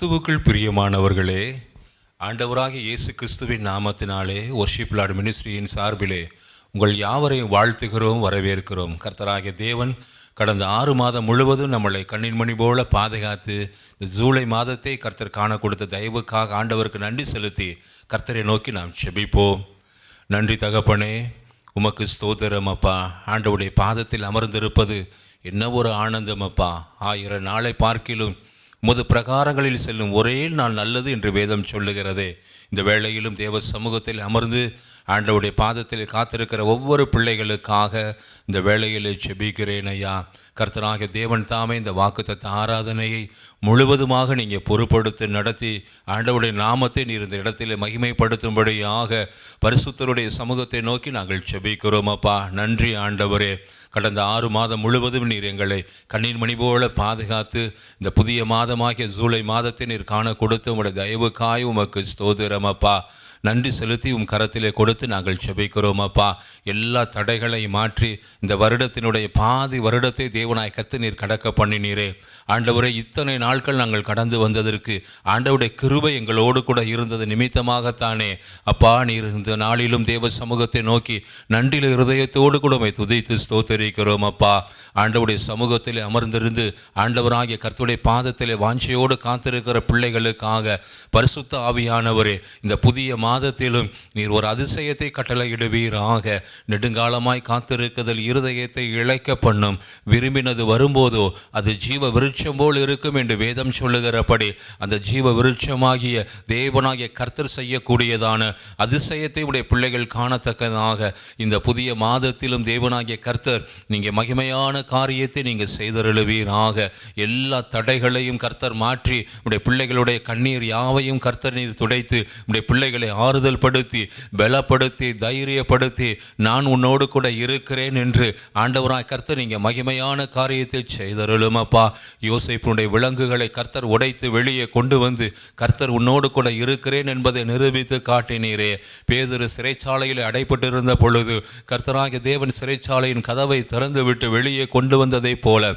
கிறிஸ்துவுக்குள் பிரியமானவர்களே, ஆண்டவராகிய இயேசு கிறிஸ்துவின் நாமத்தினாலே வொர்ஷிப் லார்ட் மினிஸ்ட்ரியின் சார்பிலே உங்கள் யாவரையும் வாழ்த்துகிறோம், வரவேற்கிறோம். கர்த்தராகிய தேவன் கடந்த 6 மாதம் முழுவதும் நம்மளை கண்ணின் மணி போல பாதுகாத்து இந்த ஜூலை மாதத்தை கர்த்தர் காண கொடுத்த தயவுக்காக ஆண்டவருக்கு நன்றி செலுத்தி கர்த்தரை நோக்கி நாம் செபிப்போம். நன்றி தகப்பனே, உமக்கு ஸ்தோத்திரம் அப்பா. ஆண்டவருடைய பாதத்தில் அமர்ந்திருப்பது என்ன ஒரு ஆனந்தம் அப்பா. 1000 நாளை பார்க்கிலும் உமது பிரகாரங்களில் செல்லும் ஒரே நாள் நல்லது என்று வேதம் சொல்லுகிறதே. இந்த வேளையிலும் தேவ சமூகத்தில் அமர்ந்து ஆண்டவருடைய பாதத்தில் காத்திருக்கிற ஒவ்வொரு பிள்ளைகளுக்காக இந்த வேளையில் செபிக்கிறேன் ஐயா. கர்த்தராகிய தேவன் தாமே இந்த வாக்குத்தத்த ஆராதனையை முழுவதுமாக நீங்கள் பொறுப்படுத்தி நடத்தி ஆண்டவருடைய நாமத்தை நீர் இந்த இடத்தில் மகிமைப்படுத்தும்படியாக பரிசுத்தருடைய சமூகத்தை நோக்கி நாங்கள் செபிக்கிறோம் அப்பா. நன்றி ஆண்டவரே. கடந்த 6 மாதம் முழுவதும் நீர் எங்களை கண்ணின் மணி போல பாதுகாத்து இந்த புதிய மாதமாகிய ஜூலை மாதத்தை நீர் காண கொடுத்து உங்களுடைய தயவுக்காய் உமக்கு ஸ்தோத்திரம் அப்பா. நன்றி செலுத்தி கரத்திலே கொடுத்து நாங்கள் செபிக்கிறோம் அப்பா. எல்லா தடைகளையும் மாற்றி இந்த வருடத்தினுடைய பாதி வருடத்தை தேவனாய் கர்த்தர் நீர் கடக்க பண்ணினீரே ஆண்டவரே. இத்தனை நாட்கள் நாங்கள் கடந்து வந்ததற்கு ஆண்டவருடைய கிருபை எங்களோடு கூட இருந்தது நிமித்தமாகத்தானே அப்பா. நீர் இந்த நாளிலும் தேவ சமூகத்தை நோக்கி நன்றில இருதயத்தோடு கூட உம்மை துதித்து ஸ்தோத்திரிக்கிறோம் அப்பா. ஆண்டவருடைய சமூகத்தில் அமர்ந்திருந்து ஆண்டவராகிய கர்த்தருடைய பாதத்திலே வாஞ்சையோடு காத்திருக்கிற பிள்ளைகளுக்காக பரிசுத்த ஆவியானவரே, இந்த புதிய மாதத்திலும் நீர் ஒரு அதிசயத்தை கட்டளையிடுவீராக. நெடுங்காலமாய் காத்திருக்குதல் இருதயத்தை இழைக்க பண்ணும், விரும்பினது வரும்போதோ அது ஜீவ விருட்சம் போல் இருக்கும் என்று வேதம் சொல்லுகிறபடி அந்த ஜீவ விருட்சமாகிய தேவனாகிய கர்த்தர் செய்யக்கூடியதான அதிசயத்தை உடைய பிள்ளைகள் காணத்தக்கதாக இந்த புதிய மாதத்திலும் தேவனாகிய கர்த்தர் நீங்கள் மகிமையான காரியத்தை நீங்கள் செய்தருளுவீராக. எல்லா தடைகளையும் கர்த்தர் மாற்றி உடைய பிள்ளைகளுடைய கண்ணீர் யாவையும் கர்த்தர் நீர் துடைத்து உடைய பிள்ளைகளை ஆறுதல் படுத்தி பலப்படுத்தி தைரியப்படுத்தி நான் உன்னோடு கூட இருக்கிறேன் என்று ஆண்டவராய் கர்த்தர் நீங்கள் மகிமையான காரியத்தை செய்தருளும் அப்பா. யோசேப்பினுடைய விலங்குகளை கர்த்தர் உடைத்து வெளியே கொண்டு வந்து கர்த்தர் உன்னோடு கூட இருக்கிறேன் என்பதை நிரூபித்து காட்டினீரே. பேதுரு சிறைச்சாலையில் அடைப்பட்டிருந்த பொழுது கர்த்தராகிய தேவன் சிறைச்சாலையின் கதவை திறந்து விட்டு வெளியே கொண்டு வந்ததை போல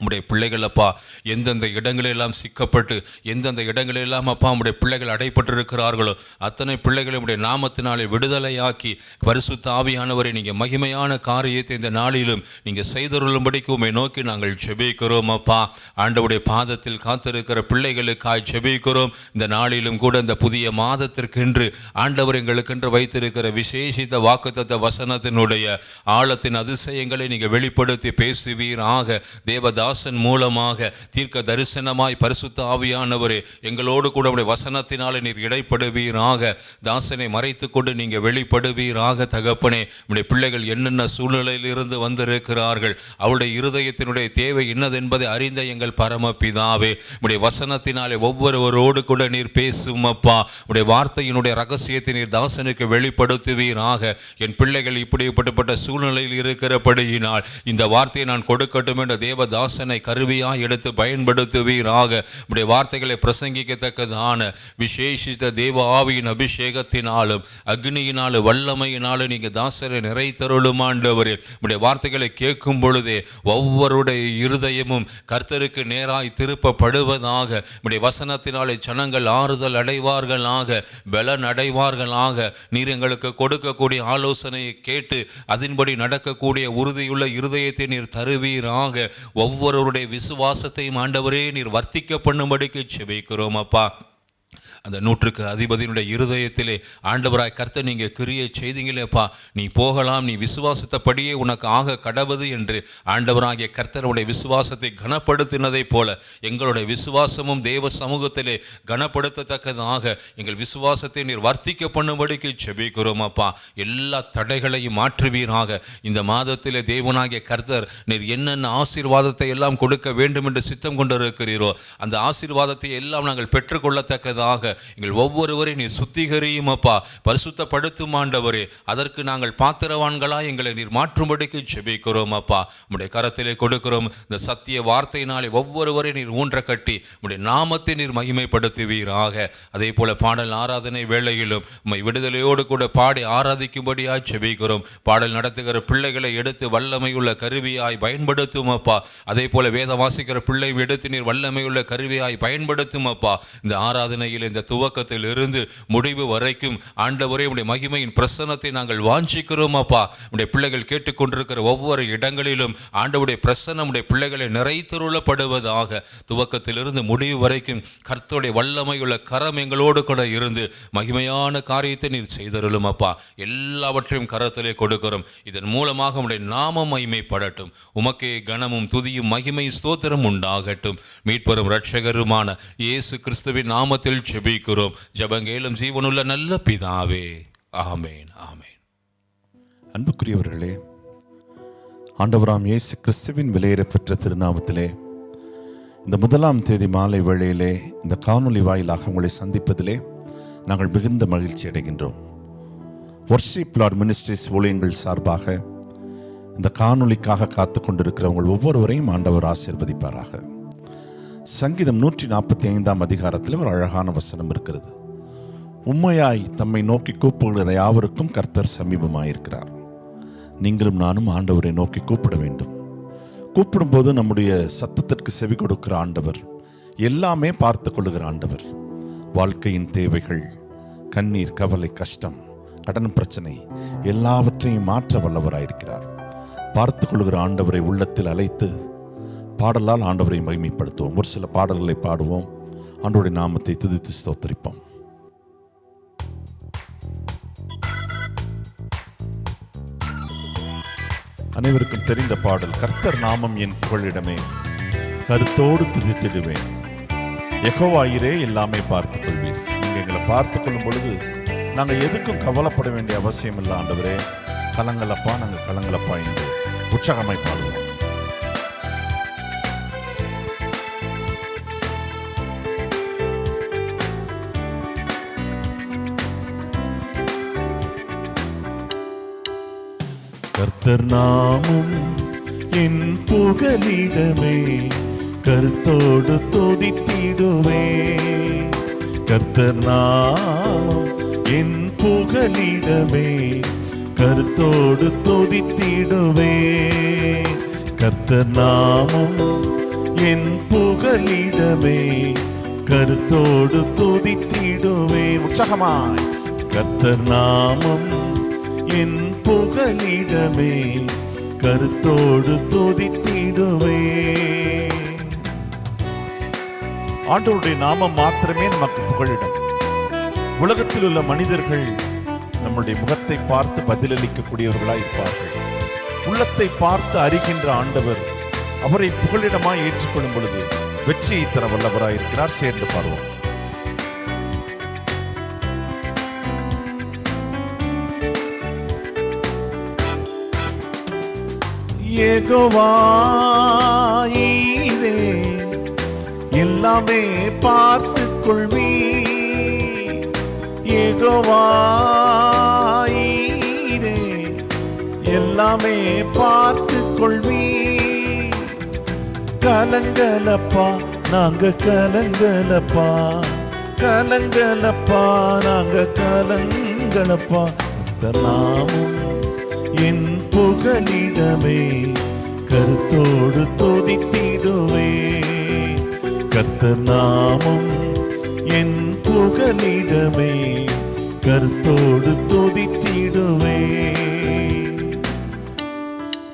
உடைய பிள்ளைகள் அப்பா எந்தெந்த இடங்களெல்லாம் சிக்கப்பட்டு எந்தெந்த இடங்களெல்லாம் அப்பா உடைய பிள்ளைகள் அடைப்பட்டிருக்கிறார்களோ அத்தனை பிள்ளைகளை உடைய நாமத்தினாலே விடுதலையாக்கி பரிசுத்த ஆவியானவரை நீங்கள் மகிமையான காரியத்தை இந்த நாளிலும் நீங்கள் செய்தருளும்படிக்கு உம்மை நோக்கி நாங்கள் செபிக்கிறோம் அப்பா. ஆண்டவருடைய பாதத்தில் காத்திருக்கிற பிள்ளைகளுக்காய் செபிக்கிறோம். இந்த நாளிலும் கூட இந்த புதிய மாதத்திற்கென்று ஆண்டவர் எங்களுக்கென்று வைத்திருக்கிற விசேஷித்த வாக்குத்தத்த வசனத்தினுடைய ஆழத்தின் அதிசயங்களை நீங்கள் வெளிப்படுத்தி பேசுவீராக. தேவதா தாசன் மூலமாக தீர்க்க தரிசனமாய் பரிசுத்த ஆவியானவரே எங்களோடு கூட உடைய வசனத்தினாலே நீர் இடைப்படுவீராக. தாசனை மறைத்து கொண்டு நீங்கள் வெளிப்படுவீராக தகப்பனே. உடைய பிள்ளைகள் என்னென்ன சூழ்நிலையில் இருந்து வந்திருக்கிறார்கள், அவருடைய இருதயத்தினுடைய தேவை என்னதென்பதை அறிந்த எங்கள் பரமபிதாவே, உடைய வசனத்தினாலே ஒவ்வொருவரோடு கூட நீர் பேசும் அப்பா. உடைய வார்த்தையினுடைய ரகசியத்தை நீர் தாசனுக்கு வெளிப்படுத்துவீராக. என் பிள்ளைகள் இப்படிப்பட்ட சூழ்நிலையில் இருக்கிறபடியினால் இந்த வார்த்தையை நான் கொடுக்கட்டும் என்ற தேவதாச கருவியாக எடுத்து பயன்படுத்துவீராக. உடைய வார்த்தைகளை பிரசங்கிக்கத்தக்கதான விசேஷித்த தேவ ஆவியின் அபிஷேகத்தினாலும் அக்னியினாலும் வல்லமையினாலும் நீங்க தாசரை நிறைத்தருளும் ஆண்டவரே. உடைய வார்த்தைகளை கேட்கும் பொழுதே ஒவ்வொருடைய இருதயமும் கர்த்தருக்கு நேராய் திருப்பப்படுவதாக. உடைய வசனத்தினாலே ஜனங்கள் ஆறுதல் அடைவார்களாக, பலன் அடைவார்களாக. நீர் எங்களுக்கு கொடுக்கக்கூடிய ஆலோசனையை கேட்டு அதன்படி நடக்கக்கூடிய உறுதியுள்ள இருதயத்தை நீர் தருவீராக. ஒவ்வொருவருடைய விசுவாசத்தையும் ஆண்டவரே நீர் வர்த்திக்க பண்ணும்படிக்கு செபிக்கிறோம் அப்பா. அந்த 100க்கு அதிபதியினுடைய இருதயத்திலே ஆண்டவராய் கர்த்தர் நீங்கள் கிரியை செய்தீங்களேப்பா. நீ போகலாம், நீ விசுவாசத்தபடியே உனக்கு ஆக கடவுது என்று ஆண்டவராகிய கர்த்தருடைய விசுவாசத்தை கனப்படுத்தினதை போல எங்களுடைய விசுவாசமும் தேவ சமூகத்திலே கனப்படுத்தத்தக்கதாக எங்கள் விசுவாசத்தை நீர் வர்த்திக்க பண்ணும்படிக்கு செபிக்கிறோம் அப்பா. எல்லா தடைகளையும் மாற்றுவீராக. இந்த மாதத்திலே தேவனாகிய கர்த்தர் நீர் என்னென்ன ஆசீர்வாதத்தை எல்லாம் கொடுக்க வேண்டும் என்று சித்தம் கொண்டிருக்கிறீரோ அந்த ஆசீர்வாதத்தை எல்லாம் நாங்கள் பெற்றுக்கொள்ளத்தக்கதாக மூலமாக எங்கள் ஒவ்வொருவரை நீர் சுத்திகரியும் அப்பா, பரிசுத்தப்படுத்தும் ஆண்டவரே. அதற்கு நாங்கள் பாத்திரவான்களாய் எங்களை நீர் மாற்றும்படிக்கு ஜெபிக்கிறோம் அப்பா. உம்முடைய கரத்திலே கொடுக்கிறோம். இந்த சத்திய வார்த்தையினாலே ஒவ்வொருவரை நீர் ஊன்ற கட்டி உம்முடைய நாமத்தை நீர் மகிமைப்படுத்துவீராக. அதே போல பாடல் ஆராதனை வேளையிலும் உம்மை விடுதலையோடு கூட பாடி ஆராதிக்கும்படியாய் ஜெபிக்கிறோம். பாடல் நடத்துகிற பிள்ளைகளை எடுத்து வல்லமையுள்ள கருவியாய் பயன்படுத்தும் அப்பா. அதே போல வேத வாசிக்கிற பிள்ளை எடுத்து நீர் வல்லமையுள்ள கருவியாய் பயன்படுத்தும் அப்பா. இந்த ஆராதனையில் இந்த துவக்கத்தில் இருந்து முடிவு வரைக்கும் ஆண்டவரே உடைய மகிமையின் பிரசன்னத்தை நாங்கள் வாஞ்சிக்கிறோம் அப்பா. உடைய பிள்ளைகள் கேட்டுக்கொண்டிருக்கிற ஒவ்வொரு இடங்களிலும் ஆண்டவருடைய பிரசன்னம் உடைய பிள்ளைகளை நிறைத்தருளப்படுவதாக. துவக்கத்திலிருந்து முடிவு வரைக்கும் கர்த்தருடைய வல்லமையுள்ள கரம் எங்களோடு கூட இருந்து மகிமையான காரியத்தை நீர் செய்தருளும் அப்பா. எல்லாவற்றையும் கரத்திலே கொடுக்கிறோம். இதன் மூலமாக உடைய நாமம் மகிமைப்படட்டும். உமக்கே கனமும் துதியும் மகிமை ஸ்தோத்திரம் உண்டாகட்டும். மீட்பரும் இரட்சகருமான இயேசு கிறிஸ்துவின் நாமத்தில் ஜெபிக்கிறோம். ஜெபங்கேலும் ஜீவனுள்ள நல்ல பிதாவே, ஆமென், ஆமென். அன்புக்குரியவர்களே, ஆண்டவராம் இயேசு கிறிஸ்துவின் விலையேறப்பெற்ற திருநாமத்திலே இந்த 1ஆம் தேதி மாலை வேளையிலே இந்த காணொலி வாயிலாக உங்களை சந்திப்பதிலே நாங்கள் மிகுந்த மகிழ்ச்சி அடைகின்றோம். வொர்ஷிப் லார்ட் மினிஸ்ட்ரிஸ் ஊழியங்கள் சார்பாக இந்த காணொலிக்காக காத்து கொண்டிருக்கிற உங்கள் ஒவ்வொருவரையும் ஆண்டவர் ஆசீர்வதிப்பாராக. சங்கீதம் 145 அதிகாரத்தில் ஒரு அழகான வசனம் இருக்கிறது. உண்மையாய் தம்மை நோக்கி கூப்பிடுகிற யாவருக்கும் கர்த்தர் சமீபமாயிருக்கிறார். நீங்களும் நானும் ஆண்டவரை நோக்கி கூப்பிட வேண்டும். கூப்பிடும்போது நம்முடைய சத்தத்திற்கு செவி கொடுக்கிற ஆண்டவர், எல்லாமே பார்த்து கொள்ளுகிற ஆண்டவர். வாழ்க்கையின் தேவைகள், கண்ணீர், கவலை, கஷ்டம், கடன் பிரச்சனை எல்லாவற்றையும் மாற்ற வல்லவராயிருக்கிறார். பார்த்து கொள்ளுகிற ஆண்டவரை உள்ளத்தில் அழைத்து பாடலால் ஆண்டவரை மகிமைப்படுத்துவோம். ஒரு சில பாடல்களை பாடுவோம். ஆண்டவருடைய நாமத்தை துதித்து ஸ்தோத்திரிப்போம். அனைவருக்கும் தெரிந்த பாடல், கர்த்தர் நாமம் என் புகழிடமே, கருத்தோடு துதித்திடுவேன். யெகோவாயிரே எல்லாமே பார்த்துக் கொள்வீர். நீங்க எங்களை பார்த்து கொள்ளும் பொழுது நாங்கள் எதுக்கும் கவலைப்பட வேண்டிய அவசியம் இல்லை. ஆண்டவரே கலங்களப்பா, நாங்கள் கலங்களப்பா என்று உற்சாகமாய் பாடுவோம். கர்த்தர் நாமம் என் புகலிடமே, கருத்தோடு துதித்திடுவே. கர்த்தர் நாமம் என் புகலிடமே, கருத்தோடு துதித்திடுவே. கர்த்தர் நாமம் என் புகலிடமே, கருத்தோடு துதித்திடுவே. உற்சாகமாய், கர்த்தர் நாமம் என் புகலிடமே, கருத்தோடு துதித்திடுவே. ஆண்டவருடைய நாமம் மாத்திரமே நமக்கு புகலிடம். உலகத்தில் உள்ள மனிதர்கள் நம்முடைய முகத்தை பார்த்து பதிலளிக்கக்கூடியவர்களாய் இருப்பார்கள். உள்ளத்தை பார்த்து அறிகின்ற ஆண்டவர் அவரை புகலிடமாய் ஏற்றுக்கொள்ளும் பொழுது வெற்றியை தர வல்லவராயிருக்கிறார். சேர்ந்து பாடுவோம். யெகோவாயிரே எல்லாமே பார்த்து கொள்வீ. யெகோவாயிரே எல்லாமே பார்த்து கொள்வீ. கலங்கலப்பா நாங்க கலங்கலப்பா, கலங்கலப்பா நாங்க கலங்கலப்பா. நாமும் என் புகலிடமே, கருத்தோடு துதித்திடுவே. கர்த்தர் நாமம் என் புகலிடமே, கருத்தோடு துதித்திடுவே.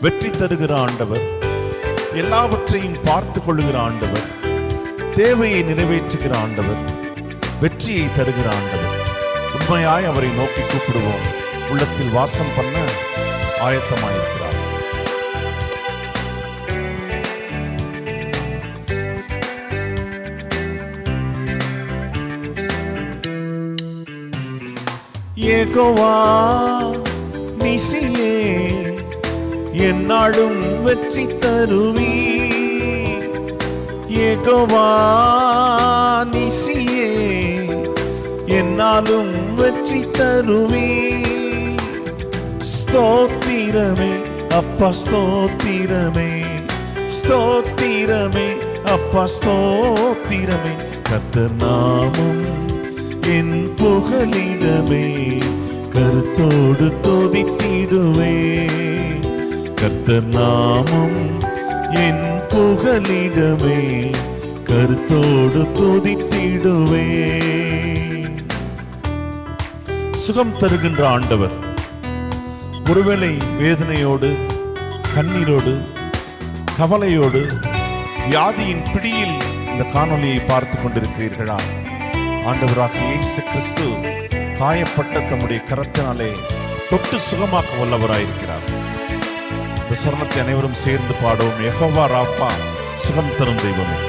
வெற்றி தருகிற ஆண்டவர், எல்லாவற்றையும் பார்த்து கொள்ளுகிற ஆண்டவர், தேவையை நிறைவேற்றுகிற ஆண்டவர், வெற்றியை தருகிற ஆண்டவர். உண்மையாய் அவரை நோக்கி கூப்பிடுவோம். உள்ளத்தில் வாசம் பண்ண ஆயத்தமாயிருக்கிறார். யெகோவா நிசியே என்னாலும் வெற்றி தருவீ. யெகோவா நிசியே என்னாலும் வெற்றி தருவே. ஸ்தோத்திரமே அப்பா ஸ்தோத்திரமே, ஸ்தோத்திரமே அப்பா ஸ்தோத்திரமே. கர்த்தர் நாமம் என் புகலிடமே, கருத்தோடு துதித்திடுவே. கர்த்தர் நாமம் என் புகலிடமே, கருத்தோடு துதித்திடுவே. சுகம் தருகின்ற ஆண்டவர். ஒருவேளை வேதனையோடு, கண்ணீரோடு, கவலையோடு, வியாதியின் பிடியில் இந்த காணொலியை பார்த்து கொண்டிருக்கிறீர்களா? ஆண்டவராகிய இயேசு கிறிஸ்து காயப்பட்ட தம்முடைய கரத்தினாலே தொட்டு சுகமாக்க வல்லவராயிருக்கிறார். இந்த சரணத்தை அனைவரும் சேர்ந்து பாடுவோம். யெகோவா ராஃபா, சுகம் தரும் தெய்வமே.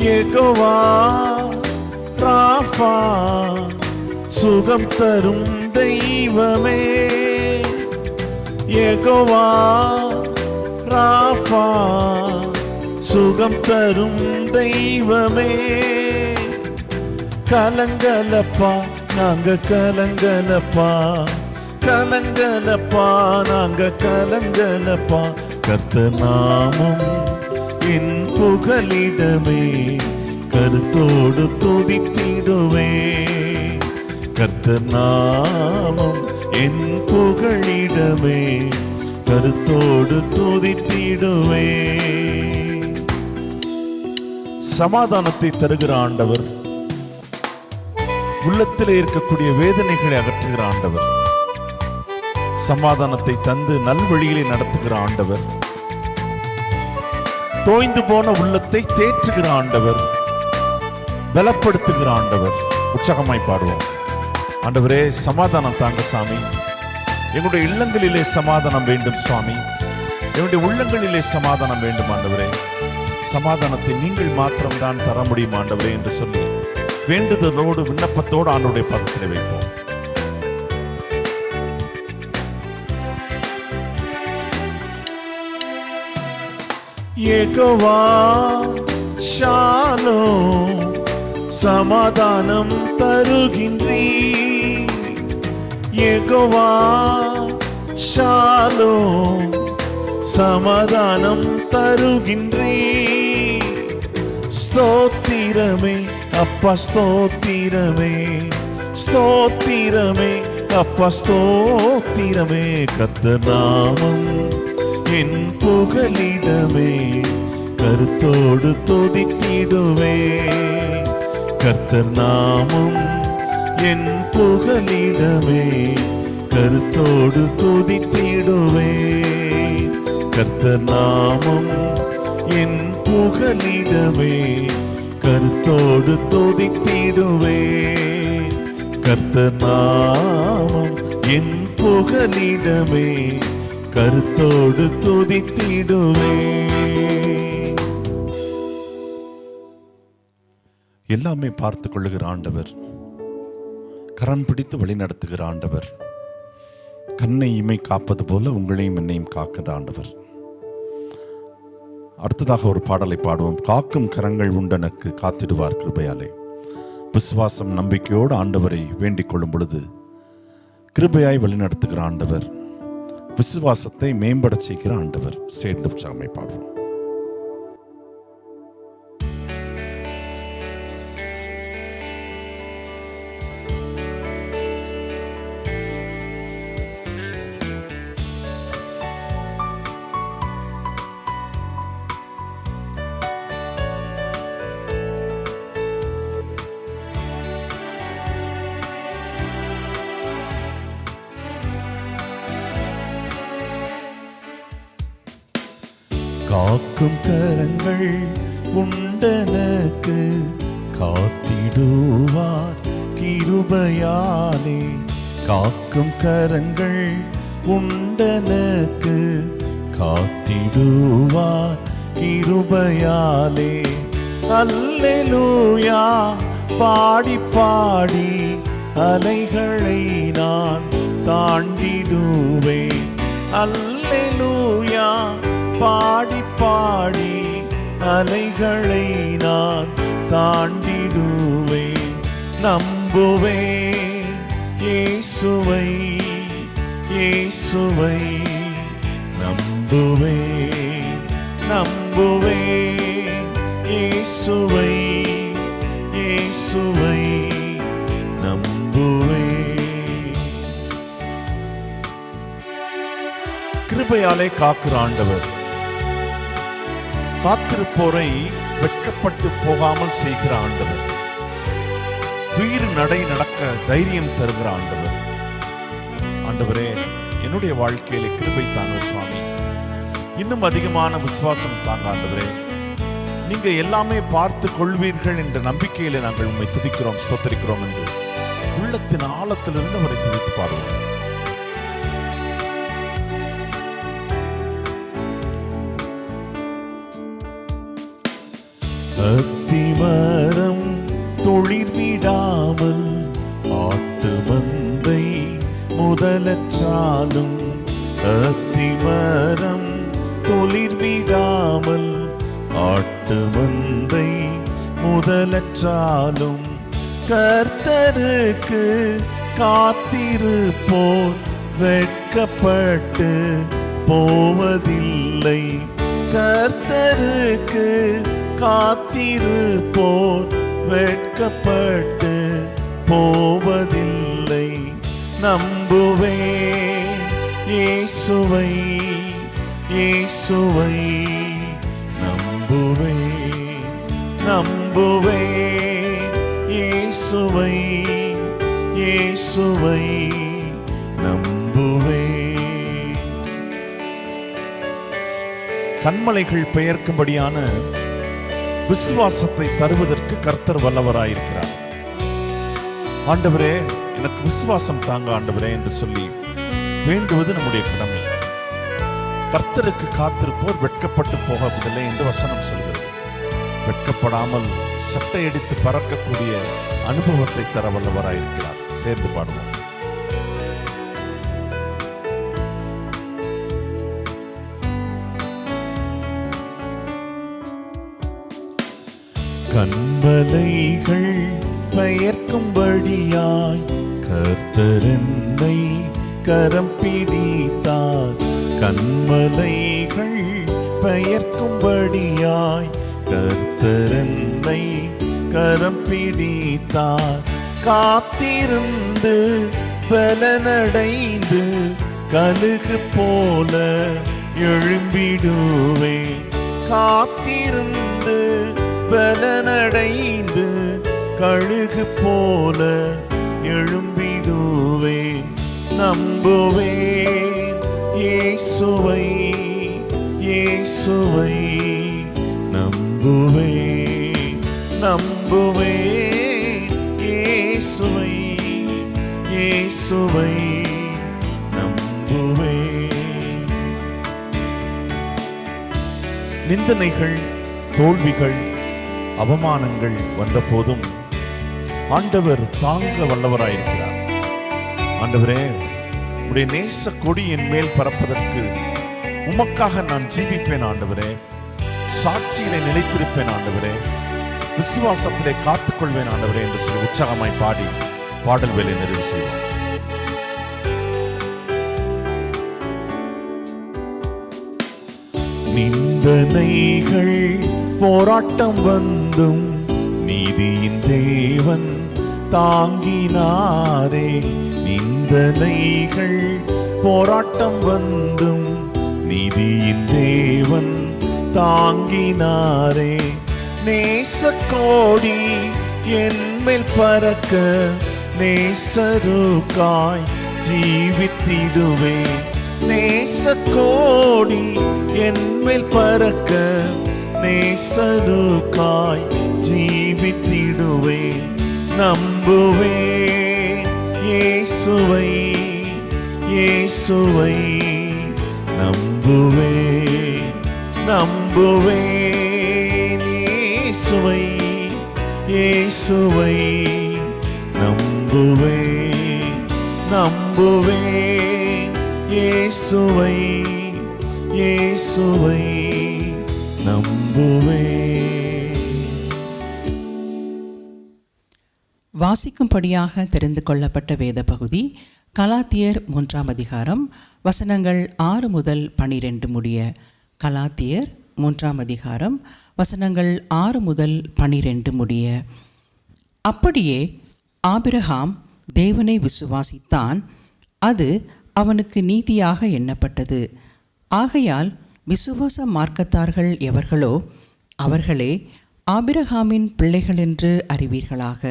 யெகோவா ராஃபா, சுகம் தரும் தெய்வமே. யெகோவா ராஃபா, சுகம் தரும் தெய்வமே. கலங்கலப்பா நாங்க கலங்கலப்பா, கலங்கலப்பா நாங்க கலங்கலப்பா. கர்த்தர் நாமம் என் புகலிடமே, கருத்தோடு துதித்திடுவே. கர்த்தர் நாமம் என் புகலிடமே, கருத்தோடு துதித்திடுவே. சமாதானத்தை தருகிற ஆண்டவர், உள்ளத்திலே இருக்கக்கூடிய வேதனைகளை அகற்றுகிற ஆண்டவர், சமாதானத்தை தந்து நல்வழியிலே நடத்துகிற ஆண்டவர், தோய்ந்து போன உள்ளத்தை தேற்றுகிற ஆண்டவர், பலப்படுத்துகிற ஆண்டவர். உற்சாகமாய் பாடுவோம். ஆண்டவரே, சமாதானம் தாங்க சாமி. எங்களுடைய இல்லங்களிலே சமாதானம் வேண்டும் சுவாமி. எங்களுடைய உள்ளங்களிலே சமாதானம் வேண்டும் ஆண்டவரே. சமாதானத்தை நீங்கள் மாத்திரம்தான் தர முடியும் ஆண்டவரே என்று சொல்லி வேண்டுதலோடு விண்ணப்பத்தோடு ஆண்டவருடைய பதத்திலே வைப்போம். யெகோவா ஷாலோம், சமாதானம் தருகின்றீர். யெகோவா ஷாலோம், சமாதானம் தருகின்றீர். ஸ்தோத்திரமே அப்பா ஸ்தோத்திரமே, ஸ்தோத்திரமே அப்பா ஸ்தோத்திரமே. கர்த்தர் நாமம் என் புகலிடமே, கருத்தோடு துதித்திடுவே. கர்த்தர் நாமம் என் புகலிடமே, கருத்தோடு துதித்திடுவே. கர்த்தர் நாமம் என் புகலிடமே, கருத்தோடு துதித்திடுவே. கர்த்தர் நாமம் என் புகலிடமே, கருத்தோடு துதித்திடுவே. எல்லாமே பார்த்து கொள்ளுகிற ஆண்டவர், கரம் பிடித்து வழி நடத்துகிற ஆண்டவர், கண்ணை இமை காப்பது போல உங்களையும் என்னையும் காக்கிற ஆண்டவர். அடுத்ததாக ஒரு பாடலை பாடுவோம். காக்கும் கரங்கள் உண்டனக்கு காத்திடுவார் கிருபையாலே. விசுவாசம் நம்பிக்கையோடு ஆண்டவரை வேண்டிக் கொள்ளும் பொழுது கிருபையாய் வழிநடத்துகிற ஆண்டவர், விசுவாசத்தை மேம்பட செய்கிற ஆண்டவர். சேர்ந்து உற்சாகமாய் பாடுவோம். காக்கும் கரங்கள் உண்டனக்கு காத்திடுவார் கிருபையாலே. காக்கும் கரங்கள் உண்டனக்கு காத்திடுவார் கிருபையாலே. அல்லேலூயா பாடி பாடி அலைகளை நான் தாண்டிடுவேன். அல்லேலூயா பாடி பாடி அலைகளை நான் தாண்டிடுவேன். நம்புவேன் இயேசுவை, இயேசுவை நம்புவேன், நம்புவேன் இயேசுவை, இயேசுவை நம்புவேன். கிருபையாலே காக்கிற ஆண்டவர், காத்திருப்போரை வெட்கப்பட்டு போகாமல் செய்கிற ஆண்டவர், வீறு நடை நடக்க தைரியம் தருகிற ஆண்டவர். ஆண்டவரே, என்னுடைய வாழ்க்கையில கிருபை தாங்க சுவாமி, இன்னும் அதிகமான விசுவாசம் தாங்க ஆண்டவரே. நீங்க எல்லாமே பார்த்து கொள்வீர்கள் என்ற நம்பிக்கையில நாங்கள் உண்மை துதிக்கிறோம், ஸ்தோத்திரிக்கிறோம் என்று உள்ளத்தின் ஆழத்திலிருந்து அவரை துதித்து பாடுவோம். அத்திமரம் தொழிற் விடாமல் ஆட்டு மந்தை முதலற்றாலும், அத்திமரம் தொழிற் விடாமல் ஆட்டு மந்தை முதலற்றாலும், கர்த்தருக்கு காத்திருப்போர் வெட்கப்பட்டு போவதில்லை. கர்த்தருக்கு காத்திருப்போர் வெட்கப்பட்டு போவதில்லை. நம்புவேன் இயேசுவை, இயேசுவை நம்புவேன், நம்புவேன் இயேசுவை, இயேசுவை நம்புவேன். கண்மலைகள் பெயர்க்கும்படியான விசுவாசத்தை தருவதற்கு கர்த்தர் வல்லவராயிருக்கிறார். ஆண்டவரே, எனக்கு விசுவாசம் தாங்க ஆண்டவரே என்று சொல்லி வேண்டுவது நம்முடைய கடமை. கர்த்தருக்கு காத்திருப்போர் வெட்கப்பட்டு போகவில்லை என்று வசனம் சொல்கிறது. வெட்கப்படாமல் சட்டையடித்து பறக்கக்கூடிய அனுபவத்தை தர வல்லவராயிருக்கிறார். சேர்ந்து பாடுவோம். கண்மலைகள் பெயர்க்கும்படியாய் கர்த்தர் என்னை கரம் பிடித்தார். கண்மலைகள் பெயர்க்கும்படியாய் கர்த்தர் என்னை கரம் பிடித்தார். காத்திருந்து பலனடைந்து கழுகு போல எழும்பிடுவேன். காத்திருந்து பலனடைந்து கழுகு போல எழும்பிடுவேன். நம்புவேன் இயேசுவை, இயேசுவை நம்புவேன், நம்புவேன் இயேசுவை, இயேசுவை நம்புவேன். நிந்தனைகள், தோல்விகள், அவமானங்கள் வந்த போதும் ஆண்டவர் தாங்க வல்லவராயிருக்கிறார். ஆண்டவரே, உடைய நேச கொடி என் மேல் பறப்பதற்கு உமக்காக நான் ஜீவிப்பேன் ஆண்டவரே. சாட்சியிலே நிலைத்திருப்பேன் ஆண்டவரே. விசுவாசத்திலே காத்துக்கொள்வேன் ஆண்டவரே என்று சொல்லி உற்சாகமாய் பாடி பாடல் வேலை நிறைவு செய்வோம். நிந்தனைகள் போராட்டம் வந்தும் நீதியின் தேவன் தாங்கினாரே. நிந்தனைகள் போராட்டம் வந்தும் நீதியின் தேவன் தாங்கினாரே. நேசக்கோடி என் மேல் பறக்க நேசருக்காய் ஜீவித்திடுவேன். நேசக்கோடி என் மேல் பறக்க நேசருக்காய் ஜீவித்திடுவேன். நம்புவேன் இயேசுவை, இயேசுவை நம்புவேன், நம்புவேன் இயேசுவை, இயேசுவை நம்புவேன், நம்புவேன் இயேசுவை, இயேசுவை நம்புவே. வாசிக்கும்படியாக தெரிந்து கொள்ளப்பட்ட வேத பகுதி கலாத்தியர் 3 அதிகாரம் வசனங்கள் 6 முதல் 12 முடிய. கலாத்தியர் 3 அதிகாரம் வசனங்கள் 6 முதல் 12 முடிய. அப்படியே ஆபிரகாம் தேவனை விசுவாசித்தான், அது அவனுக்கு நீதியாக எண்ணப்பட்டது. ஆகையால் விசுவாச மார்க்கத்தார்கள் எவர்களோ அவர்களே ஆபிரகாமின் பிள்ளைகள் என்று அறிவீர்களாக.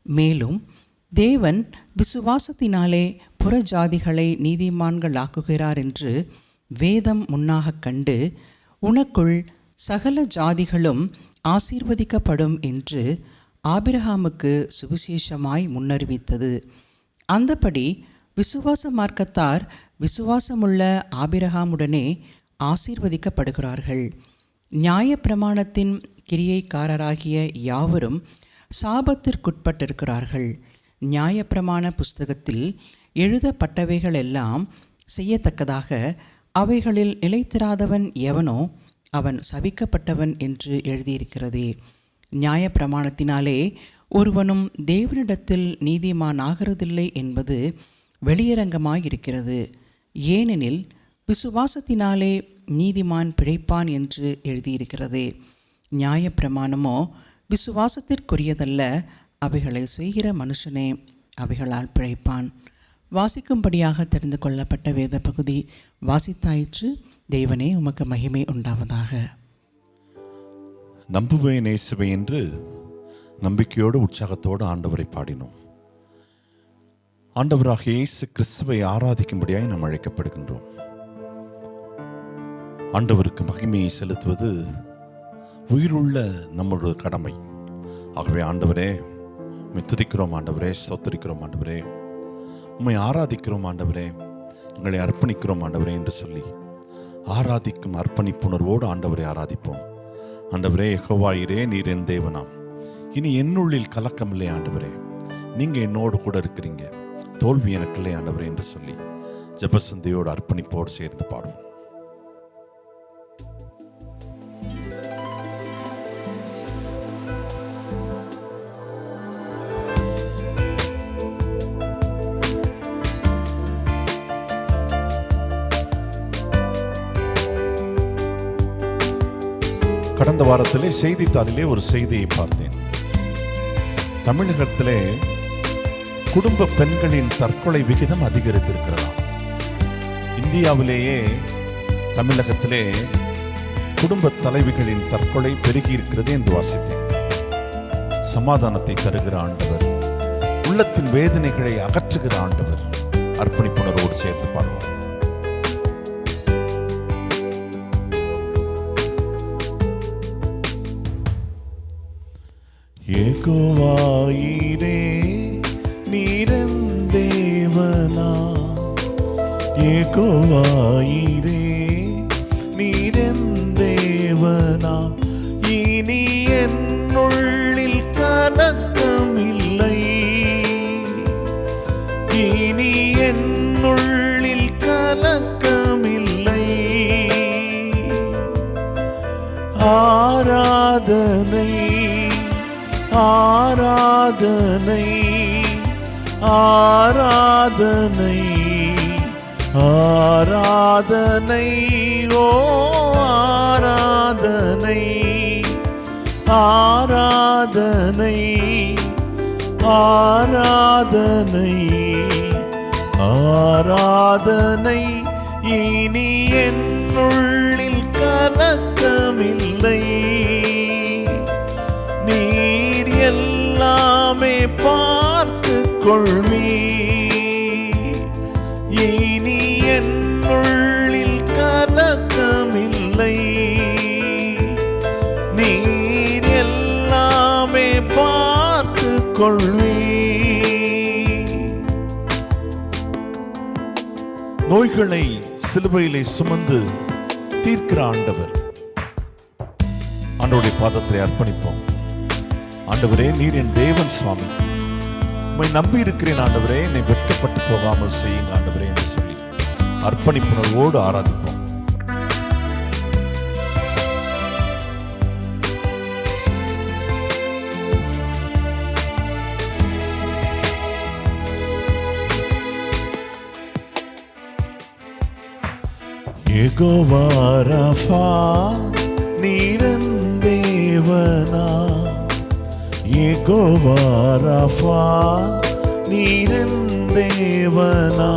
மேலும் தேவன் விசுவாசத்தினாலே புறஜாதிகளை நீதிமான்களாக்குகிறார் என்று வேதம் முன்னாகக் கண்டு, உனக்குள் சகல ஜாதிகளும் ஆசீர்வதிக்கப்படும் என்று ஆபிரகாமுக்கு சுவிசேஷமாய் முன்னறிவித்தது. அந்தபடி விசுவாச மார்க்கத்தார் விசுவாசமுள்ள ஆபிரகாமுடனே ஆசீர்வதிக்கப்படுகிறார்கள். நியாயப்பிரமாணத்தின் கிரியைக்காரராகிய யாவரும் சாபத்திற்குட்பட்டிருக்கிறார்கள். நியாயப்பிரமாண புஸ்தகத்தில் எழுதப்பட்டவைகளெல்லாம் செய்யத்தக்கதாக அவைகளில் நிலைத்திராதவன் எவனோ அவன் சபிக்கப்பட்டவன் என்று எழுதியிருக்கிறதே. நியாயப்பிரமாணத்தினாலே ஒருவனும் தேவனிடத்தில் நீதிமானாகிறதில்லை என்பது வெளியரங்கமாயிருக்கிறது. ஏனெனில் விசுவாசத்தினாலே நீதிமான் பிழைப்பான் என்று எழுதியிருக்கிறதே. நியாயப்பிரமாணமோ விசுவாசத்திற்குரியதல்ல, அவைகளை செய்கிற மனுஷனே அவைகளால் பிழைப்பான். வாசிக்கும்படியாக தெரிந்து கொள்ளப்பட்ட வேத பகுதி வாசித்தாயிற்று. தேவனே உமக்கு மகிமை உண்டாவதாக. நம்புவேன் இயேசுவே என்று நம்பிக்கையோடு உற்சாகத்தோடு ஆண்டவரை பாடினோம். ஆண்டவராக இயேசு கிறிஸ்துவை ஆராதிக்கும்படியாய் நாம் அழைக்கப்படுகின்றோம். ஆண்டவருக்கு மகிமையை செலுத்துவது உயிருள்ள நம்முடைய கடமை. ஆகவே ஆண்டவரே, உம்மை துதிக்கிறோம் ஆண்டவரே, ஸ்தோத்திரிக்கிறோம் ஆண்டவரே, உம்மை ஆராதிக்கிறோம் ஆண்டவரே, எங்களை அர்ப்பணிக்கிறோம் ஆண்டவரே என்று சொல்லி ஆராதிக்கும் அர்ப்பணிப்புணர்வோடு ஆண்டவரை ஆராதிப்போம். ஆண்டவரே, யெகோவாயிரே, நீர் என் தேவனாம். இனி என்னுள்ளில் கலக்கமில்லை ஆண்டவரே, நீங்கள் என்னோடு கூட இருக்கிறீங்க, தோல்வி எனக்கில்லை ஆண்டவரே என்று சொல்லி ஜெபசந்தையோடு அர்ப்பணிப்போடு சேர்ந்து பாடுவோம். கடந்த வாரத்திலே செய்தித்தாளிலே ஒரு செய்தியை பார்த்தேன். தமிழகத்திலே குடும்ப பெண்களின் தற்கொலை விகிதம் அதிகரித்திருக்கிறதா. இந்தியாவிலேயே தமிழகத்திலே குடும்ப தலைவிகளின் தற்கொலை பெருகியிருக்கிறது என்று வாசித்தேன். சமாதானத்தை தருகிற ஆண்டவர், உள்ளத்தின் வேதனைகளை அகற்றுகிற ஆண்டவர். அர்ப்பணிப்புணர்வோடு சேர்த்து பாடுவோம். யெகோவாயிரே, நீரன் தேவனா. யெகோவாயிரே, நீரன் தேவனா. இனி என்னுள்ளில் கலக்கமில்லை, இனி என்னுள்ளில் கலக்கமில்லை. ஆராதனை ஆராதனை ஆராதனை ஆராதனை ஓ ஆராதனை ஆராதனை ஆராதனை ஆராதனை. இனி என்னுள்ளில் கலக்கமில்லை, நீர் எல்லாமே பார்த்து கொள்வி. இனி என்னுள்ளில் கலக்கமில்லை, நீர் எல்லாமே பார்த்து கொள்வி. நோய்களை சிலுவையிலே சுமந்து தீர்க்கிற ஆண்டவர். ஆண்டவருடைய பாதத்திலே அர்ப்பணிப்போம். ஆண்டவரே, நீர் என் தேவன் சுவாமி, உம்மை நம்பி இருக்கிறேன் ஆண்டவரே, என்னை வெட்கப்பட்டு போகாமல் செய்யுங்க ஆண்டவரே என்று சொல்லி அர்ப்பணிப்புணர்வோடு ஆராதிப்போம். யெகோவா ரஃபா நீரன் தேவனா, யெகோவா ரஃபா நீரன் தேவனா,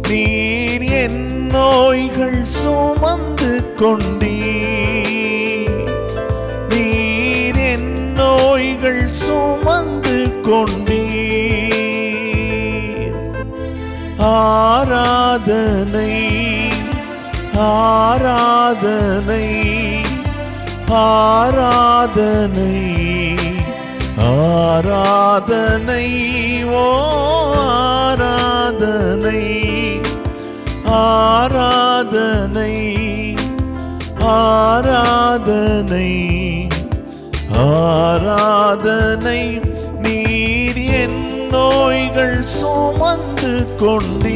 நீர் என் நோய்கள் சுமந்து கொண்டீர், நீர் என் நோய்கள் சுமந்து கொண்டீர். ஆராதனை ஆராதனை ஆராதனை ஆராதனை ஓ ஆராதனை ஆராதனை ஆராதனை ஆராதனை. நீர் என் நோய்கள் சுமந்து கொண்டீர்,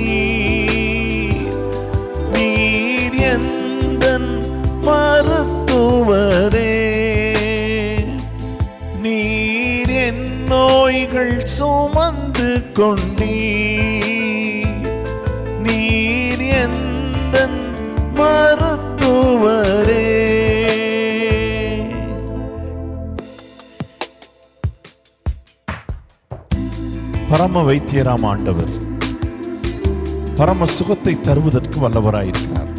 நீர் எந்தன் மருத்துவரே, நீர் என் நோய்கள் சுமந்து கொண்டீர், நீர் எந்தன் மருத்துவரே. பரம வைத்தியராம் ஆண்டவர் பரம சுகத்தை தருவதற்கு வல்லவராயிருக்கிறார்.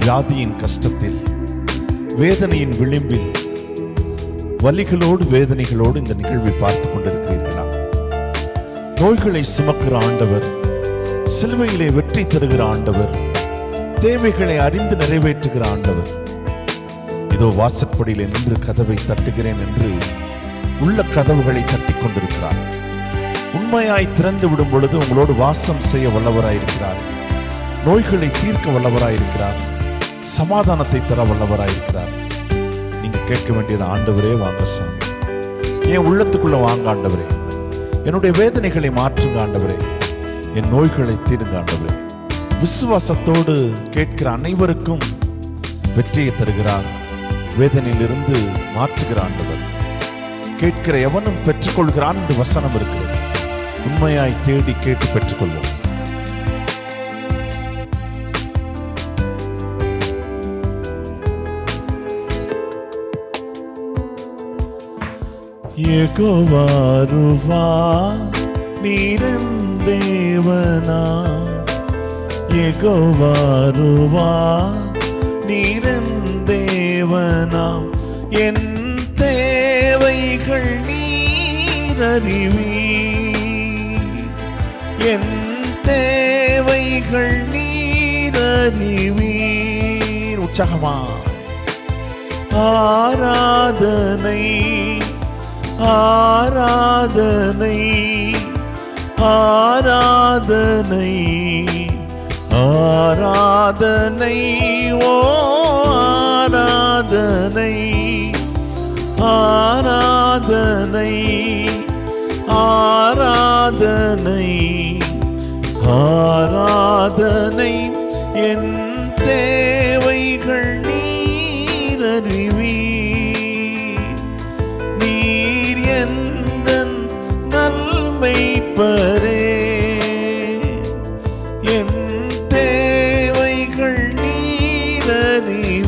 வியாதியின் கஷ்டத்தில், வேதனையின் விளிம்பில், வலிகளோடு வேதனைகளோடு இந்த நிகழ்வை பார்த்து கொண்டிருக்கிறீர்களா? நோய்களை சுமக்கிற ஆண்டவர், சிலுவையிலே வெற்றி தருகிற ஆண்டவர், தேவைகளை அறிந்து நிறைவேற்றுகிற ஆண்டவர். இதோ வாசற்படியிலே நின்று கதவை தட்டுகிறேன் என்று உள்ள கதவுகளை தட்டிக் கொண்டிருக்கிறார். உண்மையாய் திறந்து விடும் பொழுது உங்களோடு வாசம் செய்ய வல்லவராயிருக்கிறார். நோய்களை தீர்க்க வல்லவராயிருக்கிறார். சமாதானத்தை தர வல்லவராயிருக்கிறார். நீங்க கேட்க வேண்டியது, ஆண்டவரே வாங்க சுவாமி, என் உள்ளத்துக்குள்ள வாங்க ஆண்டவரே, என்னுடைய வேதனைகளை மாற்றுங்க ஆண்டவரே, என் நோய்களை தீருங்க ஆண்டவரே. விசுவாசத்தோடு கேட்கிற அனைவருக்கும் வெற்றியை தருகிறார். வேதனையிலிருந்து மாற்றுகிற ஆண்டவர். கேட்கிற எவனும் பெற்றுக்கொள்கிறான் என்று வசனம் இருக்கிறது. உண்மையாய் தேடி கேட்டு பெற்றுக்கொள்வோம். யெகோவா ரூவா நீரன் தேவனா, யெகோவா ரூவா நீரன் தேவனா, என் தேவைகள் நீரறிவீர், என் தேவைகள் நீரறிவீர். உற்சாகமா ஆராதனை ஆராதனை ஆராதனை ஆராதனை ஓ ஆராதனை ஆராதனை ஆராதனை ஆராதனை. என் தேவைகள் நீரறிவீர், நீர் எந்தன் நல்மெய்ப்பரே, என் தேவைகள் நீரறிவீர்,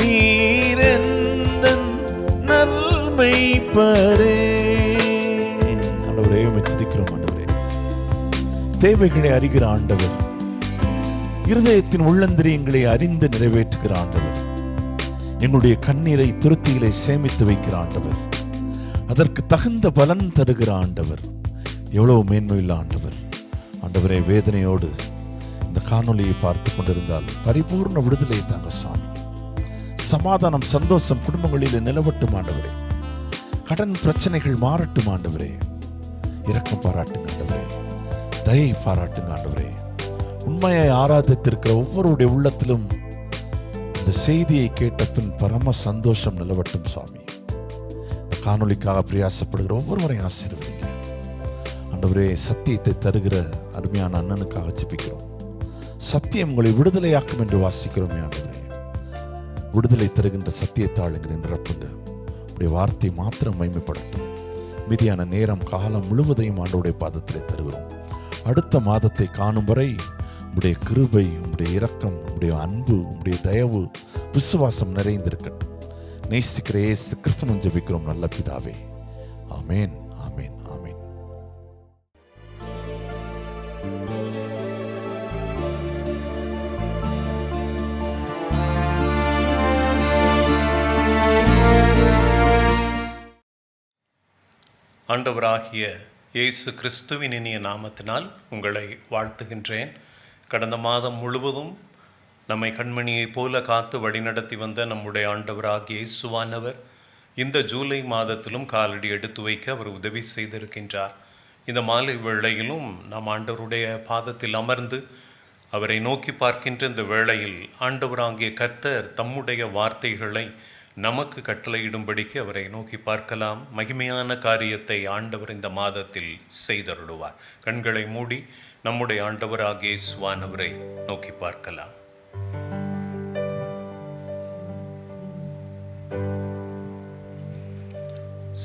நீர் எந்தன் நல்மெய்ப்பரே. ஆண்டவரே உம்மை துதிக்கிறோம் ஆண்டவரே. தேவைகளை அறிகிற ஆண்டவர், இருதயத்தின் உள்ளந்திரியங்களை அறிந்து நிறைவேற்றுகிற ஆண்டவர், எங்களுடைய கண்ணீரை துருத்திகளை சேமித்து வைக்கிற ஆண்டவர், அதற்கு தகுந்த பலன் தருகிற ஆண்டவர், எவ்வளவு மேன்மையுள்ள ஆண்டவர். ஆண்டவரே, வேதனையோடு இந்த காணொலியை பார்த்து கொண்டிருந்தால் பரிபூர்ண விடுதலை தாங்க சாமி. சமாதானம், சந்தோஷம் குடும்பங்களில் நிலவட்டும் ஆண்டவரே. கடன் பிரச்சனைகள் மாறட்டும் ஆண்டவரே. இரக்கம் பாராட்டுங்க ஆண்டவரே. தயை பாராட்டுங்க ஆண்டவரே. உண்மையை ஆராதித்திருக்கிற ஒவ்வொருடைய உள்ளத்திலும் இந்த செய்தியை கேட்ட பின் பரம சந்தோஷம் நிலவட்டும் சுவாமி. இந்த காணொலிக்காக பிரயாசப்படுகிற ஒவ்வொருவரையும் ஆசீர்வதிங்க ஆண்டவரே. சத்தியத்தை தருகிற அருமையான அண்ணனுக்காக ஜெபிக்கிறோம். சத்தியம் உங்களை விடுதலையாக்கும் என்று வாசிக்கிறோமே ஆண்டவரே. விடுதலை தருகின்ற சத்தியத்தாளுங்க நிரப்புங்க. உடைய வார்த்தை மாத்திரம் மகிமைப்படட்டும். மீதியான நேரம் காலம் முழுவதையும் ஆண்டவருடைய பாதத்திலே தருகிறோம். அடுத்த மாதத்தை காணும் வரை உம்முடைய கிருபை, உம்முடைய இரக்கம், உம்முடைய அன்பு, உம்முடைய தயவு, விசுவாசம் நிறைந்திருக்கட்டும். நேசிக்கிற இயேசு கிறிஸ்துவின் ஜெபிக்கிறோம் நல்ல பிதாவே. ஆமென், ஆமென், ஆமென். ஆண்டவராகிய இயேசு கிறிஸ்துவின் இனிய நாமத்தினால் உங்களை வாழ்த்துகின்றேன். கடந்த மாதம் முழுவதும் நம்மை கண்மணியைப் போல காத்து வழிநடத்தி வந்த நம்முடைய ஆண்டவராகிய இயேசுவானவர் இந்த ஜூலை மாதத்திலும் காலடி எடுத்து வைக்க அவர் உதவி செய்திருக்கின்றார். இந்த மாலை வேளையிலும் நாம் ஆண்டவருடைய பாதத்தில் அமர்ந்து அவரை நோக்கி பார்க்கின்ற இந்த வேளையில் ஆண்டவராகிய கர்த்தர் தம்முடைய வார்த்தைகளை நமக்கு கட்டளையிடும்படிக்கு அவரை நோக்கி பார்க்கலாம். மகிமையான காரியத்தை ஆண்டவர் இந்த மாதத்தில் செய்தருடுவார். கண்களை மூடி நம்முடைய ஆண்டவராகிய இயேசுவானவரை நோக்கி பார்க்கலாம்.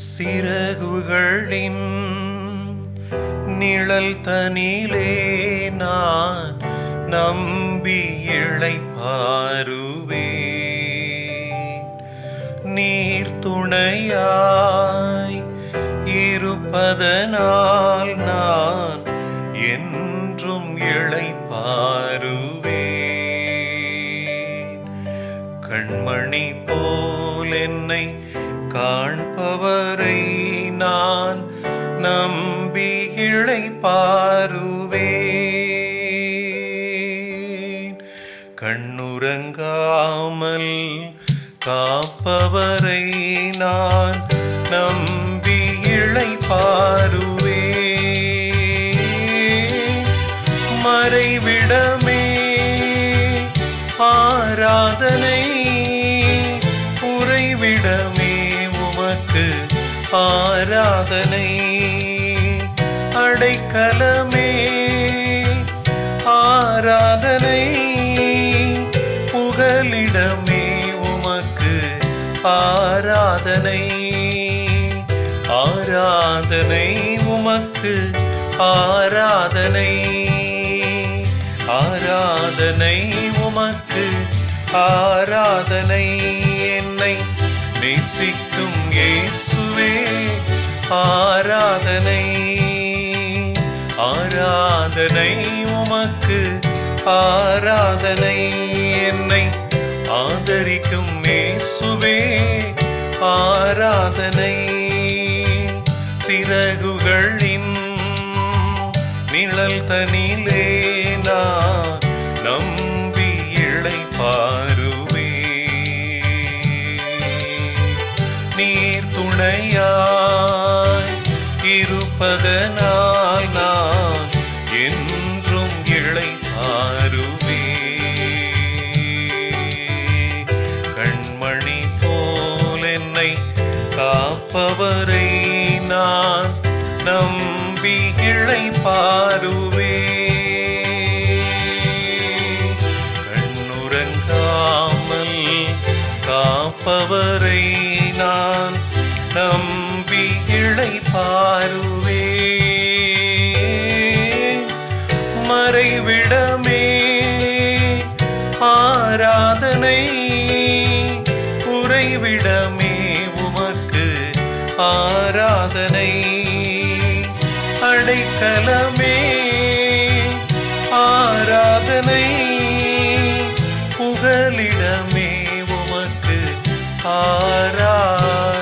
சிறகுகளின் நிழல் தனிலே நான் நம்பி இளைப்பாறுவேன். நீர் துணையாய் இருப்பதனால் நான் என்றும் இளைப்பாறுவேன். கண்மணி போல் என்னை காண்பவரை நான் நம்பி இளைப்பாறுவேன். கண்ணுறங்காமல் காப்பவரை நான் நம்பி இளைப்பாறுவேன். மறைவிடமே ஆராதனை, உறைவிடமே உமக்கு ஆராதனை. அடைக்கலமே ஆராதனை, புகலிடமே உமக்கு ஆராதனை. ஆராதனை உமக்கு ஆராதனை, ஆராதனை உமக்கு ஆராதனை. என்னை நேசிக்கும் இயேசுவே ஆராதனை, ஆராதனை உமக்கு ஆராதனை. என்னை ஆதரிக்கும் இயேசுவே ஆராதனை. சிறகுகளின் நிழல் தனிலே நான் நம்பி இளைப்பாறுவேன். நீர் துணையாய் இருப்பதனால் நான் என்றும் இளைப்பாறுவேன். கண்மணி போல் என்னை காப்பவரை நான் நம்பி இளைப்பாறுவேன். கண்ணுறங்காமல் காப்பவரை நான் நம்பி இளைப்பாறுவேன். மறைவிடமே ஆராதனை, உறைவிடமே உமக்கு ஆராதனை. அடைக்கலமே ஆராதனை, புகலிடமே உமக்கு ஆராதனை.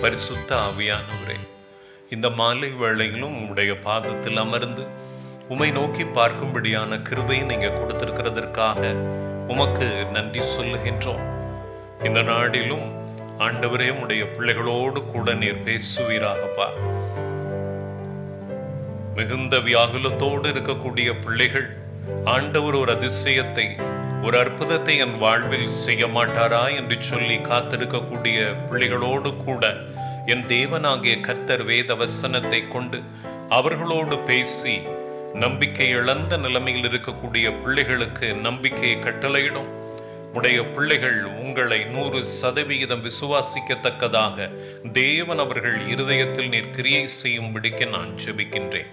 பரிசுத்த ஆவியானவரே, இந்த மாலை வேளையிலும் உம்முடைய பாதத்தில் அமர்ந்து உம்மை நோக்கி பார்க்கும்படியான கிருபையை நீங்க கொடுத்திருக்கிறதற்காக உமக்கு நன்றி சொல்லுகின்றோம். இந்த நாடிலும் ஆண்டவரே உம்முடைய பிள்ளைகளோடு கூட நீர் பேசுவீராகப்பா. மிகுந்த வியாகுலத்தோடு இருக்கக்கூடிய பிள்ளைகள் ஆண்டவர் ஒரு அதிசயத்தை, ஒரு அற்புதத்தை என் வாழ்வில் செய்ய மாட்டாரா என்று சொல்லி காத்திருக்கக்கூடிய பிள்ளைகளோடு கூட என் தேவனாகிய கர்த்தர் வேத வசனத்தை கொண்டு அவர்களோடு பேசி நம்பிக்கை இழந்த நிலைமையில் இருக்கக்கூடிய பிள்ளைகளுக்கு நம்பிக்கையை கட்டளையிடும். உடைய பிள்ளைகள் உங்களை 100% விசுவாசிக்கத்தக்கதாக தேவன் அவர்கள் இருதயத்தில் நீர் கிரியை செய்யும்படிக்கு நான் ஜெபிக்கின்றேன்.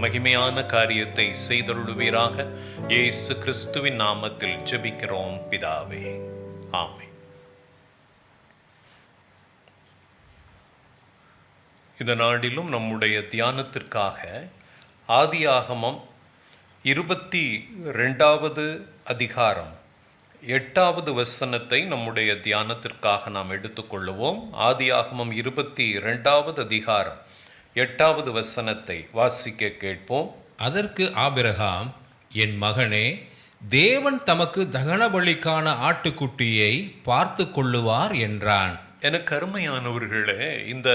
மகிமையான காரியத்தை செய்தருளுவீராக. இயேசு கிறிஸ்துவின் நாமத்தில் ஜெபிக்கிறோம் பிதாவே, ஆமென். இந்த நாளிலும் நம்முடைய தியானத்திற்காக ஆதியாகமம் 22வது அதிகாரம் 8வது வசனத்தை நம்முடைய தியானத்திற்காக நாம் எடுத்துக்கொள்ளுவோம். ஆதியாகமம் 22வது அதிகாரம் 8வது வசனத்தை வாசிக்க கேட்போம். அதற்கு ஆபிரகாம், என் மகனே, தேவன் தமக்கு தகன பலிக்கான ஆட்டுக்குட்டியை பார்த்து கொள்ளுவார் என்றான். எனக்கு அருமையானவர்களே, இந்த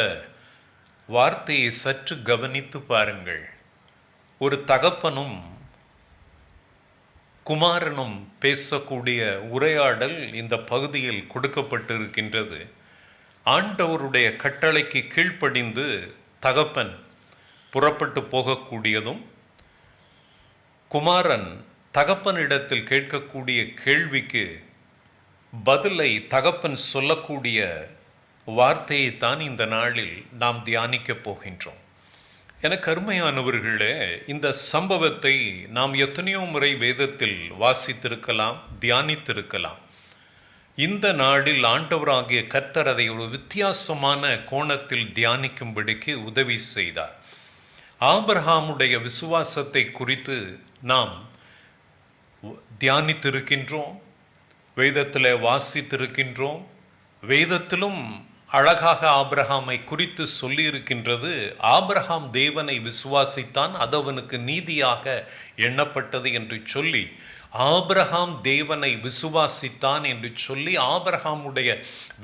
வார்த்தையை சற்று கவனித்து பாருங்கள். ஒரு தகப்பனும் குமாரனும் பேசக்கூடிய உரையாடல் இந்த பகுதியில் கொடுக்கப்பட்டிருக்கின்றது. ஆண்டவருடைய கட்டளைக்கு கீழ்ப்படிந்து தகப்பன் புறப்பட்டு போகக்கூடியதும், குமாரன் தகப்பனிடத்தில் கேட்கக்கூடிய கேள்விக்கு பதிலை தகப்பன் சொல்லக்கூடிய வார்த்தையை தான் இந்த நாளில் நாம் தியானிக்கப் போகின்றோம். எனக்கு அருமையானவர்களே, இந்த சம்பவத்தை நாம் எத்தனையோ முறை வேதத்தில் வாசித்திருக்கலாம், தியானித்திருக்கலாம். இந்த நாளில் ஆண்டவராகிய கர்த்தர் அதை ஒரு வித்தியாசமான கோணத்தில் தியானிக்கும்படிக்கு உதவி செய்தார். ஆபிரகாமுடைய விசுவாசத்தை குறித்து நாம் தியானித்திருக்கின்றோம், வேதத்தில் வாசித்திருக்கின்றோம். வேதத்திலும் அழகாக ஆபிரகாமை குறித்து சொல்லியிருக்கின்றது. ஆபிரகாம் தேவனை விசுவாசித்தான், அது அவனுக்கு நீதியாக எண்ணப்பட்டது என்று சொல்லி, ஆபிரகாம் தேவனை விசுவாசித்தான் என்று சொல்லி ஆபிரகாமுடைய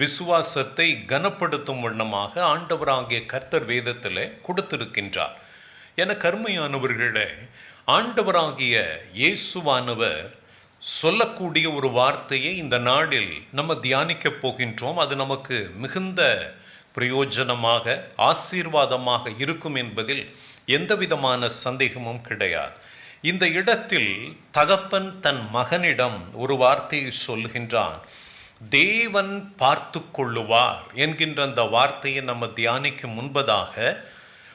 விசுவாசத்தை கனப்படுத்தும் வண்ணமாக ஆண்டவராகிய கர்த்தர் வேதத்தில் கொடுத்திருக்கின்றார். என கருமையானவர்களே, ஆண்டவராகிய இயேசுவானவர் சொல்லக்கூடிய ஒரு வார்த்தையை இந்த நாளில் நம்ம தியானிக்கப் போகின்றோம். அது நமக்கு மிகுந்த பிரயோஜனமாக ஆசீர்வாதமாக இருக்கும் என்பதில் எந்த விதமான சந்தேகமும் கிடையாது. இந்த இடத்தில் தகப்பன் தன் மகனிடம் ஒரு வார்த்தையை சொல்கின்றான். தேவன் பார்த்து கொள்ளுவார் என்கின்ற அந்த வார்த்தையை நம்ம தியானிக்கும் முன்பதாக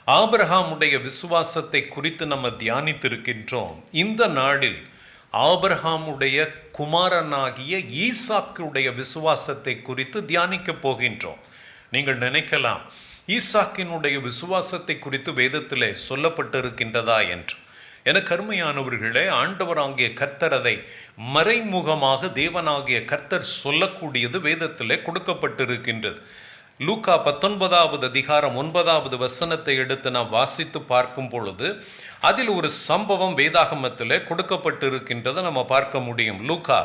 ஆபிரகாமுடைய விசுவாசத்தை குறித்து நம்ம தியானித்திருக்கின்றோம். இந்த நாளில் ஆபிரகாமுடைய குமாரனாகிய ஈசாக்குடைய விசுவாசத்தை குறித்து தியானிக்கப் போகின்றோம். நீங்கள் நினைக்கலாம், ஈசாக்கினுடைய விசுவாசத்தை குறித்து வேதத்திலே சொல்லப்பட்டிருக்கின்றதா என்று. எனக்கு அருமையானவர்களே, ஆண்டவராகிய கர்த்தர் அதை மறைமுகமாக தேவனாகிய கர்த்தர் சொல்லக்கூடியது வேதத்திலே கொடுக்கப்பட்டிருக்கின்றது. லூக்கா 19வது அதிகாரம் 9வது வசனத்தை எடுத்து நாம் வாசித்து பார்க்கும் பொழுது அதில் ஒரு சம்பவம் வேதாகமத்தில் கொடுக்கப்பட்டிருக்கின்றதை நம்ம பார்க்க முடியும். லூக்கா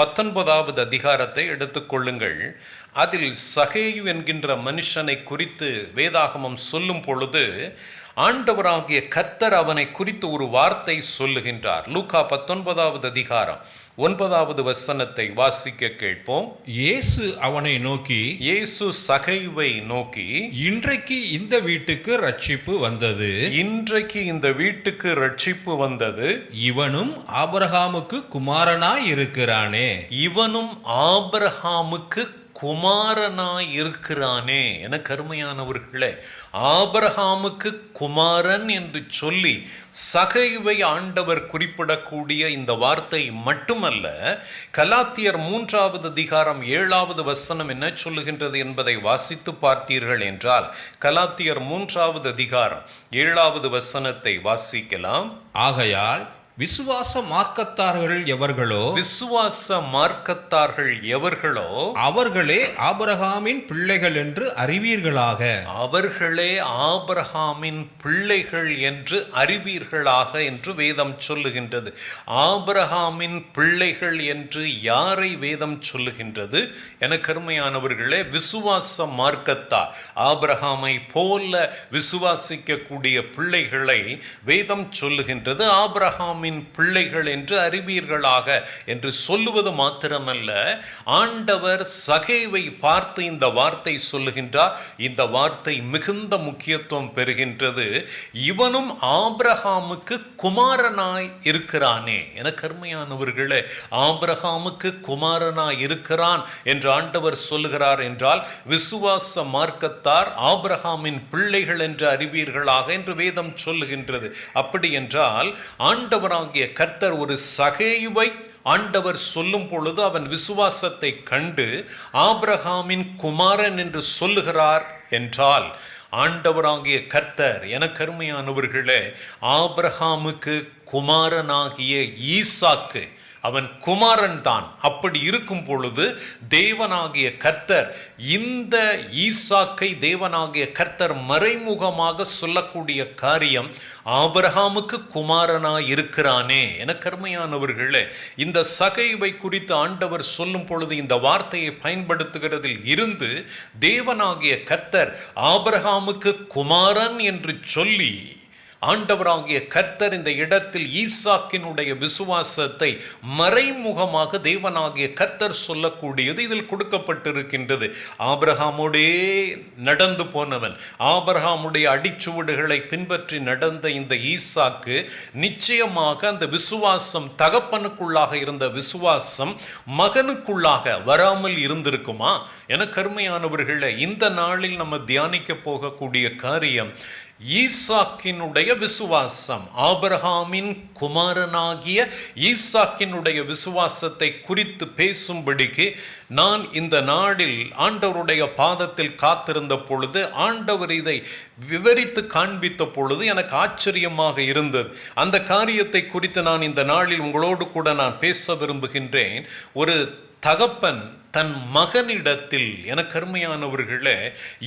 19வது அதிகாரத்தை எடுத்துக்கொள்ளுங்கள். அதில் சகேயு என்கின்ற மனுஷனை குறித்து வேதாகமம் சொல்லும் பொழுது ஆண்டவராகிய கர்த்தர் அவனை குறித்து ஒரு வார்த்தை சொல்லுகின்றார். லூக்கா 19வது அதிகாரம் 9வது வசனத்தை வாசிக்க கேட்போம். இயேசு அவனை நோக்கி, இயேசு சகைவை நோக்கி, இன்றைக்கு இந்த வீட்டுக்கு ரட்சிப்பு வந்தது, இன்றைக்கு இந்த வீட்டுக்கு ரட்சிப்பு வந்தது, இவனும் ஆபிரகாமுக்கு குமாரனாய் இருக்கிறானே, இவனும் ஆபிரகாமுக்கு குமாரனாய் இருக்கிறானே. என கருமையானவர்களே, ஆபிரகாமுக்கு குமாரன் என்று சொல்லி சகைவை ஆண்டவர் குறிப்பிடக்கூடிய இந்த வார்த்தை மட்டுமல்ல, கலாத்தியர் 3வது அதிகாரம் 7வது வசனம் என்ன சொல்லுகின்றது என்பதை வாசித்து பார்த்தீர்கள் என்றால், கலாத்தியர் 3வது அதிகாரம் 7வது வசனத்தை வாசிக்கலாம். ஆகையால் விசுவாச மார்க்கத்தார்கள் எவர்களோ, விசுவாச மார்க்கத்தார்கள் எவர்களோ அவர்களே ஆபிரகாமின் பிள்ளைகள் என்று அறிவீர்களாக, அவர்களே ஆபிரகாமின் பிள்ளைகள் என்று அறிவீர்களாக என்று வேதம் சொல்லுகின்றது. ஆபிரகாமின் பிள்ளைகள் என்று யாரை வேதம் சொல்லுகின்றது? என கருமையானவர்களே, விசுவாச மார்க்கத்தார் ஆபிரகாமை போல விசுவாசிக்கக்கூடிய பிள்ளைகளை வேதம் சொல்லுகின்றது. ஆபிரகாமின் ஆபிரகாமின் பிள்ளைகள் என்று அறிவீர்களாக என்று சொல்லுவது மாத்திரமல்ல, ஆண்டவர் சகேவை பார்த்து இந்த வார்த்தை சொல்லுகின்றார். இந்த வார்த்தை மிகுந்த முக்கியத்துவம் பெறுகின்றது. இவனும் ஆபிரகாமுக்கு குமாரனாய் இருக்கிறானே. என கருமையானவர்களே, ஆபிரகாமுக்கு குமாரனாய் இருக்கிறான் என்று ஆண்டவர் சொல்லுகிறார் என்றால், விசுவாச மார்க்கத்தார் ஆபிரகாமின் பிள்ளைகள் என்று அறிவீர்களாக என்று வேதம் சொல்லுகின்றது. அப்படி என்றால் ஆண்டவராகிய கர்த்தர் ஒரு சகேயுவை ஆண்டவர் சொல்லும் பொழுது அவன் விசுவாசத்தை கண்டு ஆபிரகாமின் குமாரன் என்று சொல்லுகிறார் என்றால், ஆண்டவராகிய கர்த்தர் எனக்கு அருமையானவர்களே, ஆபிரகாமுக்கு குமாரனாகிய ஈசாக்கு அவன் குமாரன் தான். அப்படி இருக்கும் பொழுது தேவனாகிய கர்த்தர் இந்த ஈசாக்கை தேவனாகிய கர்த்தர் மறைமுகமாக சொல்லக்கூடிய காரியம், ஆபிரகாமுக்கு குமாரனாய் இருக்கிறானே. என கருமையானவர்களே, இந்த சகைவை குறித்து ஆண்டவர் சொல்லும் பொழுது இந்த வார்த்தையை பயன்படுத்துகிறதில் இருந்து தேவனாகிய கர்த்தர் ஆபிரகாமுக்கு குமாரன் என்று சொல்லி ஆண்டவராகிய கர்த்தர் இந்த இடத்தில் ஈசாக்கினுடைய விசுவாசத்தை மறைமுகமாக தேவனாகிய கர்த்தர் சொல்லக்கூடியது இதில் கொடுக்கப்பட்டிருக்கின்றது. ஆபிரகாமோடே நடந்து போனவன், ஆபிரகாமுடைய அடிச்சுவடுகளை பின்பற்றி நடந்த இந்த ஈசாக்கு நிச்சயமாக அந்த விசுவாசம், தகப்பனுக்குள்ளாக இருந்த விசுவாசம் மகனுக்குள்ளாக வராமல் இருந்திருக்குமா? என கருமையானவர்களே, இந்த நாளில் நம்ம தியானிக்க போகக்கூடிய காரியம் ஈசாக்கினுடைய விசுவாசம், ஆபிரகாமின் குமாரனாகிய ஈசாக்கினுடைய விசுவாசத்தை குறித்து பேசும்படிக்கு நான் இந்த நாளில் ஆண்டவருடைய பாதத்தில் காத்திருந்த பொழுது, ஆண்டவர் இதை விவரித்து காண்பித்த பொழுது எனக்கு ஆச்சரியமாக இருந்தது. அந்த காரியத்தை குறித்து நான் இந்த நாளில் உங்களோடு கூட நான் பேச விரும்புகின்றேன். ஒரு தகப்பன் தன் மகனிடத்தில், எனக்கு அருமையானவர்களே,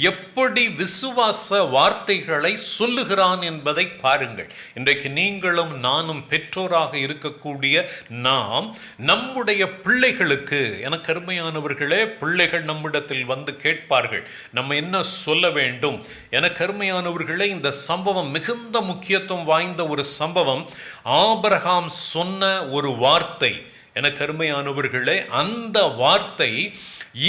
எப்படி விசுவாச வார்த்தைகளை சொல்லுகிறான் என்பதை பாருங்கள். இன்றைக்கு நீங்களும் நானும் பெற்றோராக இருக்கக்கூடிய நாம் நம்முடைய பிள்ளைகளுக்கு, எனக்கு அருமையானவர்களே, பிள்ளைகள் நம்மிடத்தில் வந்து கேட்பார்கள், நம்ம என்ன சொல்ல வேண்டும். எனக்கு அருமையானவர்களே, இந்த சம்பவம் மிகுந்த முக்கியத்துவம் வாய்ந்த ஒரு சம்பவம். ஆபிரகாம் சொன்ன ஒரு வார்த்தை, எனக்கு அருமையானவர்களே, அந்த வார்த்தை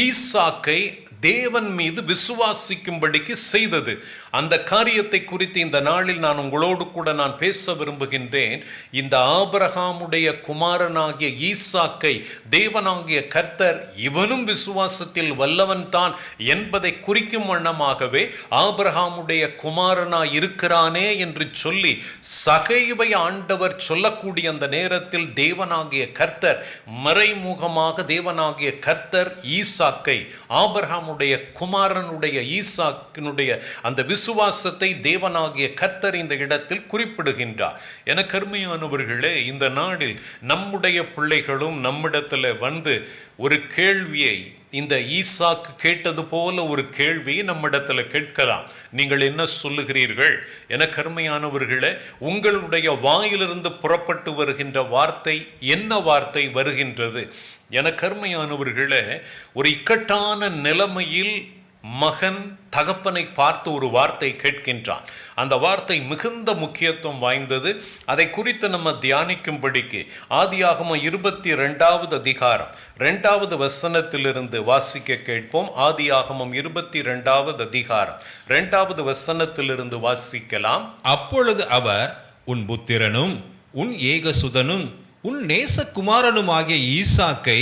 ஈசாக்கை தேவன் மீது விசுவாசிக்கும்படிக்கு செய்தது. அந்த காரியத்தை குறித்து இந்த நாளில் நான் உங்களோடு கூட நான் பேச விரும்புகின்றேன். இந்த ஆபிரகாமுடைய குமாரனாகிய ஈசாக்கை தேவனாகிய கர்த்தர் இவனும் விசுவாசத்தில் வல்லவன் தான் என்பதை குறிக்கும் வண்ணமாகவே ஆபிரகாமுடைய குமாரனாய் இருக்கிறானே என்று சொல்லி சகைவை ஆண்டவர் சொல்லக்கூடிய அந்த நேரத்தில் தேவனாகிய கர்த்தர் மறைமுகமாக தேவனாகிய கர்த்தர் ஈசாக்கை, ஆபிரகாமுடைய குமாரனுடைய ஈசாக்கினுடைய அந்த விசுவாசத்தை தேவனாகிய கர்த்தர் இந்த இடத்தில் குறிப்பிடுகின்றார். என கருமையானவர்களே, இந்த நாளில் நம்முடைய பிள்ளைகளும் நம்மிடத்தில் வந்து ஒரு கேள்வியை, இந்த ஈசாக்கு கேட்டது போல ஒரு கேள்வியை நம்மிடத்தில் கேட்கலாம். நீங்கள் என்ன சொல்லுகிறீர்கள்? என கருமையானவர்களே, உங்களுடைய வாயிலிருந்து புறப்பட்டு வருகின்ற வார்த்தை என்ன வார்த்தை வருகின்றது? என கருமையானவர்களே, ஒரு இக்கட்டான நிலைமையில் மகன் தகப்பனை பார்த்து ஒரு வார்த்தை கேட்கின்றான். அந்த வார்த்தை மிகுந்த முக்கியத்துவம் வாய்ந்தது. அதை குறித்து நம்ம தியானிக்கும்படிக்கு ஆதியாகமம் 22வது அதிகாரம் 2வது வசனத்திலிருந்து வாசிக்க கேட்போம். ஆதியாகமம் 22வது அதிகாரம் 2வது வசனத்திலிருந்து வாசிக்கலாம். அப்பொழுது அவர், உன் புத்திரனும் உன் ஏகசுதனும் உன் நேசகுமாரனுமாகிய ஈசாக்கை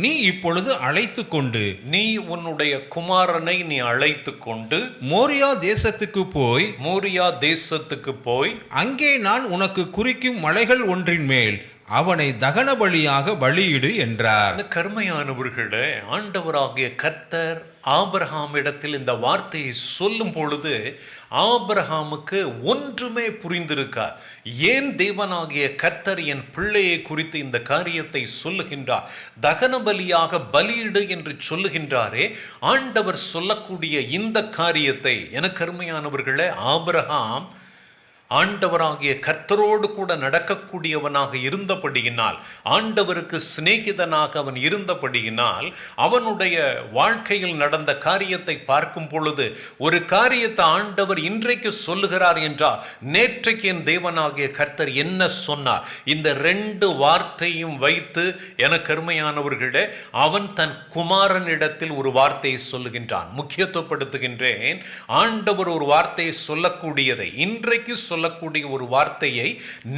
நீ இப்பொழுது அழைத்து கொண்டு, நீ உன்னுடைய குமாரனை நீ அழைத்து கொண்டு மோரியா தேசத்துக்கு போய், மோரியா தேசத்துக்கு போய் அங்கே நான் உனக்கு குறிக்கும் மலைகள் ஒன்றின் மேல் அவனை தகன பலியாக பலியிடு என்றார். கருமையானவர்களே, ஆண்டவராகிய கர்த்தர் ஆபிரகாமிடத்தில் இந்த வார்த்தையை சொல்லும் பொழுது ஆபிரகாமுக்கு ஒன்றுமே புரிந்திருக்கார். ஏன் தேவனாகிய கர்த்தர் என் பிள்ளையை குறித்து இந்த காரியத்தை சொல்லுகின்றார்? தகன பலியாக பலியிடு என்று சொல்லுகின்றாரே, ஆண்டவர் சொல்லக்கூடிய இந்த காரியத்தை, எனக்கு அருமையானவர்களே, ஆபிரகாம் ஆண்டவராகிய கர்த்தரோடு கூட நடக்கக்கூடியவனாக இருந்தபடியினால், ஆண்டவருக்கு சிநேகிதனாக அவன் இருந்தபடியினால், அவனுடைய வாழ்க்கையில் நடந்த காரியத்தை பார்க்கும் பொழுது ஒரு காரியத்தை ஆண்டவர் இன்றைக்கு சொல்லுகிறார் என்றால், நேற்றைக்கு என் தேவனாகிய கர்த்தர் என்ன சொன்னார், இந்த 2 வார்த்தையும் வைத்து எனக்கு அருமையானவர்களே அவன் தன் குமாரனிடத்தில் ஒரு வார்த்தையை சொல்லுகின்றான். முக்கியத்துவப்படுத்துகின்றேன், ஆண்டவர் ஒரு வார்த்தையை சொல்லக்கூடியதை, இன்றைக்கு சொல்லக்கூடிய ஒரு வார்த்தையை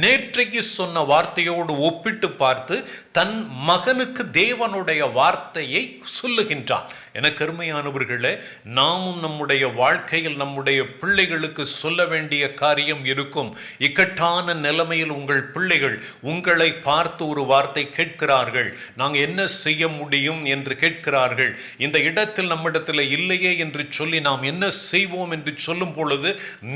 நேற்றைக்கு சொன்ன வார்த்தையோடு ஒப்பிட்டு பார்த்து தன் மகனுக்கு தேவனுடைய வார்த்தையை சொல்லுகின்றான். எனக்கு அருமையானவர்களே, நாமும் நம்முடைய வாழ்க்கையில் நம்முடைய பிள்ளைகளுக்கு சொல்ல வேண்டிய காரியம் இருக்கும். இக்கட்டான நிலைமையில் உங்கள் பிள்ளைகள் உங்களை பார்த்து ஒரு வார்த்தை கேட்கிறார்கள், நாங்கள் என்ன செய்ய முடியும் என்று கேட்கிறார்கள். இந்த இடத்தில் நம்மிடத்தில் இல்லையே என்று சொல்லி நாம் என்ன செய்வோம் என்று சொல்லும் பொழுது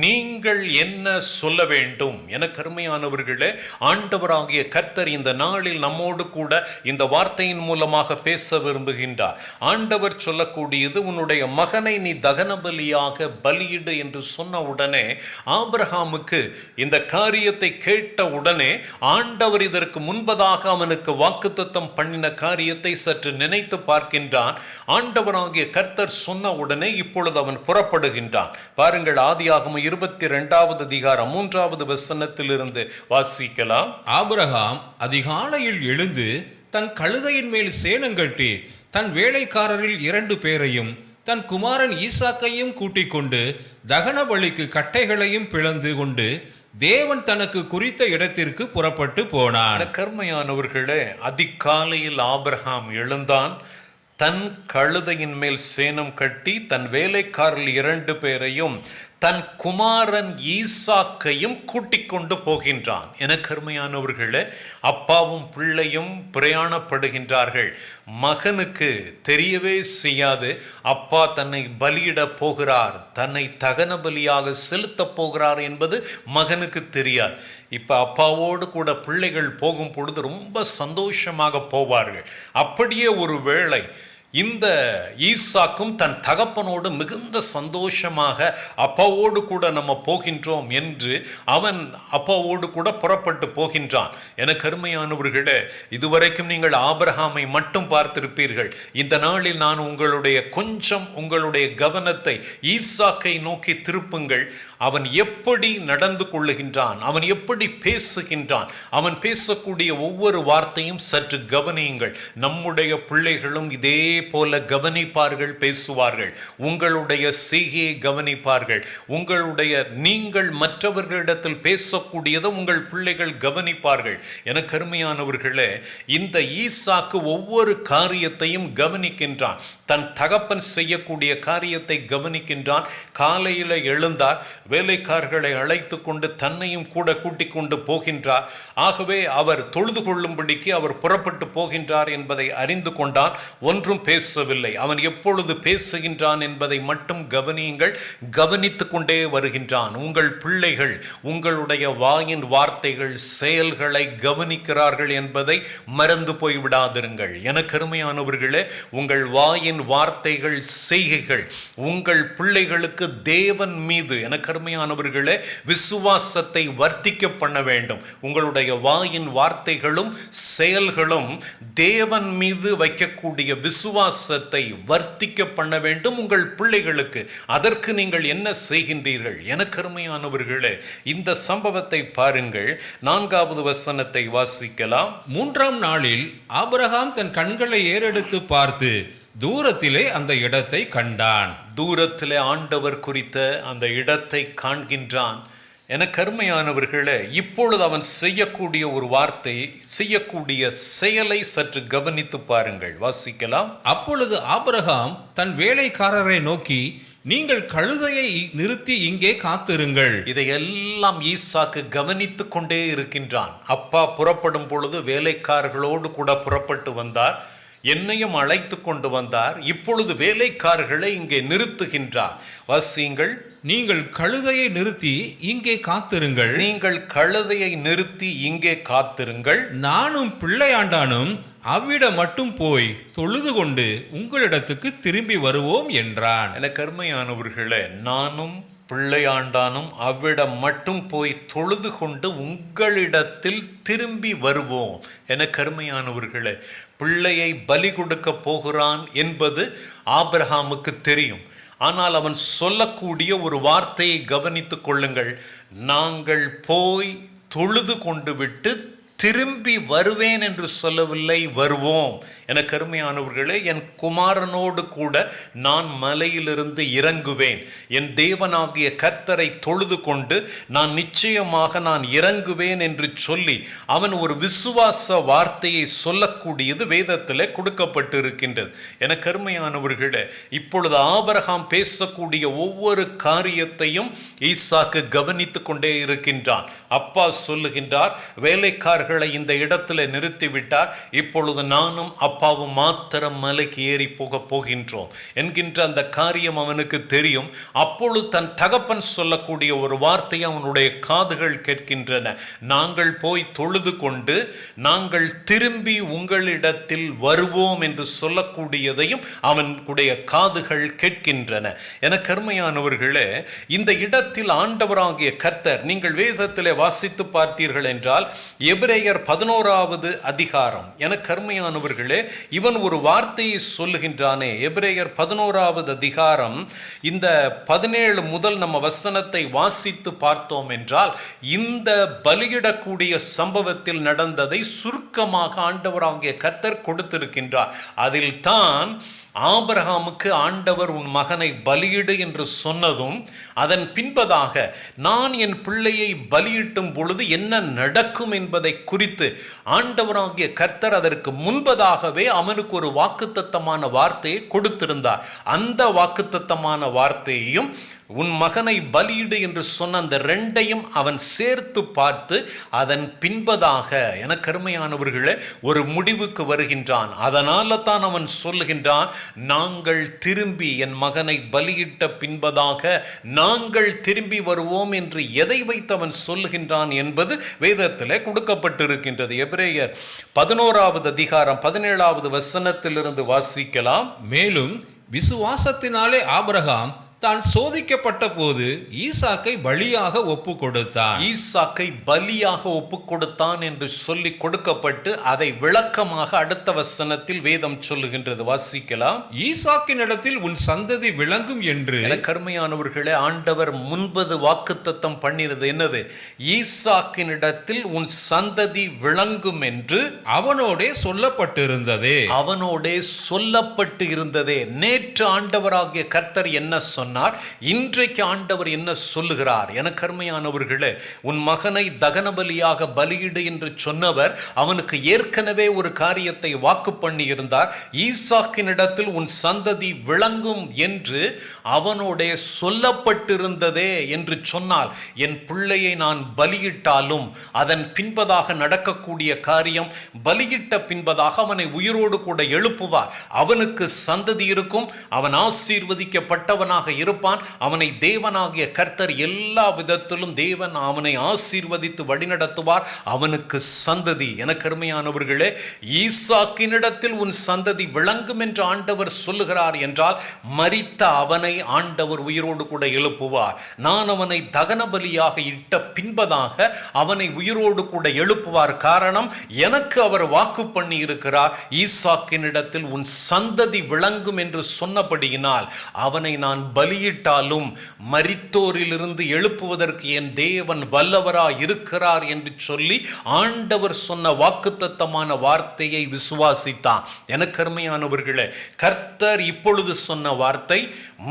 நீங்கள் என்ன சொல்ல வேண்டும்? எனக்கு அருமையானவர்களே, ஆண்டவராகிய கர்த்தர் இந்த நாளில் நம்மோடு கூட இந்த வார்த்தையின் மூலமாக பேச விரும்புகின்றார். ஆண்டவர் சொல்லக்கூடியது, உன்னுடைய மகனை நீ தகன பலியாக பலியிடு என்று சொன்ன உடனே, ஆபிரகாமுக்கு இந்த காரியத்தை கேட்ட உடனே ஆண்டவர் இதற்கு முன்பதாக அவனுக்கு வாக்குத்தத்தம் பண்ணின காரியத்தை சற்று நினைத்து பார்க்கின்றான். ஆண்டவராகிய கர்த்தர் சொன்ன உடனே இப்பொழுது அவன் புறப்படுகின்றான். பாருங்கள், ஆதியாகமம் 22வது அதிகாரம் 3வது வசனத்திலிருந்து வாசிக்கலாம். ஆபிரகாம் அதிகாலையில் எழுந்து தன் கழுதையின் மேல் சேணங்கட்டி தன் வேலைக்காரரில் 2 பேரையும் தன் குமாரன் ஈசாக்கையும் கூட்டிக் கொண்டு தகன பலிக்கு கட்டைகளையும் பிளந்து கொண்டு தேவன் தனக்கு குறித்த இடத்திற்கு புறப்பட்டு போனான். கர்மையானவர்களே, அதிகாலையில் ஆபிரகாம் எழுந்தான், தன் கழுதையின் மேல் சேணம் கட்டி தன் வேலைக்காரர்கள் 2 பேரையும் தன் குமாரன் ஈசாக்கையும் கூட்டிக் கொண்டு போகின்றான். எனக்கு அருமையானவர்களே, அப்பாவும் பிள்ளையும் பிரயாணப்படுகின்றார்கள். மகனுக்கு தெரியவே செய்யாது அப்பா தன்னை பலியிட போகிறார், தன்னை தகன பலியாக செலுத்த போகிறார் என்பது மகனுக்கு தெரியாது. இப்ப அப்பாவோடு கூட பிள்ளைகள் போகும் பொழுது ரொம்ப சந்தோஷமாக போவார்கள். அப்படியே ஒரு வேளை இந்த ஈசாக்கும் தன் தகப்பனோடு மிகுந்த சந்தோஷமாக அப்பாவோடு கூட நம்ம போகின்றோம் என்று அவன் அப்பாவோடு கூட புறப்பட்டு போகின்றான். எனக்கு அருமையானவர்களே, இதுவரைக்கும் நீங்கள் ஆபிரகாமை மட்டும் பார்த்திருப்பீர்கள். இந்த நாளில் நான் உங்களுடைய கவனத்தை ஈசாக்கை நோக்கி திருப்புங்கள். அவன் எப்படி நடந்து கொள்ளுகின்றான், அவன் எப்படி பேசுகின்றான், அவன் பேசக்கூடிய ஒவ்வொரு வார்த்தையும் சற்று கவனியுங்கள். நம்முடைய பிள்ளைகளும் இதே போல கவனிப்பார்கள், பேசுவார்கள். உங்களுடைய செய்கையை கவனிப்பார்கள். நீங்கள் மற்றவர்களிடத்தில் பேசக்கூடியதை உங்கள் பிள்ளைகள் கவனிப்பார்கள். எனக்கு அருமையானவர்களே, இந்த ஈசாக்கு ஒவ்வொரு காரியத்தையும் கவனிக்கின்றான். தன் தகப்பன் செய்யக்கூடிய காரியத்தை கவனிக்கின்றான். காலையில் எழுந்தார், வேலைக்காரர்களை அழைத்து கொண்டு தன்னையும் கூட கூட்டிக் கொண்டு போகின்றார். ஆகவே அவர் தொழுது கொள்ளும்படிக்கு அவர் புறப்பட்டு போகின்றார் என்பதை அறிந்து கொண்டான். ஒன்றும் பேசவில்லை. அவன் எப்பொழுது பேசுகின்றான் என்பதை மட்டும் கவனியுங்கள். கவனித்துக் கொண்டே வருகின்றான். உங்கள் பிள்ளைகள் உங்களுடைய வாயின் வார்த்தைகள், செயல்களை கவனிக்கிறார்கள் என்பதை மறந்து போய்விடாதிருங்கள். எனக்கு அருமையானவர்களே, உங்கள் வாயின் வார்த்தைகள், செய்கைகள் உங்கள் பிள்ளைகளுக்கு தேவன் மீது, எனக்கு அருமையானவர்களே, விசுவாசத்தை வர்த்திக்க பண்ண வேண்டும். உங்களுடைய வாயின் வார்த்தைகளும் செயல்களும் தேவன் மீது வைக்கக்கூடிய விசுவாசத்தை வர்த்திக்க பண்ண வேண்டும் உங்கள் பிள்ளைகளுக்கு. அதற்கு நீங்கள் என்ன செய்கின்றீர்கள்? எனக்கு அருமையானவர்களே, இந்த சம்பவத்தை பாருங்கள். 4வது வசனத்தை வாசிக்கலாம். 3ஆம் நாளில் ஆபிரகாம் தன் கண்களை ஏறெடுத்து பார்த்து தூரத்திலே அந்த இடத்தை கண்டான். தூரத்திலே ஆண்டவர் குறித்த அந்த இடத்தை காண்கின்றான். எனக்கு அருமையானவர்களே, இப்பொழுது அவன் செய்யக்கூடிய ஒரு வார்த்தை, செய்யக்கூடிய செயலை சற்று கவனித்து பாருங்கள். வாசிக்கலாம். அப்பொழுது ஆபிரகாம் தன் வேலைக்காரரை நோக்கி, நீங்கள் கழுதையை நிறுத்தி இங்கே காத்திருங்கள். இதையெல்லாம் ஈசாக்கு கவனித்து கொண்டே இருக்கின்றான். அப்பா புறப்படும் பொழுது வேலைக்காரர்களோடு கூட புறப்பட்டு வந்தார், என்னையும் அழைத்து கொண்டு வந்தார். இப்பொழுது வேலைக்காரர்களை இங்கே நிறுத்துகின்றார். வாசியுங்கள். நீங்கள் கழுதையை நிறுத்தி இங்கே காத்திருங்கள். நீங்கள் கழுதையை நிறுத்தி இங்கே காத்திருங்கள். நானும் பிள்ளையாண்டானும் அவ்விடம் மட்டும் போய் தொழுது கொண்டு உங்களிடத்துக்கு திரும்பி வருவோம் என்றான். எனக்கு அருமையானவர்களே, நானும் பிள்ளையாண்டானும் அவ்விடம் மட்டும் போய் தொழுது கொண்டு உங்களிடத்தில் திரும்பி வருவோம் என கருமையானவர்களே, பிள்ளையை பலி கொடுக்க போகிறான் என்பது ஆபிரகாமுக்கு தெரியும். ஆனால் அவன் சொல்லக்கூடிய ஒரு வார்த்தையை கவனித்துக் கொள்ளுங்கள். நாங்கள் போய் தொழுது கொண்டு விட்டு திரும்பி வருவேன் என்று சொல்லவில்லை, வருவோம் என கருமையானவர்களே. என் குமாரனோடு கூட நான் மலையிலிருந்து இறங்குவேன், என் தேவனாகிய கர்த்தரை தொழுது கொண்டு நான் நிச்சயமாக நான் இறங்குவேன் என்று சொல்லி அவன் ஒரு விசுவாச வார்த்தையை சொல்லக்கூடியது வேதத்தில் கொடுக்கப்பட்டு இருக்கின்றது என கருமையானவர்களே. இப்பொழுது ஆபிரகாம் பேசக்கூடிய ஒவ்வொரு காரியத்தையும் ஈசாக்கு கவனித்து கொண்டே இருக்கின்றான். அப்பா சொல்லுகின்றார், வேலைக்காரர்களை இந்த இடத்துல நிறுத்திவிட்டார், இப்பொழுது நானும் அப்பாவும் மாத்திரம் மலைக்கு ஏறி போகின்றோம் என்கின்ற அந்த காரியம் அவனுக்கு தெரியும். அப்பொழுது தன் தகப்பன் சொல்லக்கூடிய ஒரு வார்த்தையை அவனுடைய காதுகள் கேட்கின்றன. நாங்கள் போய் தொழுது கொண்டு நாங்கள் திரும்பி உங்களிடத்தில் வருவோம் என்று சொல்லக்கூடியதையும் அவனுடைய காதுகள் கேட்கின்றன என கருமையானவர்களே. இந்த இடத்தில் ஆண்டவராகிய கர்த்தர், நீங்கள் வேதத்திலே வாசித்து பார்த்தீர்கள் என்றால் எபிரேயர் 11வது அதிகாரம் என கருமையானவர்களே, இவன் ஒரு வார்த்தையை சொல்லுகின்றானே. எபிரேயர் 11வது அதிகாரம் இந்த 17 முதல் நம்ம வசனத்தை வாசித்து பார்த்தோம் என்றால், இந்த பலியிடக்கூடிய சம்பவத்தில் நடந்ததை சுருக்கமாக ஆண்டவராகிய கர்த்தர் கொடுத்திருக்கின்றார். அதில் தான் ஆபிரகாமுக்கு ஆண்டவர் உன் மகனை பலியிடு என்று சொன்னதும், அதன் பின்பதாக நான் என் பிள்ளையை பலியிட்டும் பொழுது என்ன நடக்கும் என்பதை குறித்து ஆண்டவராகிய கர்த்தர் அதற்கு முன்பதாகவே அவனுக்கு ஒரு வாக்குத்தத்தமான வார்த்தையை கொடுத்திருந்தார். அந்த வாக்குத்தத்தமான வார்த்தையையும் உன் மகனை பலியிடு என்று சொன்ன அந்த ரெண்டையும் அவன் சேர்த்து பார்த்து அதன் பின்பதாக என கருமையானவர்களே ஒரு முடிவுக்கு வருகின்றான். அதனால தான் அவன் சொல்லுகின்றான், நாங்கள் திரும்பி என் மகனை பலியிட்ட பின்பதாக நாங்கள் திரும்பி வருவோம் என்று எதை வைத்து அவன் சொல்லுகின்றான் என்பது வேதத்தில் கொடுக்கப்பட்டிருக்கின்றது. எபிரேயர் 11வது அதிகாரம் 17வது வசனத்திலிருந்து வாசிக்கலாம். மேலும் விசுவாசத்தினாலே ஆபிரகாம் தான் சோதிக்கப்பட்ட போது ஈசாக்கை பலியாக ஒப்பு கொடுத்தான். ஈசாக்கை பலியாக ஒப்பு கொடுத்தான் என்று சொல்லி கொடுக்கப்பட்டு அதை விளக்கமாக அடுத்த வசனத்தில் வேதம் சொல்லுகின்றது. வாசிக்கலாம். ஈசாக்கினிடத்தில் உன் சந்ததி விளங்கும் என்று. கருமையானவர்களே, ஆண்டவர் முன்பது வாக்குத்தத்தம் பண்ணினது என்னது? ஈசாக்கினிடத்தில் உன் சந்ததி விளங்கும் என்று அவனோடே சொல்லப்பட்டிருந்ததே. அவனோடே சொல்லப்பட்டு இருந்ததே. நேற்று ஆண்டவராகிய கர்த்தர் என்ன சொன்னார், இன்றைக்கு ஆண்டவர் என்ன சொல்லுகிறார்? எனக்கு அருமையானவர்களே, உன் மகனை தகன பலியாக பலியிடு என்று சொன்னவர் அவனுக்கு ஏற்கனவே ஒரு காரியத்தை வாக்கு பண்ணி இருந்தார். ஈசாக்கினிடத்தில் உன் சந்ததி விளங்கும் என்று அவனோட சொல்லப்பட்டிருந்ததே என்று சொன்னால், என் பிள்ளையை நான் பலியிட்டாலும் அதன் பின்பதாக நடக்கக்கூடிய காரியம், பலியிட்ட பின்பதாக அவனை உயிரோடு கூட எழுப்புவார். அவனுக்கு சந்ததி இருக்கும், அவன் ஆசீர்வதிக்கப்பட்டவனாக இருப்பான். அவனை தேவனாகிய கர்த்தர் எல்லா விதத்திலும் தேவன் அவனை ஆசீர்வதித்து வழிநடத்துவார். அவனுக்கு சந்ததி. எனக்கு அருமையானவர்களே, ஈசாக்கினிடத்தில் உன் சந்ததி விளங்கும் என்று ஆண்டவர் சொல்லுகிறார் என்றால், மரித்த அவனை ஆண்டவர் உயிரோடு கூட எழுப்புவார். நான் அவனை தகன பலியாக இட்ட பின்பதாக அவனை உயிரோடு கூட எழுப்புவார். காரணம், எனக்கு அவர் வாக்கு பண்ணி இருக்கிறார், ஈசாக்கினிடத்தில் உன் சந்ததி விளங்கும் என்று சொன்னபடியினால் அவனை நான் பலியிட்டாலும் மரித்தோரிலிருந்து எழுப்புவதற்கு என் தேவன் வல்லவராய் இருக்கிறார் என்று சொல்லி ஆண்டவர் சொன்ன வாக்குத்தத்தமான வார்த்தையை விசுவாசித்தான். எனக்கு அருமையானவர்களே, கர்த்தர் இப்பொழுது சொன்ன வார்த்தை,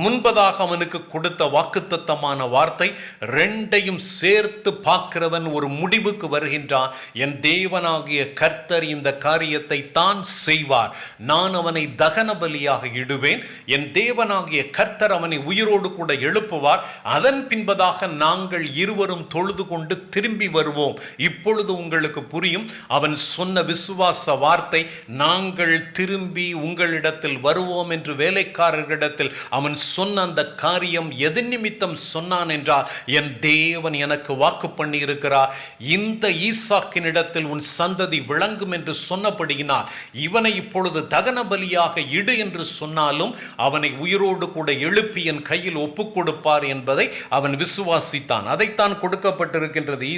முன்பதாக அவனுக்கு கொடுத்த வாக்குத்தத்தமான வார்த்தை, ரெண்டையும் சேர்த்து பார்க்கிறவன் ஒரு முடிவுக்கு வருகின்றான். என் தேவனாகிய கர்த்தர் இந்த காரியத்தை தான் செய்வார். நான் அவனை தகன பலியாக இடுவேன். என் தேவனாகிய கர்த்தர் அவனை உயிரோடு கூட எழுப்புவார். அதன் பின்பதாக நாங்கள் இருவரும் தொழுது கொண்டு திரும்பி வருவோம். இப்பொழுது உங்களுக்கு புரியும் அவன் சொன்ன விசுவாச வார்த்தை. நாங்கள் திரும்பி உங்களிடத்தில் வருவோம் என்று வேலைக்காரர்களிடத்தில் அவன் சொன்ன அந்த காரியம் எது நிமித்தம் சொன்னான் என்றால், என் தேவன் எனக்கு வாக்கு பண்ணி இருக்கிறார், இந்த ஈசாக்கினிடத்தில் உன் சந்ததி விளங்கும் என்று சொன்னபடியினால் இவனை இப்பொழுது தகன பலியாக இடு என்று சொன்னாலும் அவனை உயிரோடு கூட எழுப்பி என் கையில் ஒப்புக் கொடுப்பார் என்பதை அவன் விசுவாசித்தான். அதைத்தான் கொடுக்கப்பட்டிருக்கின்றது.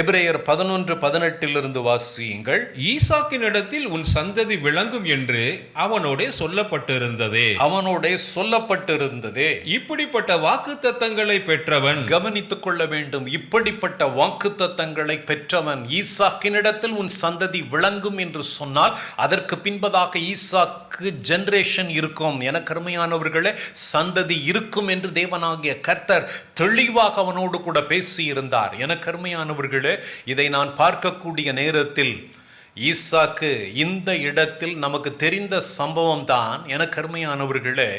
எபிரேயர் 11:18 வாசியுங்கள். ஈசாக்கினிடத்தில் உன் சந்ததி விளங்கும் என்று அவனோடே சொல்லப்பட்டிருந்ததே. அவனோடே சொல்லப்பட்டிருந்ததே. இப்படிப்பட்ட வாக்குத்தத்தங்களை பெற்றவன், கவனித்துக் கொள்ள வேண்டும், இப்படிப்பட்ட வாக்குத்தத்தங்களை பெற்றவன். ஈசாக்கினிடத்தில் உன் சந்ததி விளங்கும் என்று சொன்னால் அதற்கு பின்பதாக ஈசாக்கு ஜெனரேஷன் இருக்கும். என கருமையானவர்களே, சந்ததி இருக்கும் என்று தேவனாகிய கர்த்தர் தெளிவாக அவனோடு கூட பேசியிருந்தார். என கருமையானவர்களே, இதை நான் பார்க்கக்கூடிய நேரத்தில் ஈசாக்கு இந்த இடத்தில் நமக்கு தெரிந்த சம்பவம் தான். என கருமையானவர்களே,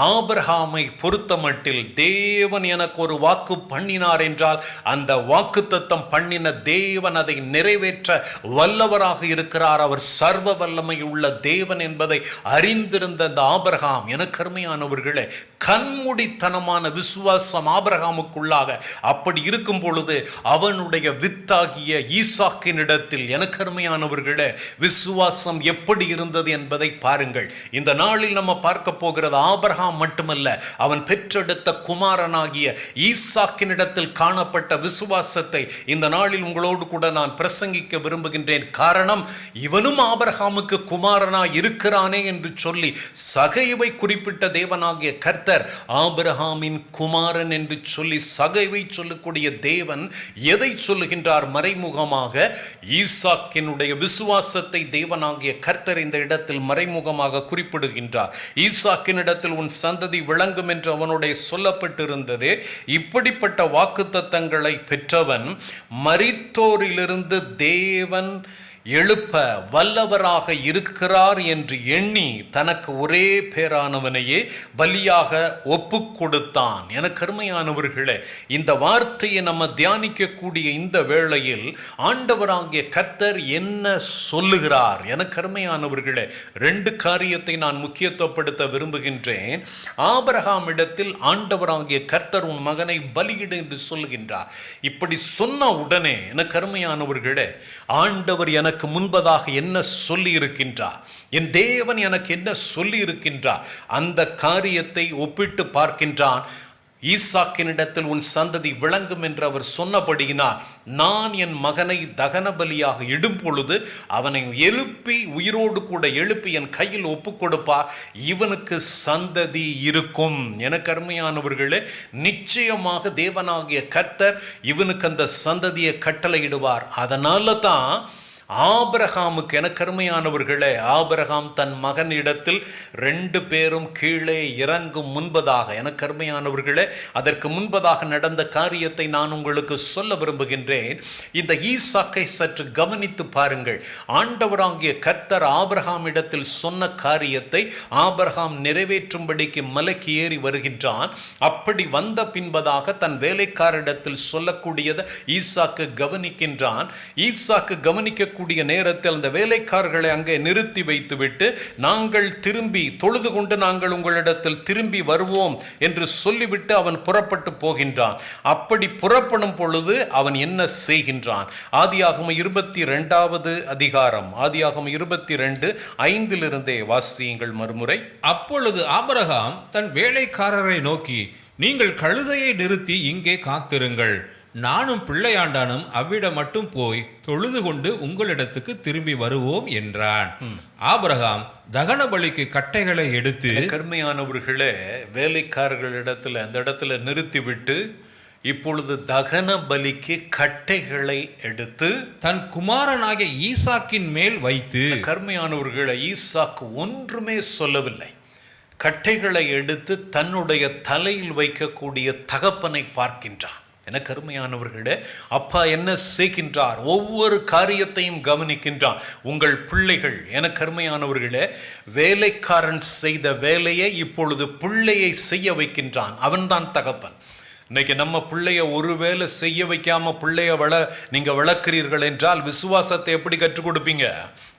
ஆபிரகாமை பொறுத்தமட்டில் தேவன் எனக்கு ஒரு வாக்கு பண்ணினார் என்றால் அந்த வாக்குத்தத்தம் பண்ணின தேவன் அதை நிறைவேற்ற வல்லவராக இருக்கிறார். அவர் சர்வ வல்லமை உள்ள தேவன் என்பதை அறிந்திருந்த அந்த ஆபிரகாம், எனக்கு அருமையானவர்களே, கண்மூடித்தனமான விசுவாசம் ஆபிரகாமுக்குள்ளாக அப்படி இருக்கும் பொழுது அவனுடைய வித்தாகிய ஈசாக்கினிடத்தில், எனக்கு அருமையானவர்களே, விசுவாசம் எப்படி இருந்தது என்பதை பாருங்கள். இந்த நாளில் நம்ம பார்க்க போகிறது ஆபிரகாம் மட்டுமல்ல, அவன் பெற்றெடுத்த குமாரனாகிய ஈசாக்கினிடத்தில் காணப்பட்ட விசுவாசத்தை இந்த நாளில் உங்களோடு கூட நான் பிரசங்கிக்க விரும்புகின்றேன். காரணம், இவனும் ஆபிரகாமுக்கு குமாரனாய் இருக்கிறானே என்று சொல்லி சகைவை குறிப்பிட்ட தேவனாகிய கர்த்தர் ஆபிரகாமின் குமாரன் என்று சொல்லி சகைவை சொல்லக்கூடிய தேவன் எதை சொல்லுகின்றார்? மறைமுகமாக ஈசாக்கினுடைய விசுவாசத்தை தேவனாகிய கர்த்தர் இந்த இடத்தில் மறைமுகமாக குறிப்பிடுகின்றார். ஈசாக்கினிடத்தில் உன் சந்ததி விளங்கும் என்று அவனுடைய சொல்லப்பட்டிருந்தது. இப்படிப்பட்ட வாக்குத்தத்தங்களை பெற்றவன் மரித்தோரிலிருந்து தேவன் எழுப்ப வல்லவராக இருக்கிறார் என்று எண்ணி தனக்கு ஒரே பேரானவனையே பலியாக ஒப்பு கொடுத்தான். எனக்கு அருமையானவர்களே, இந்த வார்த்தையை நம்ம தியானிக்கக்கூடிய இந்த வேளையில் ஆண்டவராகிய கர்த்தர் என்ன சொல்லுகிறார்? எனக்கு அருமையானவர்களே, 2 காரியத்தை நான் முக்கியத்துவப்படுத்த விரும்புகின்றேன். ஆபிரகாம் இடத்தில் ஆண்டவராகிய கர்த்தர் உன் மகனை பலியிடு என்று சொல்லுகின்றார். இப்படி சொன்ன உடனே எனக்கு அருமையானவர்களே, ஆண்டவர் எனக்கு முன்பதாக என்ன சொல்லி இருக்கின்றார், என் தேவன் எனக்கு என்ன சொல்லி இருக்கின்றார், அந்த காரியத்தை ஒப்பிட்டு பார்க்கின்றான். ஈசாக்கினிடத்தில் உன் சந்ததி விளங்கும் என்று அவர் சொன்னபடியினால் நான் என் மகனை தகன பலியாக இடும் பொழுது அவனை எழுப்பி, உயிரோடு கூட எழுப்பி என் கையில் ஒப்பு கொடுப்பார், இவனுக்கு சந்ததி இருக்கும். எனக்கு அருமையானவர்களே, நிச்சயமாக தேவனாகிய கர்த்தர் இவனுக்கு அந்த சந்ததியை கட்டளையிடுவார். அதனால தான் ஆபிரகாமுக்கு, எனக்கு அருமையானவர்களே, ஆபிரகாம் தன் மகனிடத்தில் 2 பேரும் கீழே இறங்கும் முன்பதாக, எனக்கு அருமையானவர்களே, அதற்கு முன்பதாக நடந்த காரியத்தை நான் உங்களுக்கு சொல்ல விரும்புகின்றேன். இந்த ஈசாக்கை சற்று கவனித்து பாருங்கள். ஆண்டவராகிய கர்த்தர் ஆபிரகாம் இடத்தில் சொன்ன காரியத்தை ஆபிரகாம் நிறைவேற்றும்படிக்கு மலைக்கு ஏறி வருகின்றான். அப்படி வந்த பின்பதாக தன் வேலைக்காரிடத்தில் சொல்லக்கூடியதை ஈசாக்கு கவனிக்கின்றான். ஈசாக்கு கவனிக்க நேரத்தில் அந்த வேலைக்காரர்களை அங்கே நிறுத்தி வைத்துவிட்டு, நாங்கள் திரும்பி தொழுது கொண்டு நாங்கள் உங்களிடத்தில் திரும்பி வருவோம் என்று சொல்லிவிட்டு அவன் புறப்பட்டு போகின்றான். அப்படி புறப்படும் பொழுது அவன் என்ன செய்கின்றான்? ஆதியாகமம் 22வது அதிகாரம், ஆதியாகமம் 22:5 வாசியுங்கள் மறுமுறை. அப்பொழுது ஆபிரகாம் தன் வேலைக்காரரை நோக்கி, நீங்கள் கழுதையை நிறுத்தி இங்கே காத்திருங்கள், நானும் பிள்ளையாண்டானும் அவ்விடம் மட்டும் போய் தொழுது கொண்டு உங்களிடத்துக்கு திரும்பி வருவோம் என்றான். ஆபிரகாம் தகன பலிக்கு கட்டைகளை எடுத்து, கருமையானவர்களே, வேலைக்காரர்களிடத்தில் அந்த இடத்துல நிறுத்திவிட்டு இப்பொழுது தகன பலிக்கு கட்டைகளை எடுத்து தன் குமாரனாகிய ஈசாக்கின் மேல் வைத்து, கருமையானவர்களை, ஈசாக்கு ஒன்றுமே சொல்லவில்லை. கட்டைகளை எடுத்து தன்னுடைய தலையில் வைக்கக்கூடிய தகப்பனை பார்க்கின்றான். எனக்கு அருமையானவர்களே, அப்பா என்ன செய்கின்றார்? ஒவ்வொரு காரியத்தையும் கவனிக்கின்றான். உங்கள் பிள்ளைகள், எனக்கு அருமையானவர்களே, வேலைக்காரன் செய்த வேலையை இப்பொழுது பிள்ளையை செய்ய வைக்கின்றான். அவன்தான் தகப்பன். இன்னைக்கு நம்ம பிள்ளைய ஒருவேளை செய்ய வைக்காம பிள்ளைய நீங்க வளர்க்கிறீர்கள் என்றால் விசுவாசத்தை எப்படி கற்றுக் கொடுப்பீங்க?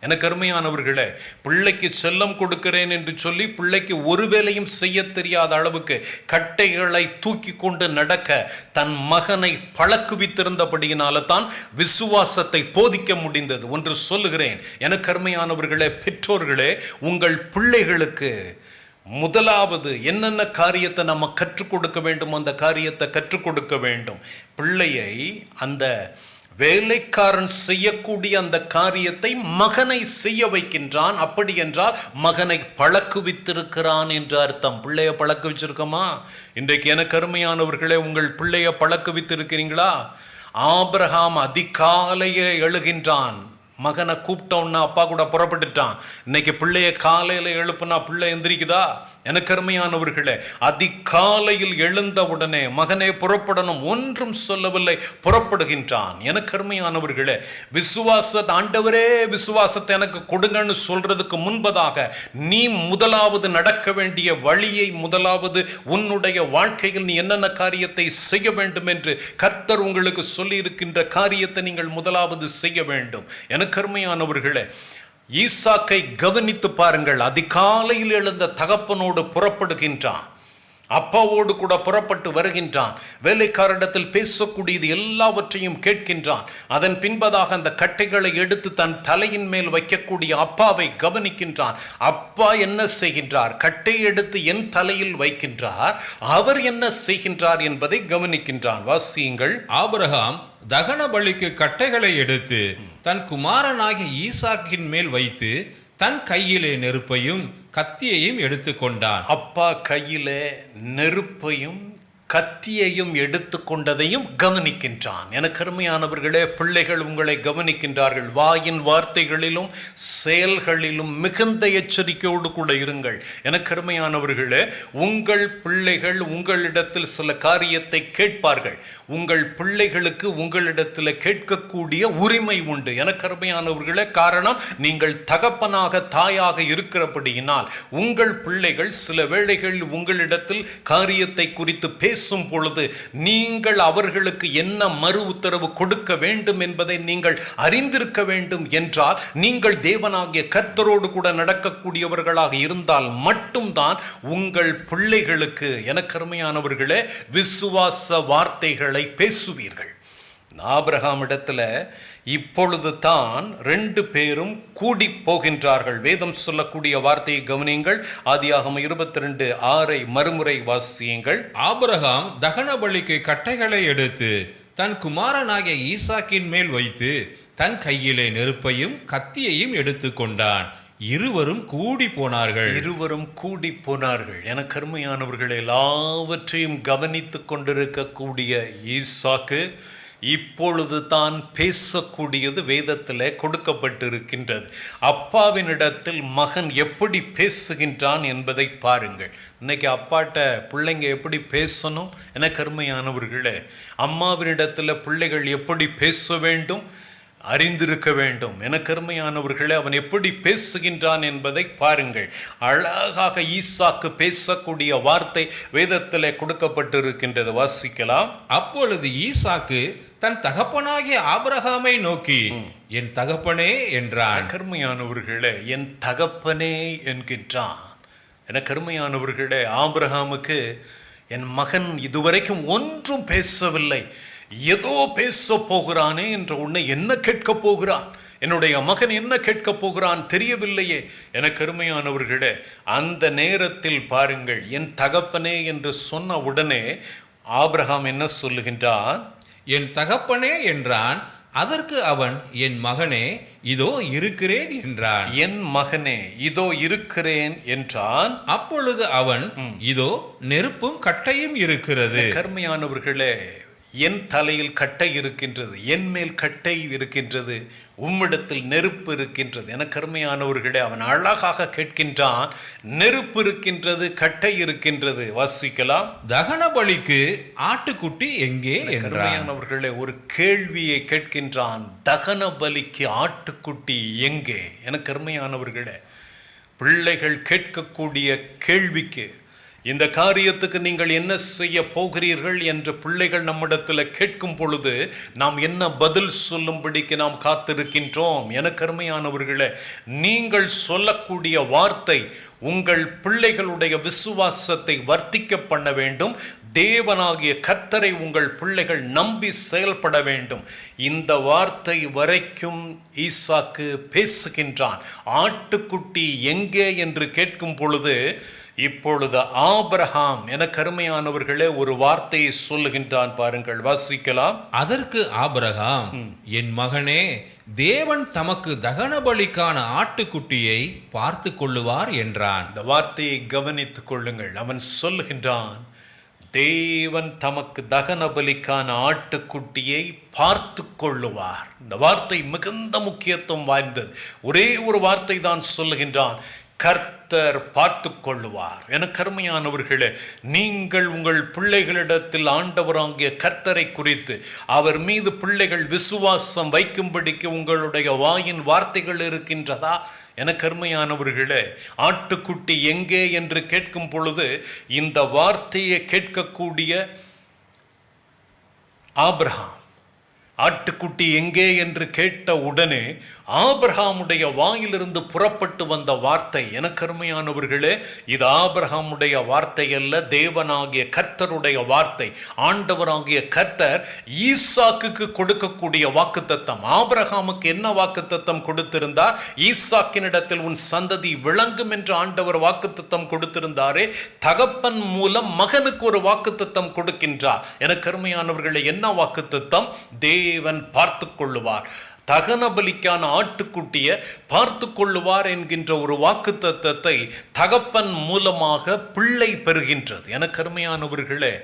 எனக்கு அருமையானவர்களே, பிள்ளைக்கு செல்லம் கொடுக்கிறேன் என்று சொல்லி பிள்ளைக்கு ஒரு வேளையும் செய்ய தெரியாத அளவுக்கு கட்டைகளை தூக்கி கொண்டு நடக்க தன் மகனை பழக்குவித்திருந்தபடியினால தான் விசுவாசத்தை போதிக்க முடிந்தது. ஒன்று சொல்லுகிறேன், எனக்கு அருமையானவர்களே, பெற்றோர்களே, உங்கள் பிள்ளைகளுக்கு முதலாவது என்னென்ன காரியத்தை நம்ம கற்றுக் கொடுக்க வேண்டும், அந்த காரியத்தை கற்றுக் கொடுக்க வேண்டும். பிள்ளையை அந்த வேலைக்காரன் செய்யக்கூடிய அந்த காரியத்தை மகனை செய்ய வைக்கின்றான். அப்படி என்றால் மகனை பழக்குவித்திருக்கிறான் என்று அர்த்தம். பிள்ளைய பழக்குவிச்சிருக்கோமா? இன்றைக்கு எனக்கு அருமையானவர்களே, உங்கள் பிள்ளைய பழக்குவித்திருக்கிறீங்களா? ஆபிரகாம் அதிகாலையே எழுகின்றான். மகனை கூப்பிட்டோன்னா அப்பா கூட புறப்பட்டுட்டான். இன்னைக்கு பிள்ளைய காலையில் எழுப்புனா பிள்ளை எந்திரிக்குதா? எனக்கு அருமையானவர்களே, அதிகாலையில் எழுந்த உடனே மகனே புறப்படணும், ஒன்றும் சொல்லவில்லை, புறப்படுகின்றான். எனக்கு அருமையானவர்களே, ஆண்டவரே விசுவாசத்தை எனக்கு கொடுங்கன்னு சொல்றதுக்கு முன்பதாக நீ முதலாவது நடக்க வேண்டிய வழியை, முதலாவது உன்னுடைய வாழ்க்கையில் நீ என்னென்ன காரியத்தை செய்ய வேண்டும் என்று கர்த்தர் உங்களுக்கு சொல்லி இருக்கின்ற காரியத்தை நீங்கள் முதலாவது செய்ய வேண்டும். எனக்கு அருமையானவர்களே, ஈசாக்கை கவனித்து பாருங்கள். அதிகாலையில் எழுந்த தகப்பனோடு புறப்படுகின்றான். அப்பாவோடு கூட புறப்பட்டு வருகின்றான். வேலைக்காரிடத்தில் பேசக்கூடியது எல்லாவற்றையும் கேட்கின்றான். அதன் பின்பதாக அந்த கட்டைகளை எடுத்து தன் தலையின் மேல் வைக்கக்கூடிய அப்பாவை கவனிக்கின்றான். அப்பா என்ன செய்கின்றார்? கட்டை எடுத்து என் தலையில் வைக்கின்றார். அவர் என்ன செய்கின்றார் என்பதை கவனிக்கின்றான். வாசியுங்கள். ஆபிரகாம் தகன பலிக்கு கட்டைகளை எடுத்து தன் குமாரனாகிய ஈசாக்கின் மேல் வைத்து தன் கையிலே நெருப்பையும் கத்தியையும் எடுத்துக்கொண்டான். அப்பா கையிலே நெருப்பையும் கத்தியையும் எடுத்துக்கொண்டதையும் கவனிக்கின்றான். எனக்கு அருமையானவர்களே, பிள்ளைகள் உங்களை கவனிக்கின்றார்கள். வாயின் வார்த்தைகளிலும் செயல்களிலும் மிகுந்த எச்சரிக்கையோடு கூட இருங்கள். எனக்கு அருமையானவர்களே, உங்கள் பிள்ளைகள் உங்களிடத்தில் சில காரியத்தை கேட்பார்கள். உங்கள் பிள்ளைகளுக்கு உங்களிடத்தில் கேட்கக்கூடிய உரிமை உண்டு. எனக்கு அருமையானவர்களே, காரணம் நீங்கள் தகப்பனாக தாயாக இருக்கிறபடியினால் உங்கள் பிள்ளைகள் சில வேளைகள் உங்களிடத்தில் காரியத்தை குறித்து பேசும் பொழுது நீங்கள் அவர்களுக்கு என்ன மறு உத்தரவு கொடுக்க வேண்டும் என்பதை நீங்கள் அறிந்திருக்க வேண்டும். என்றால் நீங்கள் தேவனாகிய கர்த்தரோடு கூட நடக்கக்கூடியவர்களாக இருந்தால் மட்டும்தான் உங்கள் பிள்ளைகளுக்கு, எனக்கு அருமையானவர்களே, விசுவாச வார்த்தைகளை பேசுவீர்கள். ஆபிரகாம் இடத்துல இப்பொழுது தான் 2 பேரும் கூடி போகின்றார்கள். வேதம் சொல்லக்கூடிய வார்த்தையை கவனியுங்கள். ஆதியாகமம் 22:6 மறுமுறை வாசியுங்கள். ஆபிரகாம் தகன பலிக்கு கட்டைகளை எடுத்து தன் குமாரனாகிய ஈசாக்கின் மேல் வைத்து தன் கையிலே நெருப்பையும் கத்தியையும் எடுத்துக்கொண்டான். இருவரும் கூடி போனார்கள். எனக்கு அருமையானவர்கள், எல்லாவற்றையும் கவனித்துக் கொண்டிருக்கக்கூடிய ஈசாக்கு இப்பொழுது தான் பேசக்கூடியது வேதத்தில் கொடுக்கப்பட்டிருக்கின்றது. அப்பாவினிடத்தில் மகன் எப்படி பேசுகின்றான் என்பதை பாருங்கள். இன்னைக்கு அப்பாட்ட பிள்ளைங்க எப்படி பேசணும்? எனக்கு அருமையானவர்களே, அம்மாவினிடத்தில் பிள்ளைகள் எப்படி பேச வேண்டும் அறிந்திருக்க வேண்டும். எனக்கு அருமையானவர்களே, அவன் எப்படி பேசுகின்றான் என்பதை பாருங்கள். அழகாக ஈசாக்கு பேசக்கூடிய வார்த்தை வேதத்திலே கொடுக்கப்பட்டிருக்கின்றது. வாசிக்கலாம். அப்பொழுது ஈசாக்கு தன் தகப்பனாகிய ஆபிரகாமை நோக்கி, என் தகப்பனே என்றான். அருமையானவர்களே, என் தகப்பனே என்கின்றான். எனக்கு அருமையானவர்களே, ஆபிரகாமுக்கு என் மகன் இதுவரைக்கும் ஒன்றும் பேசவில்லை, ஏதோ பேச போகிறானே என்ற உன்னை என்ன கேட்க போகிறான், என்னுடைய மகன் என்ன கேட்க போகிறான் தெரியவில்லையே. எனக்கு அருமையானவர்களே, அந்த நேரத்தில் பாருங்கள், என் தகப்பனே என்று சொன்ன உடனே ஆபிரகாம் என்ன சொல்லுகின்றான்? என் தகப்பனே என்றான். அதற்கு அவன், என் மகனே இதோ இருக்கிறேன் என்றான். என் மகனே இதோ இருக்கிறேன் என்றான். அப்பொழுது அவன், இதோ நெருப்பும் கட்டையும் இருக்கிறது. கருமையானவர்களே, என் தலையில் கட்டை இருக்கின்றது, என் மேல் கட்டை இருக்கின்றது, உம்மிடத்தில் நெருப்பு இருக்கின்றது. எனக்கு அருமையானவர்களே, அவன் அழகாக கேட்கின்றான், நெருப்பு இருக்கின்றது, கட்டை இருக்கின்றது. வாசிக்கலாம். தகன பலிக்கு ஆட்டுக்குட்டி எங்கே என்றான். ஒரு கேள்வியை கேட்கின்றான். தகன பலிக்கு ஆட்டுக்குட்டி எங்கே? எனக்கு அருமையானவர்களே, பிள்ளைகள் கேட்கக்கூடிய கேள்விக்கு, இந்த காரியத்துக்கு நீங்கள் என்ன செய்ய போகிறீர்கள் என்று பிள்ளைகள் நம்மிடத்தில் கேட்கும் பொழுது நாம் என்ன பதில் சொல்லும்படிக்கு நாம் காத்திருக்கின்றோம். எனக்கு அருமையானவர்களே, நீங்கள் சொல்லக்கூடிய வார்த்தை உங்கள் பிள்ளைகளுடைய விசுவாசத்தை வர்த்திக்க பண்ண வேண்டும், தேவனாகிய கர்த்தரை உங்கள் பிள்ளைகள் நம்பி செயல்பட வேண்டும். இந்த வார்த்தை வரைக்கும் ஈசாக்கு பேசுகின்றான். ஆட்டுக்குட்டி எங்கே என்று கேட்கும் பொழுது இப்பொழுது ஆபிரகாம் என கருமையானவர்களே ஒரு வார்த்தையை சொல்லுகின்றான். பாருங்கள், வாசிக்கலாம். அதற்கு ஆபிரகாம், என் மகனே, தேவன் தமக்கு தகன பலிக்கான ஆட்டுக்குட்டியை பார்த்து கொள்ளுவார் என்றான். இந்த வார்த்தையை கவனித்துக் கொள்ளுங்கள். அவன் சொல்லுகின்றான், தேவன் தமக்கு தகன பலிக்கான ஆட்டுக்குட்டியை பார்த்து கொள்ளுவார். இந்த வார்த்தை மிகுந்த முக்கியத்துவம் வாய்ந்தது. ஒரே ஒரு வார்த்தை தான் சொல்லுகின்றான், கர்த்தர் பார்த்து கொள்ளுவார். என கருமையானவர்களே, நீங்கள் உங்கள் பிள்ளைகளிடத்தில் ஆண்டவராகிய கர்த்தரை குறித்து அவர் மீது பிள்ளைகள் விசுவாசம் வைக்கும்படிக்கு உங்களுடைய வாயின் வார்த்தைகள் இருக்கின்றதா? என கருமையானவர்களே, ஆட்டுக்குட்டி எங்கே என்று கேட்கும் பொழுது இந்த வார்த்தையை கேட்கக்கூடிய ஆபிரகாம், ஆட்டுக்குட்டி எங்கே என்று கேட்ட உடனே ஆபிரகாமுடைய வாயிலிருந்து புறப்பட்டு வந்த வார்த்தை, எனக்கு அருமையானவர்களே, இது ஆபிரகாமுடைய வார்த்தை அல்ல, தேவனாகிய கர்த்தருடைய வார்த்தை. ஆண்டவராகிய கர்த்தர் ஈசாக்குக்கு கொடுக்கக்கூடிய வாக்குத்தத்தம். ஆபிரகாமுக்கு என்ன வாக்குத்தத்தம் கொடுத்திருந்தார்? ஈசாக்கினிடத்தில் உன் சந்ததி விளங்கும் என்று ஆண்டவர் வாக்குத்தத்தம் கொடுத்திருந்தாரே, தகப்பன் மூலம் மகனுக்கு ஒரு வாக்குத்தத்தம் கொடுக்கின்றார். எனக்கு அருமையானவர்களே, என்ன வாக்குத்தத்தம்? தேவன் பார்த்து கொள்ளுவார், தகன பலிக்கான ஆட்டுக்குட்டியை பார்த்து கொள்ளுவார் என்கின்ற ஒரு வாக்குத்தத்தத்தை தகப்பன் மூலமாக பிள்ளை பெறுகின்றது. எனக்கு அருமையானவர்களே,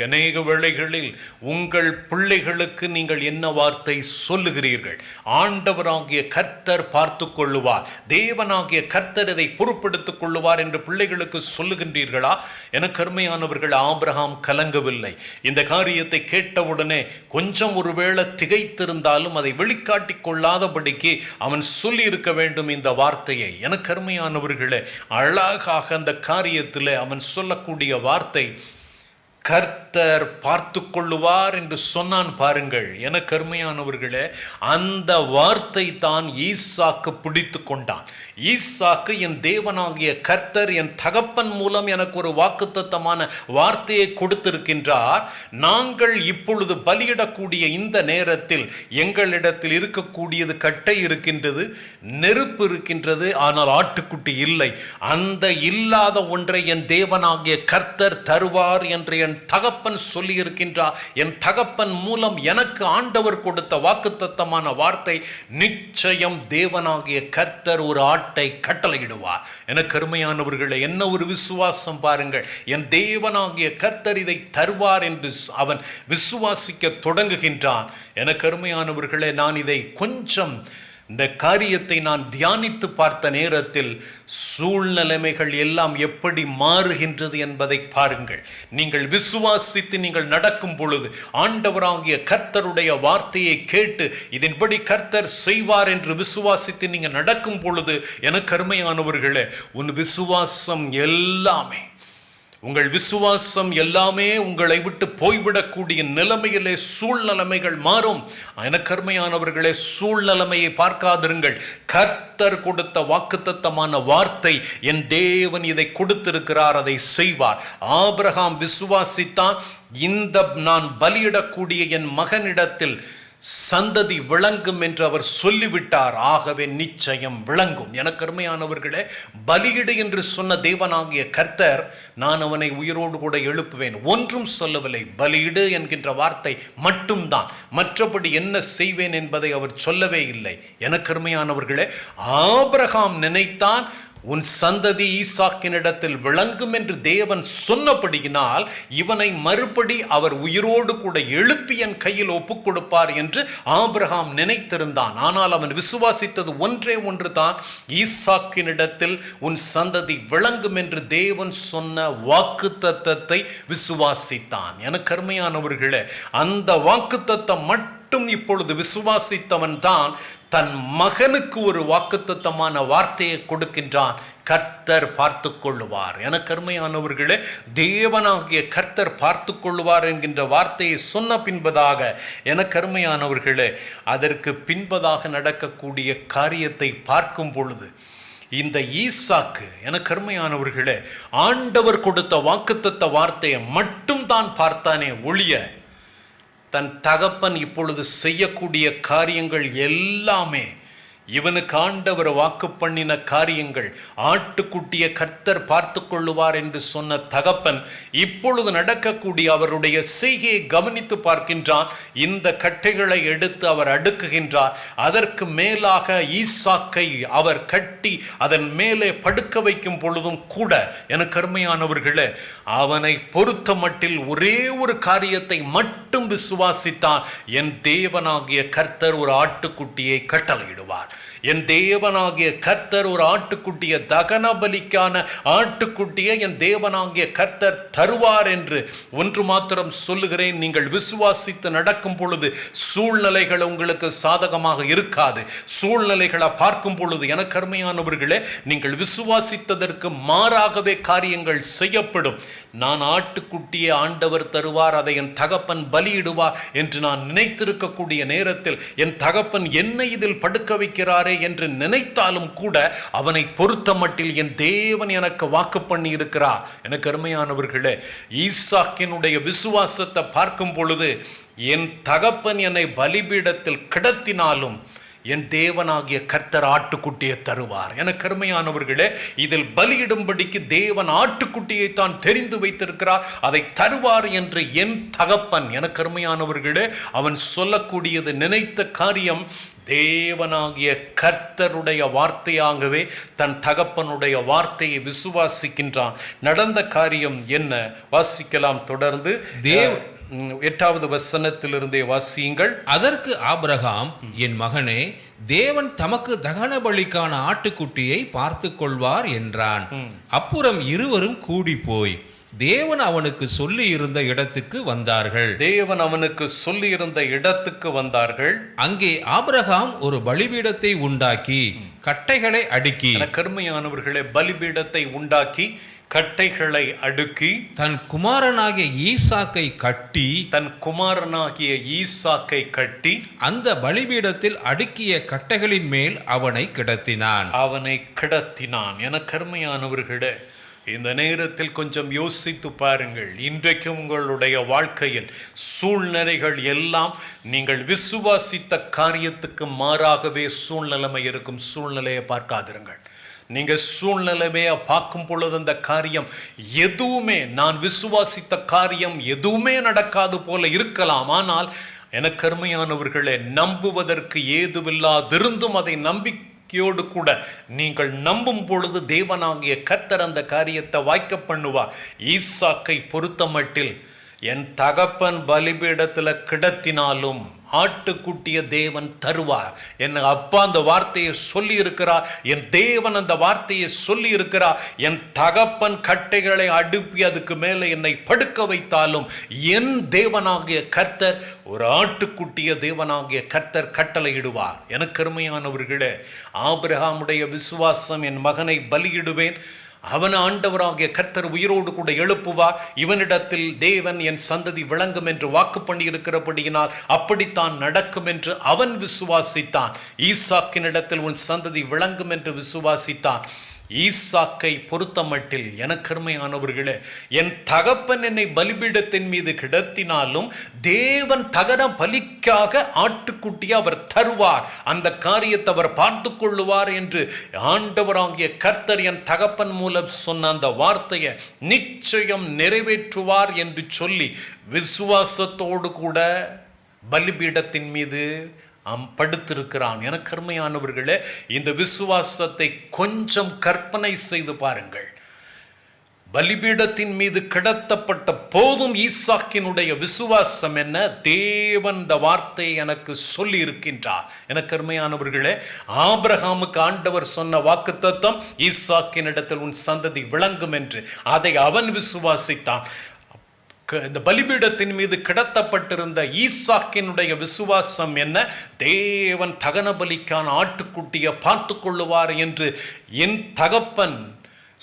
அநேக வேளைகளில் உங்கள் பிள்ளைகளுக்கு நீங்கள் என்ன வார்த்தை சொல்லுகிறீர்கள்? ஆண்டவராகிய கர்த்தர் பார்த்து கொள்ளுவார், தேவனாகிய கர்த்தர் இதை பொறுப்படுத்திக் கொள்ளுவார் என்று பிள்ளைகளுக்கு சொல்லுகின்றீர்களா? எனக்கு அருமையானவர்கள், ஆபிரகாம் கலங்கவில்லை. இந்த காரியத்தை கேட்டவுடனே கொஞ்சம் ஒருவேளை திகைத்திருந்தாலும் அதை வெளிக்காட்டிக் கொள்ளாதபடிக்கு அவன் சொல்லி இருக்க வேண்டும் இந்த வார்த்தையை. எனக்கு அருமையானவர்களே, அழகாக அந்த காரியத்தில் அவன் சொல்லக்கூடிய வார்த்தை, கர்த்தர் பார்த்து கொள்ளுவார் என்று சொன்னான். பாருங்கள், எனக்கு அருமையானவர்களே, அந்த வார்த்தை தான் ஈசாக்கு பிடித்து கொண்டான். ஈசாக்கு, என் தேவனாகிய கர்த்தர் என் தகப்பன் மூலம் எனக்கு ஒரு வாக்குத்தத்தமான வார்த்தையை கொடுத்திருக்கின்றார். நாங்கள் இப்பொழுது பலியிடக்கூடிய இந்த நேரத்தில் எங்களிடத்தில் இருக்கக்கூடியது கட்டை இருக்கின்றது, நெருப்பு இருக்கின்றது, ஆனால் ஆட்டுக்குட்டி இல்லை. அந்த இல்லாத ஒன்றை என் தேவனாகிய கர்த்தர் தருவார் என்று என் தகப்பன் சொல்லி இருக்கின்றார். என் தகப்பன் மூலம் எனக்கு ஆண்டவர் கொடுத்த வாக்குத்தத்தமான வார்த்தை, நிச்சயம் தேவனாகிய கர்த்தர் ஒரு ஆட்டை கட்டளையிடுவார். எனக்கு அருமையானவர்களே, என்ன ஒரு விசுவாசம் பாருங்கள்! என் தேவனாகிய கர்த்தர் இதை தருவார் என்று அவன் விசுவாசிக்க தொடங்குகின்றான். எனக்கு அருமையானவர்களே, நான் இதை கொஞ்சம் இந்த காரியத்தை நான் தியானித்து பார்த்த நேரத்தில் சூழ்நிலைமைகள் எல்லாம் எப்படி மாறுகின்றது என்பதை பாருங்கள். நீங்கள் விசுவாசித்து நீங்கள் நடக்கும் பொழுது, ஆண்டவராகிய கர்த்தருடைய வார்த்தையை கேட்டு இதன்படி கர்த்தர் செய்வார் என்று விசுவாசித்து நீங்கள் நடக்கும் பொழுது, எனக்கு அருமையானவர்களே, உன் விசுவாசம் எல்லாமே, உங்கள் விசுவாசம் எல்லாமே உங்களை விட்டு போய்விடக்கூடிய நிலைமையிலே சூழ்நிலைமைகள் மாறும். எனக்கு அருமையானவர்களே, சூழ்நிலைமையை பார்க்காதிருங்கள். கர்த்தர் கொடுத்த வாக்குத்தத்தமான வார்த்தை, என் தேவன் இதை கொடுத்திருக்கிறார், அதை செய்வார். ஆபிரகாம் விசுவாசித்தான். இந்த நான் பலியிடக்கூடிய என் மகனிடத்தில் சந்ததி விளங்கும் என்று அவர் சொல்லிவிட்டார். ஆகவே நிச்சயம் விளங்கும். எனக்கு அருமையானவர்களே, பலியிடு என்று சொன்ன தேவனாகிய கர்த்தர், நான் அவனை உயிரோடு கூட எழுப்புவேன், ஒன்றும் சொல்லவில்லை. பலியிடு என்கின்ற வார்த்தை மட்டும்தான், மற்றபடி என்ன செய்வேன் என்பதை அவர் சொல்லவே இல்லை. எனக்கு அருமையானவர்களே, ஆபிரகாம் நினைத்தான், உன் சந்ததி ஈசாக்கினிடத்தில் விளங்கும் என்று தேவன் சொன்னபடியினால் இவனை மறுபடி அவர் உயிரோடு கூட எழுப்பி என் கையில் ஒப்புக் கொடுப்பார் என்று ஆபிரகாம் நினைத்திருந்தான். ஆனால் அவன் விசுவாசித்தது ஒன்றே ஒன்று தான், ஈசாக்கினிடத்தில் உன் சந்ததி விளங்கும் என்று தேவன் சொன்ன வாக்குத்தத்தத்தை விசுவாசித்தான். எனக்கு அருமையானவர்களே, அந்த வாக்குத்தத்தம் மட்டும் இப்பொழுது விசுவாசித்தவன் தான் தன் மகனுக்கு ஒரு வாக்குத்தத்தமான வார்த்தையை கொடுக்கின்றான். கர்த்தர் பார்த்து கொள்ளுவார். எனக்கு அருமையானவர்களே, தேவனாகிய கர்த்தர் பார்த்து கொள்ளுவார் என்கின்ற வார்த்தையை சொன்ன பின்பதாக, எனக்கு அருமையானவர்களே, அதற்கு பின்பதாக நடக்கக்கூடிய காரியத்தை பார்க்கும் பொழுது இந்த ஈசாக்கு, எனக்கு அருமையானவர்களே, ஆண்டவர் கொடுத்த வாக்குத்தத்த வார்த்தையை மட்டும் தான் பார்த்தானே ஒழிய தன் தகப்பன் இப்பொழுது செய்யக்கூடிய காரியங்கள் எல்லாமே, இவனுக்கு ஆண்டவர் வாக்கு பண்ணின காரியங்கள், ஆட்டுக்குட்டியை கர்த்தர் பார்த்து கொள்ளுவார் என்று சொன்ன தகப்பன் இப்பொழுது நடக்கக்கூடிய அவருடைய செய்கையை கவனித்து பார்க்கின்றான். இந்த கட்டைகளை எடுத்து அவர் அடுக்குகின்றார். அதற்கு மேலாக ஈசாக்கை அவர் கட்டி அதன் மேலே படுக்க வைக்கும் பொழுதும் கூட, எனக்கு அருமையானவர்களே, அவனை பொறுத்த மட்டில் ஒரே ஒரு காரியத்தை மட்டும் விசுவாசித்தான். என் தேவனாகிய கர்த்தர் ஒரு ஆட்டுக்குட்டியை கட்டளையிடுவார். என் தேவனாகிய கர்த்தர் ஒரு ஆட்டுக்குட்டியை, தகன பலிக்கான ஆட்டுக்குட்டியை என் தேவனாகிய கர்த்தர் தருவார் என்று ஒன்று மாத்திரம் சொல்லுகிறேன். நீங்கள் விசுவாசித்து நடக்கும் பொழுது சூழ்நிலைகள் உங்களுக்கு சாதகமாக இருக்காது. சூழ்நிலைகளை பார்க்கும் பொழுது, எனக்கு அருமையானவர்களே, நீங்கள் விசுவாசித்ததற்கு மாறாகவே காரியங்கள் செய்யப்படும். நான் ஆட்டுக்குட்டியை ஆண்டவர் தருவார், அதை என் தகப்பன் பலியிடுவார் என்று நான் நினைத்திருக்கக்கூடிய நேரத்தில் என் தகப்பன் என்னை இதில் படுக்க வைக்கிறாரே என்று நினைத்தாலும் கூட, அவனை பொறுத்த மட்டில் என் தேவன் எனக்கு வாக்கு பண்ணி இருக்கிறார். எனக்கு அருமையானவர்களே, ஈசாக்கினுடைய விசுவாசத்தை பார்க்கும் பொழுது, என் தகப்பன் என்னை பலிபீடத்தில் கிடத்தினாலும் என் தேவனாகிய கர்த்தர் ஆட்டுக்குட்டியை தருவார். எனக்கு அருமையானவர்களே, இதில் பலியிடும்படிக்கு தேவன் ஆட்டுக்குட்டியை தான் தெரிந்து வைத்திருக்கிறார், அதை தருவார் என்று என் தகப்பன், எனக்கு அருமையானவர்களே, அவன் சொல்லக்கூடியது, நினைத்த காரியம் தேவனாகிய கர்த்தருடைய வார்த்தையாகவே தன் தகப்பனுடைய வார்த்தையை விசுவாசிக்கின்றான். நடந்த காரியம் என்ன? வாசிக்கலாம் தொடர்ந்து. 8வது வசனத்திலிருந்தே வாசியுங்கள். அதற்கு ஆபிரகாம், என் மகனே, தேவன் தமக்கு தகன பலிக்கான ஆட்டுக்குட்டியை பார்த்து கொள்வார் என்றான். அப்புறம் இருவரும் கூடி போய் தேவன் அவனுக்கு சொல்லி இருந்த இடத்துக்கு வந்தார்கள். தேவன் அவனுக்கு சொல்லி இருந்த இடத்துக்கு வந்தார்கள். அங்கே ஆபிரகாம் ஒரு பலிபீடத்தை உண்டாக்கி கட்டைகளை அடுக்கி, கருமையானவர்களே, பலிபீடத்தை உண்டாக்கி கட்டைகளை அடுக்கி தன் குமாரனாகிய ஈசாக்கை கட்டி அந்த பலிபீடத்தில் அடுக்கிய கட்டைகளின் மேல் அவனை கிடத்தினான். என கருமையானவர்களே, இந்த நேரத்தில் கொஞ்சம் யோசித்து பாருங்கள். இன்றைக்கு உங்களுடைய வாழ்க்கையில் சூழ்நிலைகள் எல்லாம் நீங்கள் விசுவாசித்த காரியத்துக்கு மாறாகவே சூழ்நிலைமை இருக்கும். சூழ்நிலையை பார்க்காதிருங்கள். நீங்கள் சூழ்நிலைமையை பார்க்கும் பொழுது அந்த காரியம் எதுவுமே, நான் விசுவாசித்த காரியம் எதுவுமே நடக்காது போல இருக்கலாம். ஆனால் எனக்கு அருமையானவர்களே, நம்புவதற்கு ஏதுவில்லாதிருந்தும் அதை நம்பிக்கையோடு கூட நீங்கள் நம்பும் பொழுது தேவனாகிய கர்த்தர் அந்த காரியத்தை வாய்க்க பண்ணுவார். ஈசாக்கை பொறுத்த மட்டில் என் தகப்பன் பலிபீடத்தில் கிடத்தினாலும் ஆட்டுக்குட்டிய தேவன் தருவார். என் அப்பா அந்த வார்த்தையை சொல்லி இருக்கிறார், என் தேவன் அந்த வார்த்தையை சொல்லி இருக்கிறார். என் தகப்பன் கட்டைகளை அடுப்பி அதுக்கு மேலே என்னை படுக்க வைத்தாலும் என் தேவனாகிய கர்த்தர் ஒரு ஆட்டுக்குட்டிய தேவனாகிய கர்த்தர் கட்டளையிடுவார். எனக்கு அருமையானவர்களே, ஆபிரகாமுடைய விசுவாசம், என் மகனை பலியிடுவேன், அவன் ஆண்டவராகிய கர்த்தர் உயிரோடு கூட எழுப்புவார், இவனிடத்தில் தேவன் என் சந்ததி விளங்கும் என்று வாக்கு பண்ணி இருக்கிறபடியினால் அப்படித்தான் நடக்கும் என்று அவன் விசுவாசித்தான். ஈசாக்கினிடத்தில் உன் சந்ததி விளங்கும் என்று விசுவாசித்தான். ஈசாக்கை பொறுத்த மட்டில் எனக்கு அருமையானவர்களே, என் தகப்பன் என்னை பலிபீடத்தின் மீது கிடத்தினாலும் தேவன் தகன பலிக்காக ஆட்டுக்குட்டியை அவர் தருவார், அந்த காரியத்தை அவர் பார்த்து கொள்ளுவார் என்று ஆண்டவராகிய கர்த்தர் என் தகப்பன் மூலம் சொன்ன அந்த வார்த்தையை நிச்சயம் நிறைவேற்றுவார் என்று சொல்லி விசுவாசத்தோடு கூட பலிபீடத்தின் மீது படுத்திருக்கிறான். எனக்கு அருமையானவர்களே, இந்த விசுவாசத்தை கொஞ்சம் கற்பனை செய்து பாருங்கள். பலிபீடத்தின் மீது கிடத்தப்பட்ட போதும் ஈசாக்கினுடைய விசுவாசம் என்ன? தேவன் இந்த வார்த்தையை எனக்கு சொல்லி இருக்கின்றார். எனக்கு அருமையானவர்களே, ஆபிரகாமுக்கு ஆண்டவர் சொன்ன வாக்குத்தத்தம் ஈசாக்கின் இடத்தில் உன் சந்ததி விளங்கும் என்று, அதை அவன் விசுவாசித்தான். இந்த பலிபீடத்தின் மீது கிடத்தப்பட்டிருந்த ஈசாக்கினுடைய விசுவாசம் என்ன? தேவன் தகன பலிக்கான ஆட்டுக்குட்டியை பார்த்து கொள்ளுவார் என்று என் தகப்பன்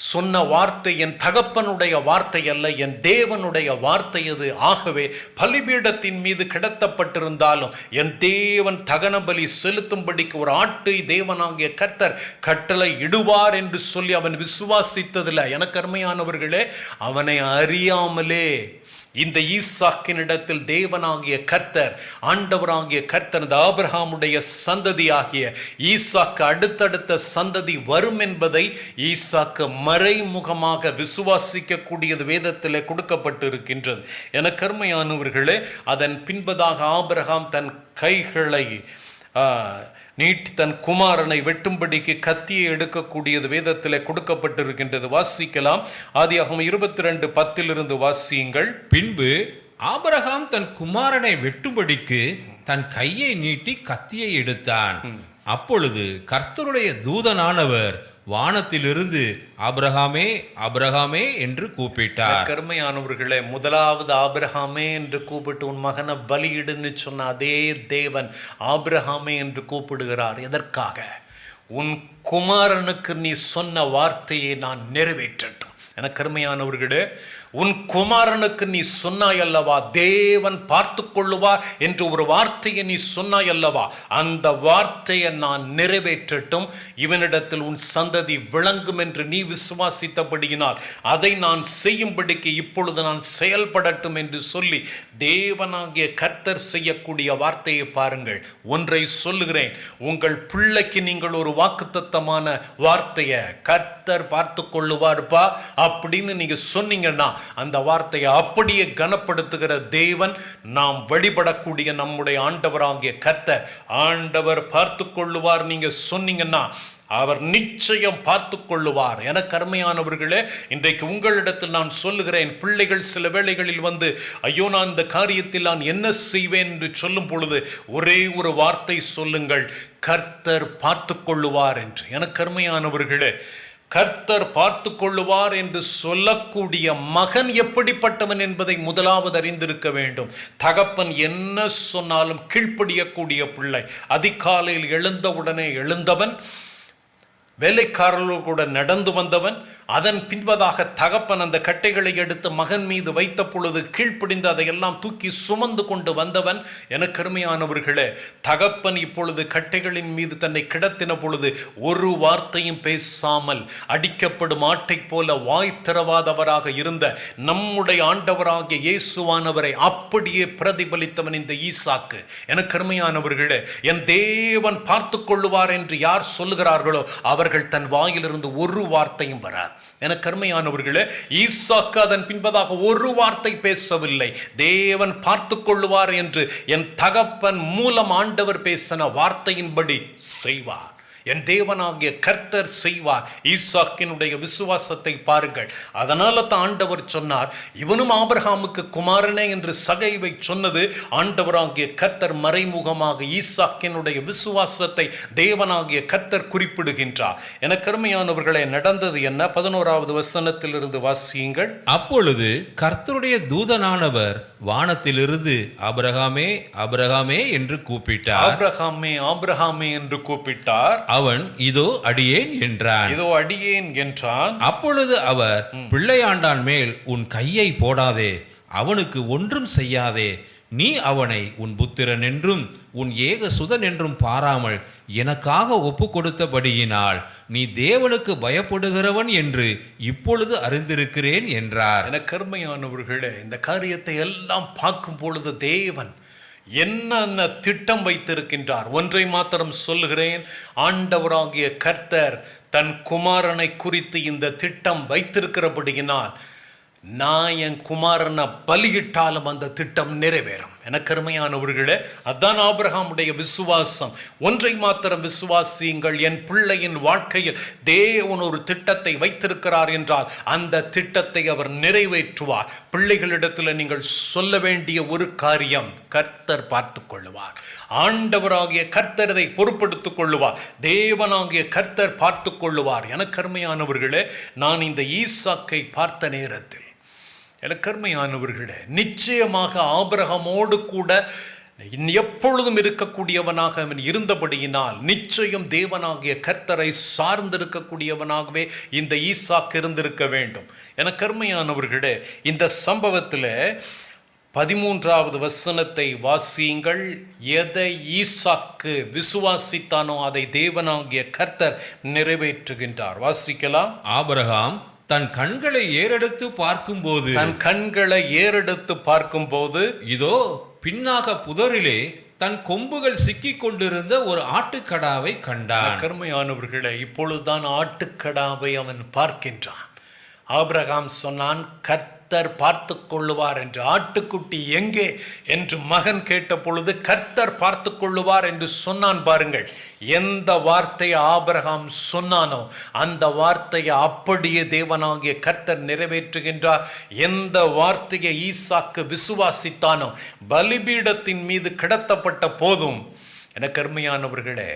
சொன்ன வார்த்தை என் தகப்பனுடைய வார்த்தை அல்ல, என் தேவனுடைய வார்த்தை அது. ஆகவே பலிபீடத்தின் மீது கிடத்தப்பட்டிருந்தாலும் என் தேவன் தகன பலி செலுத்தும்படிக்கு ஒரு ஆட்டை தேவனாகிய கர்த்தர் கட்டளை இடுவார் என்று சொல்லி அவன் விசுவாசித்ததில்லை. எனக்கு அருமையானவர்களே, அவனை அறியாமலே இந்த ஈசாக்கினிடத்தில் தேவனாகிய கர்த்தர், ஆண்டவராகிய கர்த்தர், இந்த ஆபிரகாமுடைய சந்ததியாகிய ஈசாக்கு அடுத்தடுத்த சந்ததி வரும் என்பதை ஈசாக்கு மறைமுகமாக விசுவாசிக்க கூடியது வேதத்தில் கொடுக்கப்பட்டு இருக்கின்றது. என கர்மையானவர்களே, அதன் பின்பதாக ஆபிரகாம் தன் கைகளை நீட்டி தன் குமாரனை வெட்டும்படிக்கு கத்தியை எடுக்கக்கூடியது வேதத்தில் கொடுக்கப்பட்டிருக்கின்றது. வாசிக்கலாம். ஆதியாகமம் 22:10 வாசியுங்கள். பின்பு ஆபிரகாம் தன் குமாரனை வெட்டும்படிக்கு தன் கையை நீட்டி கத்தியை எடுத்தான். அப்பொழுது கர்த்தருடைய தூதனானவர் வானத்திலிருந்து ஆபிரகாமே ஆபிரகாமே என்று கூப்பிட்டார். கருமையானவர்களே, முதலாவது ஆபிரகாமே என்று கூப்பிட்டு உன் மகனை பலியிடுன்னு சொன்ன அதே தேவன் ஆபிரகாமே என்று கூப்பிடுகிறார். எதற்காக? உன் குமாரனுக்கு நீ சொன்ன வார்த்தையை நான் நிறைவேற்றட்டும். என கருமையானவர்களே, உன் குமாரனுக்கு நீ சொன்னாய் அல்லவா, தேவன் பார்த்து கொள்ளுவார் என்று ஒரு வார்த்தையை நீ சொன்னாய் அல்லவா, அந்த வார்த்தையை நான் நிறைவேற்றட்டும், இவனிடத்தில் உன் சந்ததி விளங்கும் என்று நீ விசுவாசித்தபடியினால் அதை நான் செய்யும்படிக்கு இப்பொழுது நான் செயல்படட்டும் என்று சொல்லி தேவனாகிய கர்த்தர் செய்யக்கூடிய வார்த்தையை பாருங்கள். ஒன்றை சொல்லுகிறேன், உங்கள் பிள்ளைக்கு நீங்கள் ஒரு வாக்குத்தத்தமான வார்த்தையை கர்த்தர் பார்த்து கொள்ளுவார்ப்பா அப்படின்னு நீங்க சொன்னீங்கன்னா அந்த வார்த்தையை அப்படியே கனப்படுத்துகிற தேவன் நாம் வழிபடக்கூடிய நம்முடைய ஆண்டவராகிய கர்த்தர். ஆண்டவர் பார்த்து கொள்ளுவார் நீங்க சொன்னீங்கன்னா அவர் நிச்சயம் பார்த்து கொள்ளுவார். என கருமையானவர்களே, இன்றைக்கு உங்களிடத்தில் நான் சொல்லுகிறேன், பிள்ளைகள் சில வேளைகளில் வந்து ஐயோ நான் இந்த காரியத்தில் நான் என்ன செய்வேன் என்று சொல்லும் பொழுது ஒரே ஒரு வார்த்தை சொல்லுங்கள், கர்த்தர் பார்த்து கொள்ளுவார் என்று. என கருமையானவர்களே, கர்த்தர் பார்த்து கொள்ளுவார் என்று சொல்லக்கூடிய மகன் எப்படிப்பட்டவன் என்பதை முதலாவது அறிந்திருக்க வேண்டும். தகப்பன் என்ன சொன்னாலும் கீழ்ப்படியக்கூடிய பிள்ளை. அதிகாலையில் எழுந்தவுடனே எழுந்தவன், வேலைக்காரர்களோடு கூட நடந்து வந்தவன், அதன் பின்பதாக தகப்பன் அந்த கட்டைகளை எடுத்து மகன் மீது வைத்த பொழுது கீழ்ப்படிந்து அதையெல்லாம் தூக்கி சுமந்து கொண்டு வந்தவன். என கருமையானவர்களே, தகப்பன் இப்பொழுது கட்டைகளின் மீது தன்னை கிடத்தின பொழுது ஒரு வார்த்தையும் பேசாமல் அடிக்கப்படும் ஆட்டை போல வாய் திறவாதவராக இருந்த நம்முடைய ஆண்டவராகிய இயேசுவானவரை அப்படியே பிரதிபலித்தவன் இந்த ஈசாக்கு. என கருமையானவர்களே, என் தேவன் பார்த்து கொள்ளுவார் என்று யார் சொல்லுகிறார்களோ அவர்கள் தன் வாயிலிருந்து ஒரு வார்த்தையும் வராது. என கருமையானவர்களே, ஈசாக்கு அதன் பின்பதாக ஒரு வார்த்தை பேசவில்லை. தேவன் பார்த்து கொள்ளுவார் என்று என் தகப்பன் மூலம் ஆண்டவர் பேசின வார்த்தையின்படி செய்வார். என் தேவனாகிய கர்த்தர் செய்வார். ஈசாக்கினுடைய விசுவாசத்தை பாருங்கள். அதனால தான் ஆண்டவர் சொன்னார், இவனும் ஆபிரகாமுக்கு குமாரனே என்று சகைவை சொன்னது ஆண்டவராகிய கர்த்தர் மறைமுகமாக ஈசாக்கினுடைய விசுவாசத்தை தேவனாகிய கர்த்தர் குறிப்பிடுகின்றார். என கருமையானவர்களே, நடந்தது என்ன? 11வது வசனத்திலிருந்து வாசியுங்கள். அப்பொழுது கர்த்தருடைய தூதனானவர் வானத்திலிருந்து ஆபிரகாமே ஆபிரகாமே என்று கூப்பிட்டார். ஆபிரகாமே ஆபிரகாமே என்று கூப்பிட்டார். அவன் இதோ அடியேன் என்றான். இதோ அடியேன் என்றான். அப்பொழுது அவர், பிள்ளையாண்டான் மேல் உன் கையை போடாதே, அவனுக்கு ஒன்றும் செய்யாதே, நீ அவனை உன் புத்திரன் என்றும் உன் ஏக சுதன் என்றும் பாராமல் எனக்காக ஒப்பு கொடுத்தபடியினால் நீ தேவனுக்கு பயப்படுகிறவன் என்று இப்பொழுது அறிந்திருக்கிறேன் என்றார். என கருமையானவர்களே, இந்த காரியத்தை எல்லாம் பார்க்கும் பொழுது தேவன் என்னென்ன திட்டம் வைத்திருக்கின்றார். ஒன்றை மாத்திரம் சொல்லுகிறேன், ஆண்டவராகிய கர்த்தர் தன் குமாரனை குறித்து இந்த திட்டம் வைத்திருக்கிறபடியினால் நான் என் குமாரனை பலியிட்டாலும் அந்த திட்டம் நிறைவேறும். எனக்கு அருமையானவர்களே, அதான் ஆபிரகாமுடைய விசுவாசம். ஒன்றை மாத்திரம் விசுவாசியுங்கள், என் பிள்ளையின் வாழ்க்கையில் தேவன் ஒரு திட்டத்தை வைத்திருக்கிறார் என்றால் அந்த திட்டத்தை அவர் நிறைவேற்றுவார். பிள்ளைகளிடத்தில் நீங்கள் சொல்ல வேண்டிய ஒரு காரியம், கர்த்தர் பார்த்து கொள்ளுவார். ஆண்டவராகிய கர்த்தர் அதை பொறுப்படுத்திக் கொள்ளுவார். தேவனாகிய கர்த்தர் பார்த்து கொள்ளுவார். எனக்கு அருமையானவர்களே, நான் இந்த ஈசாக்கை பார்த்த நேரத்தில் எனக்கு அருமையானவர்களே, நிச்சயமாக ஆபிரகாமோடு கூட எப்பொழுதும் இருக்கக்கூடியவனாக அவன் இருந்தபடியினால் நிச்சயம் தேவனாகிய கர்த்தரை சார்ந்திருக்கக்கூடியவனாகவே இந்த ஈசாக்கு இருந்திருக்க வேண்டும். என கருமையானவர்களே, இந்த சம்பவத்தில் 13வது வசனத்தை வாசியுங்கள். எதை ஈசாக்கு விசுவாசித்தானோ அதை தேவனாகிய கர்த்தர் நிறைவேற்றுகின்றார். வாசிக்கலாம். ஆபிரகாம் தன் கண்களை ஏறெடுத்து பார்க்கும்போது இதோ பின்னாக புதரிலே தன் கொம்புகள் சிக்கிக் கொண்டிருந்த ஒரு ஆட்டுக்கடாவை கண்டான். கருமையானவர்களே, இப்பொழுதுதான் ஆட்டுக்கடாவை அவன் பார்க்கின்றான். ஆபிரகாம் சொன்னான், கர்த்தர் பார்த்து கொள்ளுவார் என்று. ஆட்டுக்குட்டி எங்கே என்று மகன் கேட்ட பொழுது கர்த்தர் பார்த்து கொள்ளுவார் என்று சொன்னான். பாருங்கள், எந்த வார்த்தையை ஆபிரகாம் சொன்னானோ அந்த வார்த்தையை அப்படியே தேவனாகிய கர்த்தர் நிறைவேற்றுகின்றார். எந்த வார்த்தையை ஈசாக்கு விசுவாசித்தானோ பலிபீடத்தின் மீது கிடத்தப்பட்ட போதும், எனக்கு அருமையானவர்களே,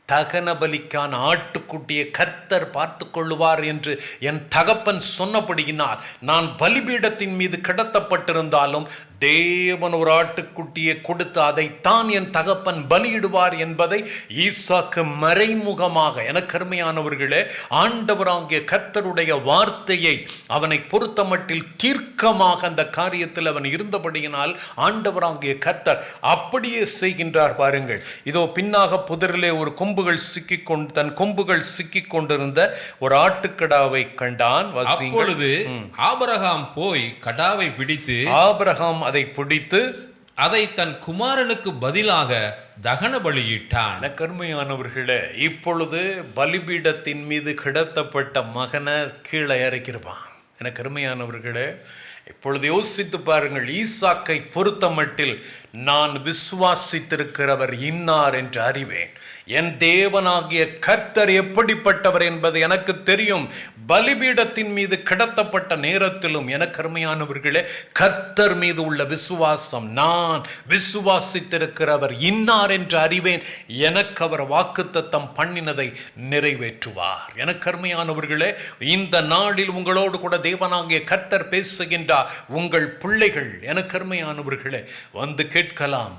தகன பலிக்கான ஆட்டுக்குட்டியை கர்த்தர் பார்த்து கொள்ளுவார் என்று என் தகப்பன் சொன்னபடியினால் நான் பலிபீடத்தின் மீது கிடத்தப்பட்டிருந்தாலும் தேவன் ஒரு ஆட்டுக்குட்டியை கொடுத்து அதைத்தான் என் தகப்பன் பலியிடுவார் என்பதை ஈசாக்கு மறைமுகமாக, எனக்கு அருமையானவர்களே, ஆண்டவராகிய கர்த்தருடைய வார்த்தையை அவனை பொறுத்தமட்டில் தீர்க்கமாக அந்த காரியத்தில் அவன் இருந்தபடியினால் ஆண்டவராகிய கர்த்தர் அப்படியே செய்கின்றார். பாருங்கள், இதோ பின்னாக புதரிலே ஒரு தன் கொம்புகள் சிக்கிக் கொண்டிருந்த ஒரு ஆட்டுக்கடாவை கண்டான். அப்பொழுது ஆபிரகாம் போய் கடாவை பிடித்து அதை பிடித்து அதை தன் குமாரனுக்கு பதிலாக தகன பலியிட்டான். கருமையானவர்களே, இப்பொழுது பலிபீடத்தின் மீது கிடத்தப்பட்ட மகனை கீழே இறக்கிருப்பான். எனக்கு அருமையானவர்களே, இப்பொழுது யோசித்து பாருங்கள். ஈசாக்கை பொறுத்த மட்டில் நான் விசுவாசித்திருக்கிறவர் இன்னார் என்று அறிவேன். என் தேவனாகிய கர்த்தர் எப்படிப்பட்டவர் என்பது எனக்கு தெரியும். பலிபீடத்தின் மீது கிடத்தப்பட்ட நேரத்திலும் எனக்கு அருமையானவர்களே, கர்த்தர் மீது உள்ள விசுவாசம், நான் விசுவாசித்திருக்கிறவர் இன்னார் என்று அறிவேன். எனக்கு அவர் வாக்குத்தத்தம் பண்ணினதை நிறைவேற்றுவார். எனக்கு அருமையானவர்களே, இந்த நாளில் உங்களோடு கூட தேவனாகிய கர்த்தர் பேசுகின்றார். உங்கள் பிள்ளைகள், எனக்கு அருமையானவர்களே, வந்து கேட்கலாம்,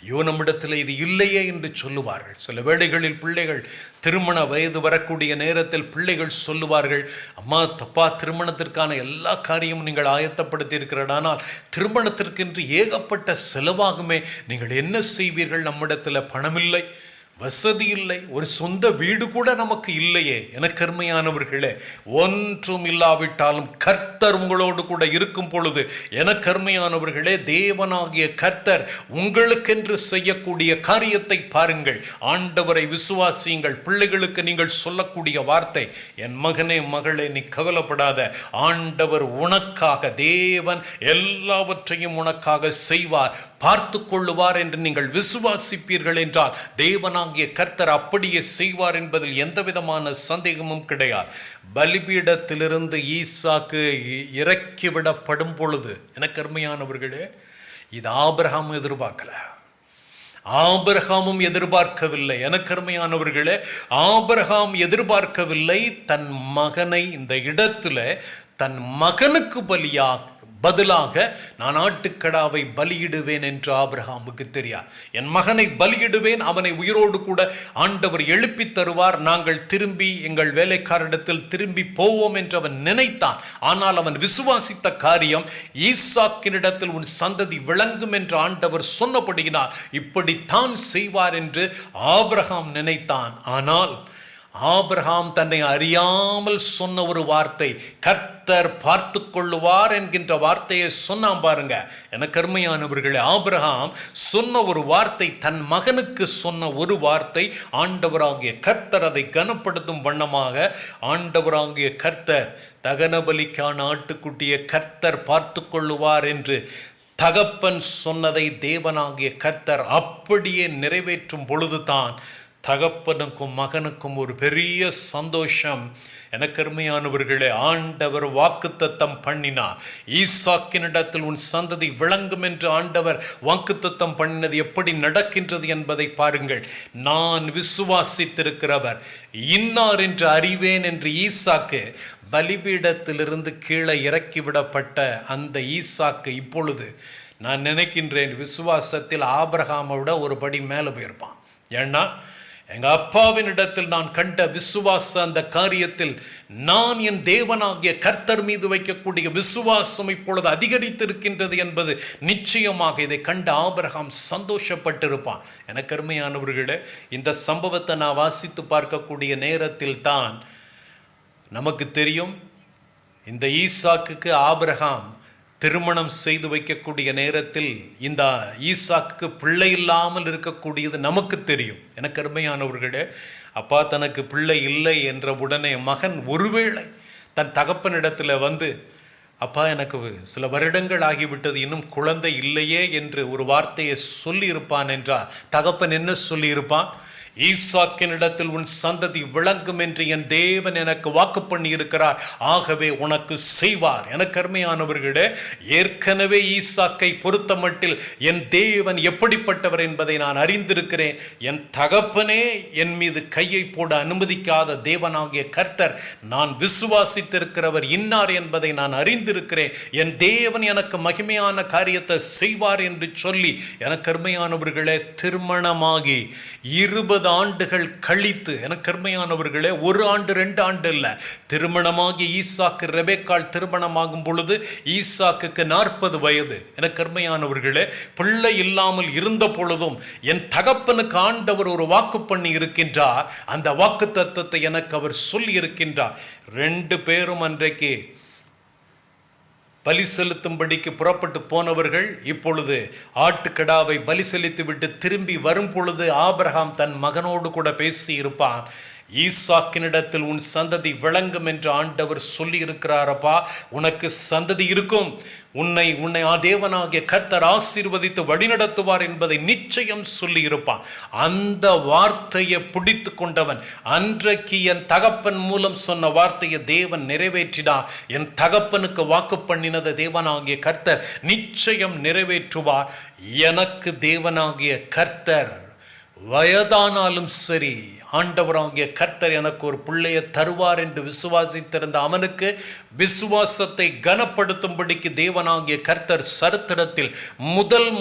ஐயோ நம்மிடத்தில் இது இல்லையே என்று சொல்லுவார்கள். சில வேளைகளில் பிள்ளைகள் திருமண வயது வரக்கூடிய நேரத்தில் பிள்ளைகள் சொல்லுவார்கள், அம்மா தப்பா திருமணத்திற்கான எல்லா காரியமும் நீங்கள் ஆயத்தப்படுத்தி இருக்கிறார், ஆனால் திருமணத்திற்கென்று ஏகப்பட்ட செலவாகுமே, நீங்கள் என்ன செய்வீர்கள்? நம்மிடத்தில் பணமில்லை, வசதி இல்லை, ஒரு சொந்த வீடு கூட நமக்கு இல்லையே. எனக்கு அருமையானவர்களே, ஒன்றும் இல்லாவிட்டாலும் கர்த்தர் உங்களோடு கூட இருக்கும் பொழுது, எனக்கு அருமையானவர்களே, தேவனாகிய கர்த்தர் உங்களுக்கென்று செய்யக்கூடிய காரியத்தை பாருங்கள். ஆண்டவரை விசுவாசியுங்கள். பிள்ளைகளுக்கு நீங்கள் சொல்லக்கூடிய வார்த்தை, என் மகனே மகளே, நீ கவலைப்படாத, ஆண்டவர் உனக்காக, தேவன் எல்லாவற்றையும் உனக்காக செய்வார், பார்த்து கொள்ளுவார் என்று நீங்கள் விசுவாசிப்பீர்கள் என்றால் தேவனாகிய கர்த்தர் அப்படியே செய்வார் என்பதில் எந்த விதமான சந்தேகமும் கிடையாது. பலிபீடத்திலிருந்து ஈசாக்கு இறக்கிவிடப்படும் பொழுது, எனக்கு அருமையானவர்களே, இது ஆபிரகாம் எதிர்பார்க்கல, ஆபிரகாமும் எதிர்பார்க்கவில்லை. எனக்கு அருமையானவர்களே, ஆபிரகாம் எதிர்பார்க்கவில்லை தன் மகனை இந்த இடத்துல தன் மகனுக்கு பதிலாக நான் ஆட்டுக்கடாவை பலியிடுவேன் என்று ஆபிரகாமுக்கு தெரியாது. என் மகனை பலியிடுவேன், அவனை உயிரோடு கூட ஆண்டவர் எழுப்பி தருவார், நாங்கள் திரும்பி எங்கள் வேலைக்காரிடத்தில் திரும்பி போவோம் என்று அவன் நினைத்தான். ஆனால் அவன் விசுவாசித்த காரியம், ஈசாக்கினிடத்தில் உன் சந்ததி விளங்கும் என்று ஆண்டவர் சொன்னபடியினால் இப்படித்தான் செய்வார் என்று ஆபிரகாம் நினைத்தான். ஆனால் ஆபிரகாம் தன்னை அறியாமல் சொன்ன ஒரு வார்த்தை, கர்த்தர் பார்த்து கொள்ளுவார் என்கின்ற வார்த்தையை சொன்னான். பாருங்க, எனக்கு அருமையானவர்களே, ஆபிரகாம் சொன்ன ஒரு வார்த்தை, தன் மகனுக்கு சொன்ன ஒரு வார்த்தை, ஆண்டவராகிய கர்த்தர் அதை கனப்படுத்தும் வண்ணமாக ஆண்டவராகிய கர்த்தர் தகனபலிக்கான ஆட்டுக்குட்டியை கர்த்தர் பார்த்து கொள்ளுவார் என்று தகப்பன் சொன்னதை தேவனாகிய கர்த்தர் அப்படியே நிறைவேற்றும் பொழுதுதான் தகப்பனுக்கும் மகனுக்கும் ஒரு பெரிய சந்தோஷம். எனக்கு அருமையானவர்களே, ஆண்டவர் வாக்குத்தத்தம் பண்ணினார். ஈசாக்கினிடத்தில் உன் சந்ததி விளங்கும் என்று ஆண்டவர் வாக்குத்தத்தம் பண்ணினது எப்படி நடக்கின்றது என்பதை பாருங்கள். நான் விசுவாசித்திருக்கிறவர் இன்னார் என்று அறிவேன் என்று ஈசாக்கு பலிபீடத்திலிருந்து கீழே இறக்கிவிடப்பட்ட அந்த ஈசாக்கு இப்பொழுது நான் நினைக்கின்றேன் விசுவாசத்தில் ஆபிரகாமை விட ஒரு படி மேலே போயிருப்பான். ஏன்னா எங்கள் அப்பாவின் இடத்தில் நான் கண்ட விசுவாச அந்த காரியத்தில் நான் என் தேவனாகிய கர்த்தர் மீது வைக்கக்கூடிய விசுவாசம் இப்பொழுது அதிகரித்திருக்கின்றது என்பது நிச்சயமாக. இதை கண்ட ஆபிரகாம் சந்தோஷப்பட்டிருப்பான். எனக்கு அருமையானவர்களே, இந்த சம்பவத்தை நான் வாசித்து பார்க்கக்கூடிய நேரத்தில் தான் நமக்கு தெரியும் இந்த ஈசாக்குக்கு ஆபிரகாம் திருமணம் செய்து வைக்கக்கூடிய நேரத்தில் இந்த ஈசாக்கு பிள்ளை இல்லாமல் இருக்கக்கூடியது நமக்கு தெரியும். எனக்கு அருமையானவர்களே, அப்பா தனக்கு பிள்ளை இல்லை என்ற உடனே மகன் ஒருவேளை தன் தகப்பனிடத்தில் வந்து, அப்பா எனக்கு சில வருடங்கள் ஆகிவிட்டது, இன்னும் குழந்தை இல்லையே என்று ஒரு வார்த்தையை சொல்லியிருப்பான் என்றால் தகப்பன் என்ன சொல்லியிருப்பான்? ஈசாக்கினிடத்தில் உன் சந்ததி விளங்கும் என்று என் தேவன் எனக்கு வாக்கு பண்ணி இருக்கிறார், ஆகவே உனக்கு செய்வார். எனக்கு அருமையானவர்களே, ஏற்கனவே ஈசாக்கை பொறுத்த மட்டில் என் தேவன் எப்படிப்பட்டவர் என்பதை நான் அறிந்திருக்கிறேன். என் தகப்பனே என் மீது கையை போட அனுமதிக்காத தேவனாகிய கர்த்தர் நான் விசுவாசித்திருக்கிறவர் இன்னார் என்பதை நான் அறிந்திருக்கிறேன். என் தேவன் எனக்கு மகிமையான காரியத்தை செய்வார் என்று சொல்லி, எனக்கு அருமையானவர்களே, திருமணமாகி 20 ஆண்டுகள் கழித்து, எனக்கு அருமையானவர்களே, 1 ஆண்டு 2 ஆண்டு இல்லை, திருமணமாகி ஈசாக்கு ரெபெக்காள் திருமணமாகும் பொழுது ஈசாக்குக்கு 40 வயது. எனக்கு அருமையானவர்களே, பிள்ளை இல்லாமல் இருந்த பொழுதும் என் தகப்பனுக்கு ஆண்டவர் ஒரு வாக்கு பண்ணி இருக்கின்றார். அந்த வாக்கு தத்தத்தை எனக்கு அவர் சொல்லி இருக்கின்றார். 2 பேரும் அன்றைக்கு பலி செலுத்தும்படிக்கு புறப்பட்டு போனவர்கள் இப்பொழுது ஆட்டுக்கடாவை பலி செலுத்தி விட்டு திரும்பி வரும் பொழுது ஆபிரகாம் தன் மகனோடு கூட பேசி இருப்பான். ஈசாக்கினிடத்தில் உன் சந்ததி விளங்கும் என்று ஆண்டவர் சொல்லி இருக்கிறாரப்பா, உனக்கு சந்ததி இருக்கும், உன்னை தேவனாகிய கர்த்தர் ஆசீர்வதித்து வழிநடத்துவார் என்பதை நிச்சயம் சொல்லி இருப்பான். அந்த வார்த்தையை பிடித்து கொண்டவன் அன்றைக்கு என் தகப்பன் மூலம் சொன்ன வார்த்தையை தேவன் நிறைவேற்றினார். என் தகப்பனுக்கு வாக்கு பண்ணினதை தேவனாகிய கர்த்தர் நிச்சயம் நிறைவேற்றுவார். எனக்கு தேவனாகிய கர்த்தர் வயதானாலும் சரி, ஆண்டவராகிய கர்த்தர் எனக்கு ஒரு பிள்ளையை தருவார் என்று விசுவாசித்திருந்த அவனுக்கு விசுவாசத்தை கனப்படுத்தும்படிக்கு தேவனாகிய கர்த்தர் சரித்திரத்தில்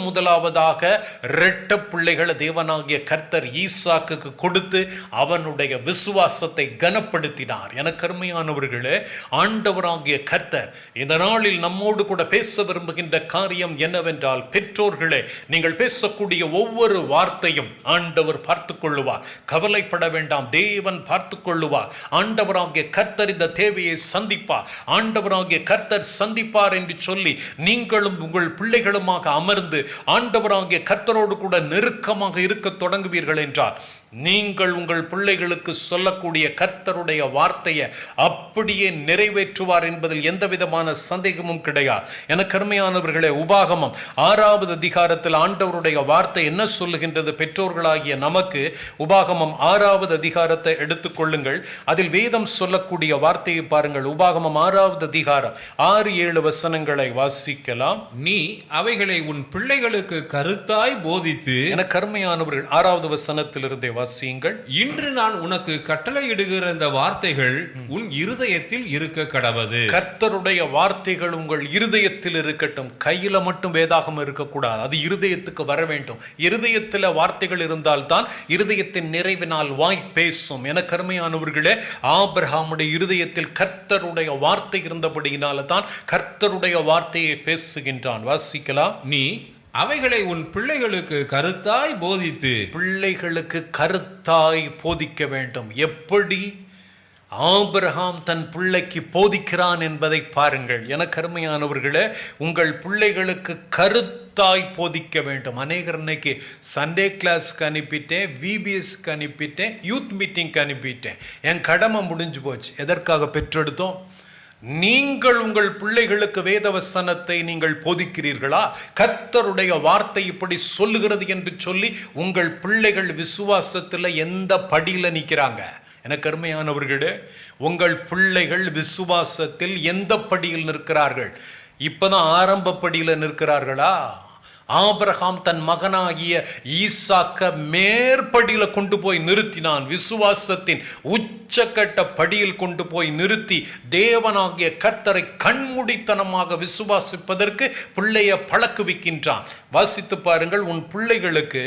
முதலாவதாக 2 பிள்ளைகளை தேவனாகிய கர்த்தர் ஈசாக்குக்கு கொடுத்து அவனுடைய விசுவாசத்தை கனப்படுத்தினார். எனக்கு அருமையானவர்களே, ஆண்டவராகிய கர்த்தர் இந்த நாளில் நம்மோடு கூட பேச விரும்புகின்ற காரியம் என்னவென்றால், பெற்றோர்களே, நீங்கள் பேசக்கூடிய ஒவ்வொரு வார்த்தையும் ஆண்டவர் பார்த்து கொள்ளுவார். கவலைப்பட வேண்டாம், தேவன் பார்த்து கொள்ளுவார். ஆண்டவராகிய கர்த்தர் இந்த தேவையை சந்திப்பார். ஆண்டவராகிய கர்த்தர் சந்திப்பார் என்று சொல்லி நீங்களும் உங்கள் பிள்ளைகளுமாக அமர்ந்து ஆண்டவராகிய கர்த்தரோடு கூட நெருக்கமாக இருக்க தொடங்குவீர்கள் என்றால் நீங்கள் உங்கள் பிள்ளைகளுக்கு சொல்லக்கூடிய கர்த்தருடைய வார்த்தையை அப்படியே நிறைவேற்றுவார் என்பதில் எந்த விதமான சந்தேகமும் கிடையாது. எனக்கு அருமையானவர்களே, உபாகமம் 6வது அதிகாரத்தில் ஆண்டவருடைய வார்த்தை என்ன சொல்லுகின்றது? பெற்றோர்களாகிய நமக்கு உபாகமம் 6வது அதிகாரத்தை எடுத்துக்கொள்ளுங்கள். அதில் வேதம் சொல்லக்கூடிய வார்த்தையை பாருங்கள். உபாகமம் 6வது அதிகாரம் 6-7 வசனங்களை வாசிக்கலாம். நீ அவைகளை உன் பிள்ளைகளுக்கு கருத்தாய் போதித்து, எனக்கு அருமையானவர்கள் 6வது வசனத்திலிருந்தே வாசியுங்கள். இன்று நான் உனக்கு கட்டளையிடுகிற இந்த வார்த்தைகள் உன் இருதயத்தில் இருக்க கடவது. கர்த்தருடைய வார்த்தைகள் உங்கள் இருதயத்தில் இருக்கட்டும். கையில மட்டும் வேதாகம் இருக்கக்கூடாது, அது இருதயத்துக்கு வர வேண்டும். இருதயத்தில் வார்த்தைகள் இருந்தால்தான் இருதயத்தின் நிறைவினால் வாய் பேசும். என கருமையானவர்களே, ஆபிரகாமுடைய இருதயத்தில் கர்த்தருடைய வார்த்தை இருந்தபடியினால தான் கர்த்தருடைய வார்த்தையை பேசுகின்றான். வாசிக்கலாம். நீ அவைகளை உன் பிள்ளைகளுக்கு கருத்தாய் போதித்து, பிள்ளைகளுக்கு கருத்தாய் போதிக்க வேண்டும். எப்படி ஆபிரகாம் தன் பிள்ளைக்கு போதிக்கிறான் என்பதை பாருங்கள். எனக்கு அருமையானவர்களே, உங்கள் பிள்ளைகளுக்கு கருத்தாய் போதிக்க வேண்டும். அநேகர் இன்னைக்கு சண்டே கிளாஸ்க்கு அனுப்பிட்டேன், விபிஎஸ்க்கு அனுப்பிட்டேன், யூத் மீட்டிங்க்கு அனுப்பிட்டேன், என் கடமை முடிஞ்சு போச்சு. எதற்காக பெற்றெடுத்தோம்? நீங்கள் உங்கள் பிள்ளைகளுக்கு வேதவசனத்தை நீங்கள் போதிக்கிறீர்களா? கர்த்தருடைய வார்த்தை இப்படி சொல்லுகிறது என்று சொல்லி உங்கள் பிள்ளைகள் விசுவாசத்தில் எந்த படியில் நிற்கிறாங்க? எனக்கு அருமையானவர்களே, உங்கள் பிள்ளைகள் விசுவாசத்தில் எந்த படியில் நிற்கிறார்கள்? இப்போதான் ஆரம்ப படியில் நிற்கிறார்களா? ஆபிரகாம் தன் மகனாகிய ஈசாக்க மேற்படியில கொண்டு போய் நிறுத்தினான். விசுவாசத்தின் உச்சக்கட்ட படியில் கொண்டு போய் நிறுத்தி தேவனாகிய கர்த்தரை கண்மூடித்தனமாக விசுவாசிப்பதற்கு பிள்ளையை பழக்குவிக்கின்றான். வாசித்து பாருங்கள். உன் பிள்ளைகளுக்கு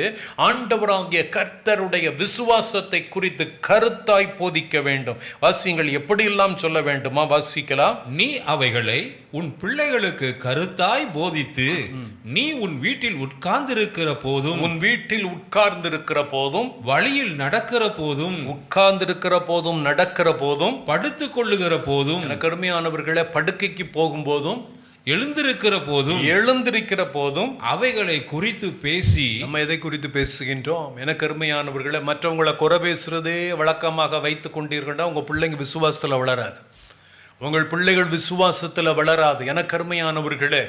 ஆண்டவராகிய கர்த்தருடைய விசுவாசத்தை குறித்து கருத்தாய் போதிக்க வேண்டும். வாசிங்கள். எப்படியெல்லாம் சொல்ல வேண்டுமா? வாசிக்கலாம். நீ அவைகளை உன் பிள்ளைகளுக்கு கருத்தாய் போதித்து நீ உன் வீட்டில் உட்கார்ந்திருக்கிற போதும், உன் வீட்டில் உட்கார்ந்திருக்கிற போதும், வழியில் நடக்கிற போதும், உட்கார்ந்திருக்கிற போதும், நடக்கிற போதும், படுத்துக் கொள்ளுகிற போதும், எனக்கு அருமையானவர்களே, படுக்கைக்கு போகும்போதும், எழுந்திருக்கிற போதும், எழுந்திருக்கிற போதும் அவைகளை குறித்து பேசி. நம்ம எதை குறித்து பேசுகின்றோம்? எனக்கு அருமையானவர்களே, மற்றவங்களை குறை பேசுறதே வழக்கமாக வைத்து கொண்டீர்கள்னா உங்க பிள்ளைங்க விசுவாசத்துல வளராது. உங்கள் பிள்ளைகள் விசுவாசத்துல வளராது. எனக்கு அருமையானவர்களே,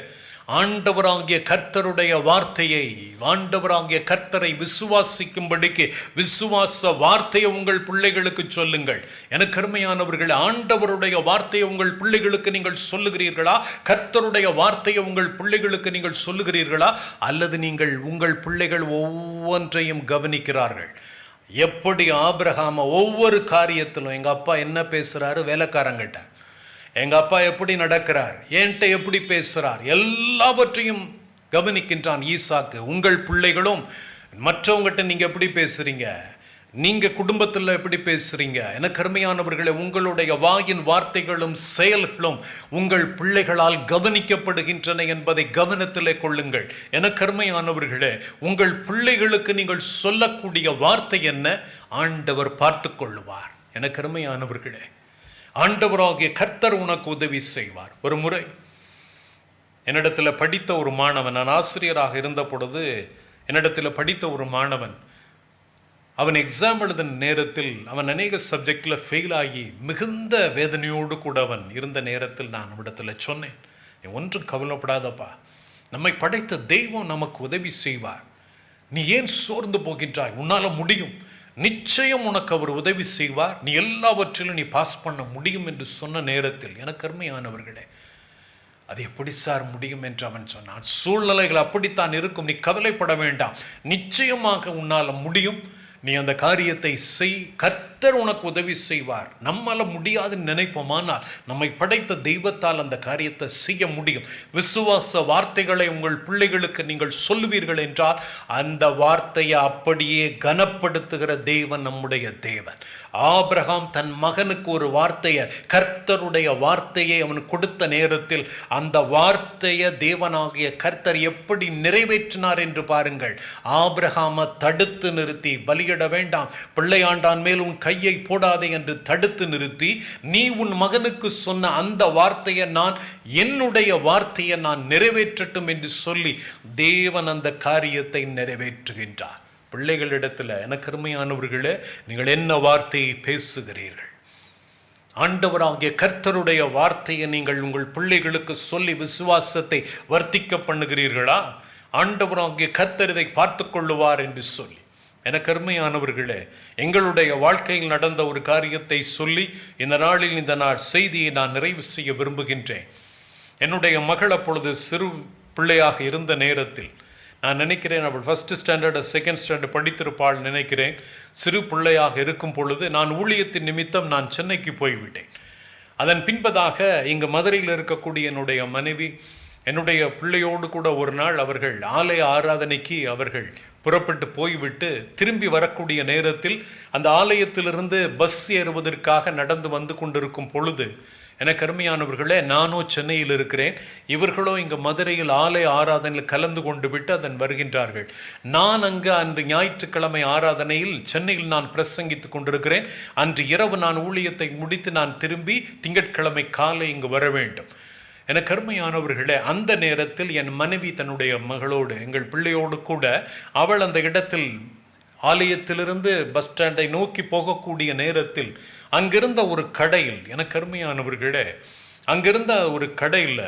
ஆண்டவராகிய கர்த்தருடைய வார்த்தையை, ஆண்டவராகிய கர்த்தரை விசுவாசிக்கும்படிக்கு விசுவாச வார்த்தையை உங்கள் பிள்ளைகளுக்கு சொல்லுங்கள். எனக்கு அருமையானவர்கள், ஆண்டவருடைய வார்த்தையை உங்கள் பிள்ளைகளுக்கு நீங்கள் சொல்லுகிறீர்களா? கர்த்தருடைய வார்த்தையை உங்கள் பிள்ளைகளுக்கு நீங்கள் சொல்லுகிறீர்களா? அல்லது நீங்கள் உங்கள் பிள்ளைகள் ஒவ்வொன்றையும் கவனிக்கிறார்கள்? எப்படி ஆபிரகாம ஒவ்வொரு காரியத்திலும் எங்க அப்பா என்ன பேசுறாரு, வேலைக்காரங்கிட்ட எங்க அப்பா எப்படி நடக்கிறார், என்கிட்ட எப்படி பேசுறார், எல்லாவற்றையும் கவனிக்கின்றான் ஈசாக்கு. உங்கள் பிள்ளைகளும் மற்றவங்ககிட்ட நீங்க எப்படி பேசுறீங்க, நீங்க குடும்பத்தில் எப்படி பேசுறீங்க? எனக்கு அருமையானவர்களே, உங்களுடைய வாயின் வார்த்தைகளும் செயல்களும் உங்கள் பிள்ளைகளால் கவனிக்கப்படுகின்றன என்பதை கவனத்திலே கொள்ளுங்கள். எனக்கு அருமையானவர்களே, உங்கள் பிள்ளைகளுக்கு நீங்கள் சொல்லக்கூடிய வார்த்தை என்ன, ஆண்டவர் பார்த்து கொள்ளுவார். எனக்கு அருமையானவர்களே, ஆண்டவராகிய கர்த்தர் உனக்கு உதவி செய்வார். ஒரு முறை என்னிடத்தில் படித்த ஒரு மாணவன், நான் ஆசிரியராக இருந்த பொழுது என்னிடத்தில் படித்த ஒரு மாணவன், அவன் எக்ஸாம் எழுதின நேரத்தில் அவன் அநேக சப்ஜெக்டில் ஃபெயில் ஆகி மிகுந்த வேதனையோடு கூட அவன் இருந்த நேரத்தில் நான் அவனிடத்தில் சொன்னேன், நீ ஒன்றும் கவலைப்படாதப்பா, நம்மை படைத்த தெய்வம் நமக்கு உதவி செய்வார். நீ ஏன் சோர்ந்து போகின்றாய்? உன்னால முடியும், நிச்சயம் உனக்கு அவர் உதவி செய்வார், நீ எல்லாவற்றிலும் நீ பாஸ் பண்ண முடியும் என்று சொன்ன நேரத்தில், எனக்கு அருமையானவர்களே, அது எப்படி சார் முடியும் என்று அவன் சொன்னான். சூழ்நிலைகள் அப்படித்தான் இருக்கும், நீ கவலைப்பட வேண்டாம், நிச்சயமாக உன்னால முடியும், நீ அந்த காரியத்தை செய், கர்த்தர் உனக்கு உதவி செய்வார். நம்மால முடியாதுன்னு நினைப்போமானால் நம்மை படைத்த தெய்வத்தால் அந்த காரியத்தை செய்ய முடியும். விசுவாச வார்த்தைகளை உங்கள் பிள்ளைகளுக்கு நீங்கள் சொல்லுவீர்கள் என்றால் அந்த வார்த்தையை அப்படியே கனப்படுத்துகிற தேவன் நம்முடைய தேவன். ஆபிரகாம் தன் மகனுக்கு ஒரு வார்த்தையை, கர்த்தருடைய வார்த்தையை அவன் கொடுத்த நேரத்தில் அந்த வார்த்தையை தேவனாகிய கர்த்தர் எப்படி நிறைவேற்றினார் என்று பாருங்கள். ஆபிரகாமை தடுத்து நிறுத்தி, பலியிட வேண்டாம், பிள்ளையாண்டான் மேல் உன் கையை போடாதே என்று தடுத்து நிறுத்தி, நீ உன் மகனுக்கு சொன்ன அந்த வார்த்தையை நான், என்னுடைய வார்த்தையை நான் நிறைவேற்றட்டும் என்று சொல்லி தேவன் அந்த காரியத்தை நிறைவேற்றுகின்றார். பிள்ளைகளிடத்தில் எனக்கு அருமையானவர்களே, நீங்கள் என்ன வார்த்தையை பேசுகிறீர்கள்? ஆண்டவராகிய கர்த்தருடைய வார்த்தையை நீங்கள் உங்கள் பிள்ளைகளுக்கு சொல்லி விசுவாசத்தை வர்த்திக்க பண்ணுகிறீர்களா? ஆண்டவராகிய கர்த்தர் இதை பார்த்து கொள்ளுவார் என்று சொல்லி. எனக்கு அருமையானவர்களே, எங்களுடைய வாழ்க்கையில் நடந்த ஒரு காரியத்தை சொல்லி இந்த நாளில் இந்த செய்தியை நான் நிறைவு செய்ய விரும்புகின்றேன். என்னுடைய மகள் அப்பொழுது சிறு பிள்ளையாக இருந்த நேரத்தில், நான் நினைக்கிறேன் அவள் ஃபர்ஸ்ட் ஸ்டாண்டர்டு செகண்ட் ஸ்டாண்டர்ட் படித்திருப்பாள் நினைக்கிறேன். சிறு பிள்ளையாக இருக்கும் பொழுது நான் ஊழியத்தின் நிமித்தம் நான் சென்னைக்கு போய்விட்டேன். அதன் பின்பதாக இங்கு மதுரையில் இருக்கக்கூடிய என்னுடைய மனைவி என்னுடைய பிள்ளையோடு கூட ஒரு நாள் அவர்கள் ஆலய ஆராதனைக்கு அவர்கள் புறப்பட்டு போய்விட்டு திரும்பி வரக்கூடிய நேரத்தில் அந்த ஆலயத்திலிருந்து பஸ் ஏறுவதற்காக நடந்து வந்து கொண்டிருக்கும் பொழுது, எனக்கு அருமையானவர்களே, நானோ சென்னையில் இருக்கிறேன், இவர்களோ இங்கு மதுரையில் ஆலய ஆராதனையில் கலந்து கொண்டு விட்டு அதன் வருகின்றார்கள். நான் அங்கு அன்று ஞாயிற்றுக்கிழமை ஆராதனையில் சென்னையில் நான் பிரசங்கித்துக் கொண்டிருக்கிறேன். அன்று இரவு நான் ஊழியத்தை முடித்து நான் திரும்பி திங்கட்கிழமை காலை இங்கு வர வேண்டும். எனக்கு அருமையானவர்களே, அந்த நேரத்தில் என் மனைவி தன்னுடைய மகளோடு, எங்கள் பிள்ளையோடு கூட அவள் அந்த இடத்தில் ஆலயத்திலிருந்து பஸ் ஸ்டாண்டை நோக்கி போகக்கூடிய நேரத்தில் அங்கிருந்த ஒரு கடையில், எனக்கு அருமையானவர்களே, அங்கிருந்த ஒரு கடையில்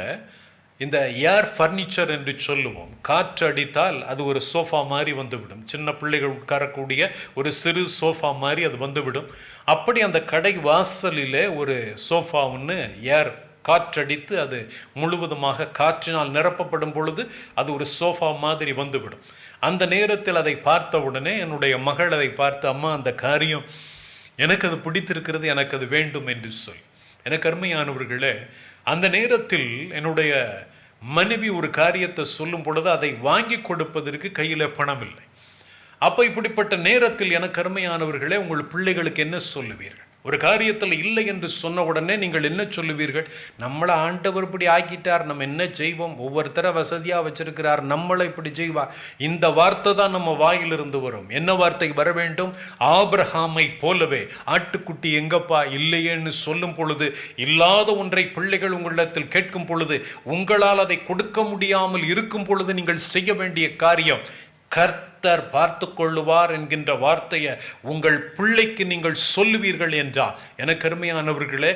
இந்த ஏர் ஃபர்னிச்சர் என்று சொல்லுவோம், காற்று அடித்தால் அது ஒரு சோஃபா மாதிரி வந்துவிடும், சின்ன பிள்ளைகள் உட்காரக்கூடிய ஒரு சிறு சோஃபா மாதிரி அது வந்துவிடும். அப்படி அந்த கடை வாசலில் ஒரு சோஃபா ஒன்று ஏர் காற்றடித்து அது முழுவதுமாக காற்றினால் நிரப்பப்படும் பொழுது அது ஒரு சோஃபா மாதிரி வந்துவிடும். அந்த நேரத்தில் அதை பார்த்த உடனே என்னுடைய மகள் அதை பார்த்து, அம்மா அந்த காரியம் எனக்கு அது பிடித்திருக்கிறது, எனக்கு அது வேண்டும் என்று சொல். எனக்கு அருமையானவர்களே, அந்த நேரத்தில் என்னுடைய மனைவி ஒரு காரியத்தை சொல்லும் பொழுது அதை வாங்கி கொடுப்பதற்கு கையில் பணம் இல்லை. அப்போ இப்படிப்பட்ட நேரத்தில் எனக்கு அருமையானவர்களே, உங்கள் பிள்ளைகளுக்கு என்ன சொல்லுவீர்கள்? ஒரு காரியத்தில் இல்லை என்று சொன்ன உடனே நீங்கள் என்ன சொல்லுவீர்கள்? நம்மளை ஆண்டவர் இப்படி ஆக்கிட்டார், நம்ம என்ன செய்வோம்? ஒவ்வொருத்தர வசதியாக வச்சிருக்கிறார், நம்மளை இப்படி செய்வார். இந்த வார்த்தை தான் நம்ம வாயிலிருந்து வரும். என்ன வார்த்தை வர வேண்டும்? ஆபிரகாமை போலவே ஆட்டுக்குட்டி எங்கப்பா இல்லையேன்னு சொல்லும் பொழுது, இல்லாத ஒன்றை பிள்ளைகள் உங்களிடத்தில் கேட்கும் பொழுது, உங்களால் அதை கொடுக்க முடியாமல் இருக்கும் பொழுது நீங்கள் செய்ய வேண்டிய காரியம், கர்த்தர் பார்த்து கொள்ளுவார் என்கின்ற வார்த்தையை உங்கள் பிள்ளைக்கு நீங்கள் சொல்லுவீர்கள் என்றால், எனக்கு அருமையானவர்களே,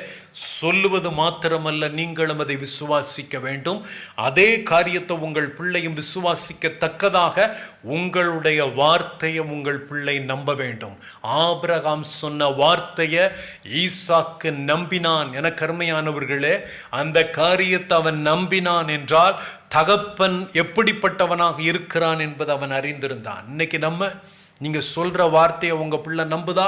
சொல்லுவது மாத்திரமல்ல, நீங்களும் அதை விசுவாசிக்க வேண்டும். அதே காரியத்தை உங்கள் பிள்ளையும் விசுவாசிக்கத்தக்கதாக உங்களுடைய வார்த்தையை உங்கள் பிள்ளை நம்ப வேண்டும். ஆபிரகாம் சொன்ன வார்த்தையை ஈசாக்கு நம்பினான். எனக்கு அருமையானவர்களே, அந்த காரியத்தை அவன் நம்பினான் என்றால் தகப்பன் எப்படிப்பட்டவனாக இருக்கிறான் என்பதை அவன் அறிந்திருந்தான். இன்னைக்கு நீங்க சொல்ற வார்த்தையை உங்க பிள்ளை நம்புதா?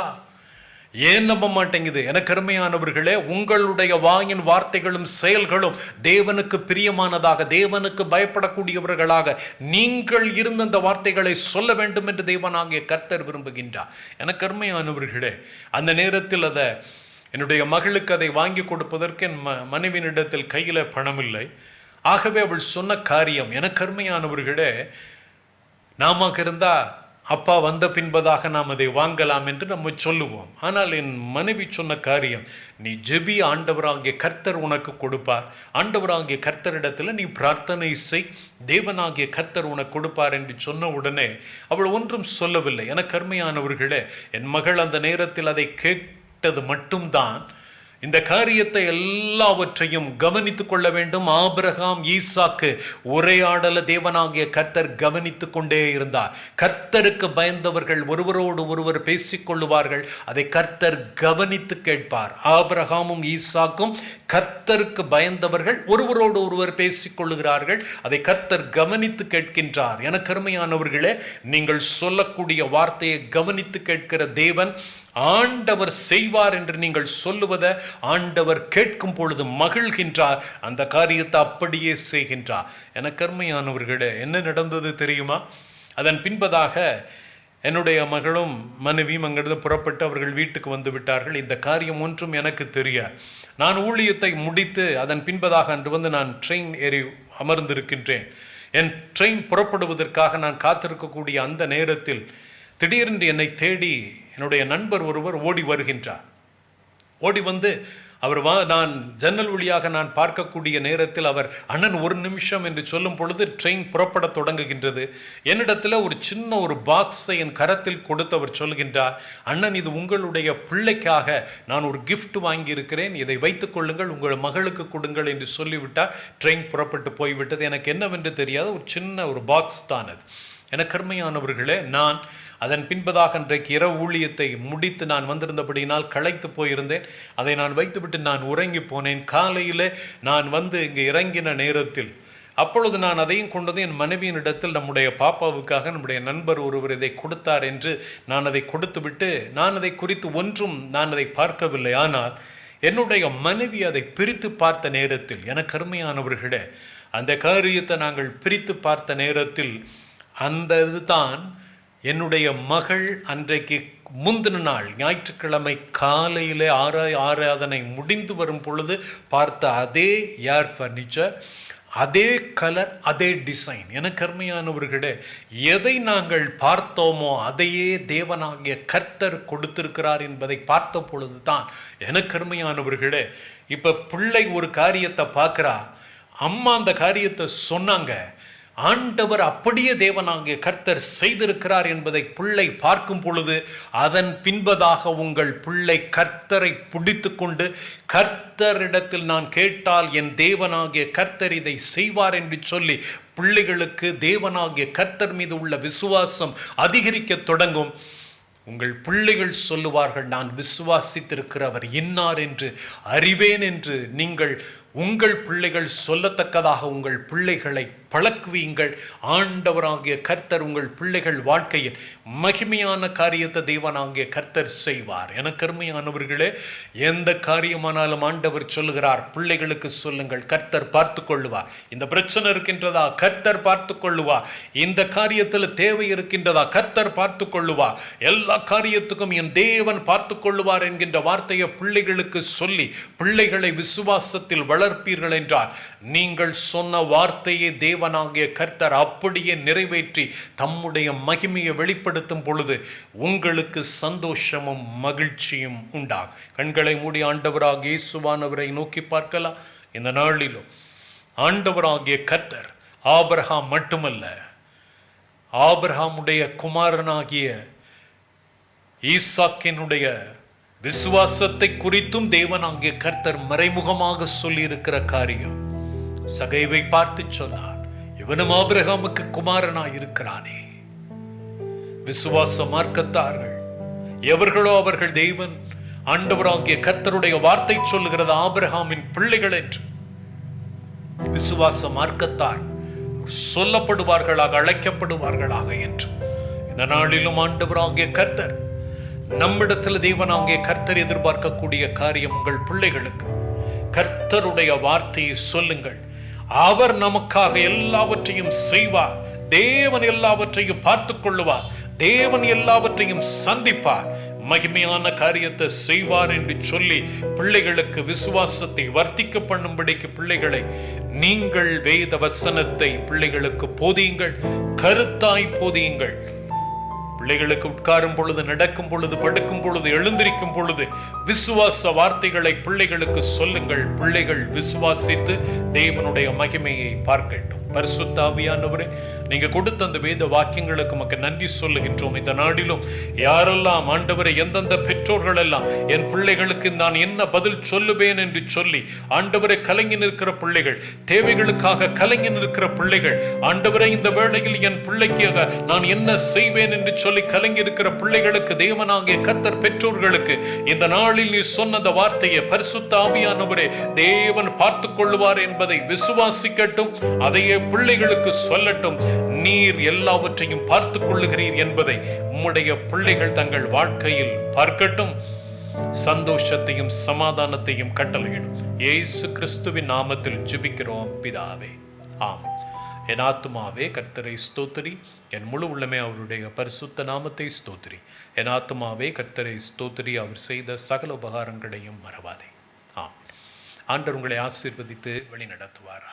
ஏன் நம்ப மாட்டேங்குது? எனக்கு அருமையானவர்களே, உங்களுடைய வாயின் வார்த்தைகளும் செயல்களும் தேவனுக்கு பிரியமானதாக, தேவனுக்கு பயப்படக்கூடியவர்களாக நீங்கள் இருந்த அந்த வார்த்தைகளை சொல்ல வேண்டும் என்று தேவனாகிய கர்த்தர் விரும்புகின்றார். எனக்கு அருமையானவர்களே, அந்த நேரத்தில் என்னுடைய மகளுக்கு அதை வாங்கி கொடுப்பதற்கு என் மனைவியினிடத்தில் கையில் பணம் இல்லை. ஆகவே அவள் சொன்ன காரியம், எனக்கு அருமையானவர்களே, நாம இருந்தா அப்பா வந்த பின்பதாக நாம் அதை வாங்கலாம் என்று நம்ம சொல்லுவோம். ஆனால் என் மனைவி சொன்ன காரியம், நீ ஜெபி, ஆண்டவராகிய கர்த்தர் உனக்கு கொடுப்பார், ஆண்டவராகிய கர்த்தரிடத்தில் நீ பிரார்த்தனை செய், தேவனாகிய கர்த்தர் உனக்கு கொடுப்பார் என்று சொன்ன உடனே அவள் ஒன்றும் சொல்லவில்லை. எனக்கு அருமையானவர்களே, என் மகள் அந்த நேரத்தில் அதை கேட்டது மட்டும்தான். இந்த காரியத்தை எல்லாவற்றையும் கவனித்துக் கொள்ள வேண்டும். ஆபிரகாம் ஈசாக்கு உரையாடல தேவனாகிய கர்த்தர் கவனித்துக் கொண்டே இருந்தார். கர்த்தருக்கு பயந்தவர்கள் ஒருவரோடு ஒருவர் பேசிக்கொள்ளுவார்கள், அதை கர்த்தர் கவனித்து கேட்பார். ஆபிரகாமும் ஈசாக்கும் கர்த்தருக்கு பயந்தவர்கள் ஒருவரோடு ஒருவர் பேசிக்கொள்ளுகிறார்கள், அதை கர்த்தர் கவனித்து கேட்கின்றார். எனக்கு அருமையானவர்களே, நீங்கள் சொல்லக்கூடிய வார்த்தையை கவனித்து கேட்கிற தேவன் ஆண்டவர் செய்வார் என்று நீங்கள் சொல்லுவதை ஆண்டவர் கேட்கும் பொழுது மகிழ்கின்றார், அந்த காரியத்தை அப்படியே செய்கின்றார். எனக்கு அருமையானவர்களே, என்ன நடந்தது தெரியுமா? அதன் பின்பதாக என்னுடைய மகளும் மனைவியும் அங்கிருந்து புறப்பட்டு அவர்கள் வீட்டுக்கு வந்து விட்டார்கள். இந்த காரியம் ஒன்றும் எனக்கு தெரியாது. நான் ஊழியத்தை முடித்து அதன் பின்பதாக அன்று நான் ட்ரெயின் ஏறி அமர்ந்திருக்கின்றேன். என் ட்ரெயின் புறப்படுவதற்காக நான் காத்திருக்கக்கூடிய அந்த நேரத்தில் திடீரென்று என்னை தேடி என்னுடைய நண்பர் ஒருவர் ஓடி வருகின்றார். ஓடி வந்து நான் ஜன்னல் வழியாக நான் பார்க்கக்கூடிய நேரத்தில் அவர், அண்ணன் ஒரு நிமிஷம் என்று சொல்லும் பொழுது ட்ரெயின் புறப்பட தொடங்குகின்றது. என்னிடத்தில் ஒரு சின்ன ஒரு பாக்ஸை என் கரத்தில் கொடுத்து அவர் சொல்கின்றார், அண்ணன் இது உங்களுடைய பிள்ளைக்காக நான் ஒரு கிஃப்ட் வாங்கியிருக்கிறேன், இதை வைத்துக் கொள்ளுங்கள், உங்கள் மகளுக்கு கொடுங்கள் என்று சொல்லிவிட்டார். ட்ரெயின் புறப்பட்டு போய்விட்டது. எனக்கு என்னவென்று தெரியாத ஒரு சின்ன ஒரு பாக்ஸ் தான் அது. எனக்கு அருமையானவர்களே, நான் அதன் பின்பதாக அன்றைக்கு இரவு ஊழியத்தை முடித்து நான் வந்திருந்தபடியினால் களைத்து போயிருந்தேன். அதை நான் வைத்துவிட்டு நான் உறங்கி போனேன். காலையில் நான் இங்கே இறங்கின நேரத்தில் அப்பொழுது நான் அதையும் கொண்டது என் மனைவியின் இடத்தில், நம்முடைய பாப்பாவுக்காக நம்முடைய நண்பர் ஒருவர் இதை கொடுத்தார் என்று நான் அதை கொடுத்து விட்டு, நான் அதை குறித்து ஒன்றும் நான் அதை பார்க்கவில்லை. ஆனால் என்னுடைய மனைவி அதை பிரித்து பார்த்த நேரத்தில், எனக்கு அருமையானவர்களே, அந்த காரியத்தை நாங்கள் பிரித்து பார்த்த நேரத்தில் அந்த இதுதான் என்னுடைய மகள் அன்றைக்கு முந்தின நாள் ஞாயிற்றுக்கிழமை காலையில் ஆராதனை முடிந்து வரும் பொழுது பார்த்த அதே ஏர் ஃபர்னிச்சர், அதே கலர், அதே டிசைன். எனக்கு அருமையானவர்களே, எதை நாங்கள் பார்த்தோமோ அதையே தேவனாகிய கர்த்தர் கொடுத்திருக்கிறார் என்பதை பார்த்த பொழுது தான் எனக்கு அருமையானவர்களே, இப்போ பிள்ளை ஒரு காரியத்தை பார்க்குறா, அம்மா அந்த காரியத்தை சொன்னாங்க, ஆண்டவர் அப்படியே தேவனாகிய கர்த்தர் செய்திருக்கிறார் என்பதை பிள்ளை பார்க்கும் பொழுது அதன் பின்பதாக உங்கள் பிள்ளை கர்த்தரை பிடித்து கொண்டு, கர்த்தரிடத்தில் நான் கேட்டால் என் தேவனாகிய கர்த்தர் இதை செய்வார் என்று சொல்லி பிள்ளைகளுக்கு தேவனாகிய கர்த்தர் மீது உள்ள விசுவாசம் அதிகரிக்க தொடங்கும். உங்கள் பிள்ளைகள் சொல்லுவார்கள், நான் விசுவாசித்திருக்கிறவர் இன்னார் என்று அறிவேன் என்று நீங்கள் உங்கள் பிள்ளைகள் சொல்லத்தக்கதாக உங்கள் பிள்ளைகளை பழக்குவீங்கள். ஆண்டவராகிய கர்த்தர் உங்கள் பிள்ளைகள் வாழ்க்கையில் மகிமையான காரியத்தை தேவனாகிய கர்த்தர் செய்வார். எனக்கு அருமையானவர்களே, எந்த காரியமானாலும் ஆண்டவர் சொல்லுகிறார், பிள்ளைகளுக்கு சொல்லுங்கள், கர்த்தர் பார்த்து கொள்ளுவார். இந்த பிரச்சனை இருக்கின்றதா, கர்த்தர் பார்த்து கொள்ளுவார். இந்த காரியத்தில் தேவை இருக்கின்றதா, கர்த்தர் பார்த்து கொள்ளுவார். எல்லா காரியத்துக்கும் என் தேவன் பார்த்து கொள்ளுவார் என்கின்ற வார்த்தையை பிள்ளைகளுக்கு சொல்லி பிள்ளைகளை விசுவாசத்தில் வளர்ப்பீர்கள் என்றால், நீங்கள் சொன்ன வார்த்தையை தேவனாகிய கர்த்தர் அப்படியே நிறைவேற்றி தம்முடைய மகிமையை வெளிப்படுத்தும் பொழுது உங்களுக்கு சந்தோஷமும் மகிழ்ச்சியும் உண்டாகும். கண்களை மூடி ஆண்டவராகிய இயேசுவானவரை நோக்கி பார்க்கலாம். இந்த நாளிலும் ஆண்டவராகிய கர்த்தர் ஆபிரகாம் மட்டுமல்ல, ஆபிரகாமுடைய குமாரனாகிய ஈசாக்கினுடைய விசுவாசத்தை குறித்தும் தேவனாகிய கர்த்தர் மறைமுகமாக சொல்லி இருக்கிற காரியம், சகைவை பார்த்து சொன்னார், இவனும் ஆபிரகாமுக்கு குமாரனாய் இருக்கிறானே. விசுவாச மார்க்கத்தார்கள் எவர்களோ அவர்கள் தேவன் ஆண்டவராகிய கர்த்தருடைய வார்த்தை சொல்லுகிறது ஆபிரகாமின் பிள்ளைகள் என்று. விசுவாச மார்க்கத்தார் சொல்லப்படுவார்களாக, அழைக்கப்படுவார்களாக என்று. இந்த நாளிலும் ஆண்டவராகிய கர்த்தர் நம்மிடத்தில் தேவனாகிய கர்த்தர் எதிர்பார்க்கக்கூடிய காரியம், உங்கள் பிள்ளைகளுக்கு கர்த்தருடைய வார்த்தையை சொல்லுங்கள். அவர் நமக்காக எல்லாவற்றையும் செய்வார். தேவன் எல்லாவற்றையும் பார்த்து கொள்ளுவார். தேவன் எல்லாவற்றையும் சந்திப்பார். மகிமையான காரியத்தை செய்வார் என்று சொல்லி பிள்ளைகளுக்கு விசுவாசத்தை வர்த்திக்க பண்ணும்படிக்கு பிள்ளைகளை நீங்கள் வேத வசனத்தை பிள்ளைகளுக்கு போதியுங்கள், கருத்தாய் போதியுங்கள். பிள்ளைகளுக்கு உட்காரும் பொழுது, நடக்கும் பொழுது, படுக்கும் பொழுது, எழுந்திருக்கும் பொழுது விசுவாச வார்த்தைகளை பிள்ளைகளுக்கு சொல்லுங்கள். பிள்ளைகள் விசுவாசித்து தேவனுடைய மகிமையை பார்க்கட்டும். பரிசுத்த ஆவியானவரே, நீங்க கொடுத்த அந்த வேத வாக்கியங்களுக்கு நமக்கு நன்றி சொல்லுகின்றோம். இந்த நாளிலும் யாரெல்லாம் ஆண்டவரை, எந்தெந்த பெற்றோர்கள் எல்லாம் என் பிள்ளைகளுக்கு நான் என்ன பதில் சொல்லுவேன் என்று சொல்லி ஆண்டவரை கலங்கி நிற்கிற பிள்ளைகள், தேவைகளுக்காக கலங்கி நிற்கிற பிள்ளைகள், ஆண்டவரை இந்த வேளையில் என் பிள்ளைக்காக நான் என்ன செய்வேன் என்று சொல்லி கலங்கி இருக்கிற பிள்ளைகளுக்கு தேவனாகிய கர்த்தர் பெற்றோர்களுக்கு இந்த நாளில் நீ சொன்ன வார்த்தையை பரிசுத்த ஆவியானவரே தேவன் பார்த்து கொள்ளுவார் என்பதை விசுவாசிக்கட்டும். அதையே பிள்ளைகளுக்கு சொல்லட்டும். நீர் எல்லாவற்றையும் பார்த்து கொள்ளுகிறீர் என்பதை உம்முடைய பிள்ளைகள் தங்கள் வாழ்க்கையில் பார்க்கட்டும். சந்தோஷத்தையும் சமாதானத்தையும் கட்டளையிடும். இயேசு கிறிஸ்துவின் நாமத்தில் ஜெபிக்கிறோம் பிதாவே, ஆம். என் ஆத்துமாவே கர்த்தரை ஸ்தோத்திரி, என் முழு உள்ளமே அவருடைய பரிசுத்த நாமத்தை ஸ்தோத்திரி. என் ஆத்துமாவே கர்த்தரை ஸ்தோத்திரி, அவர் செய்த சகல உபகாரங்களையும் மறவாதே. ஆம். ஆண்டவர் உங்களை ஆசீர்வதித்து வழி நடத்துவாரா.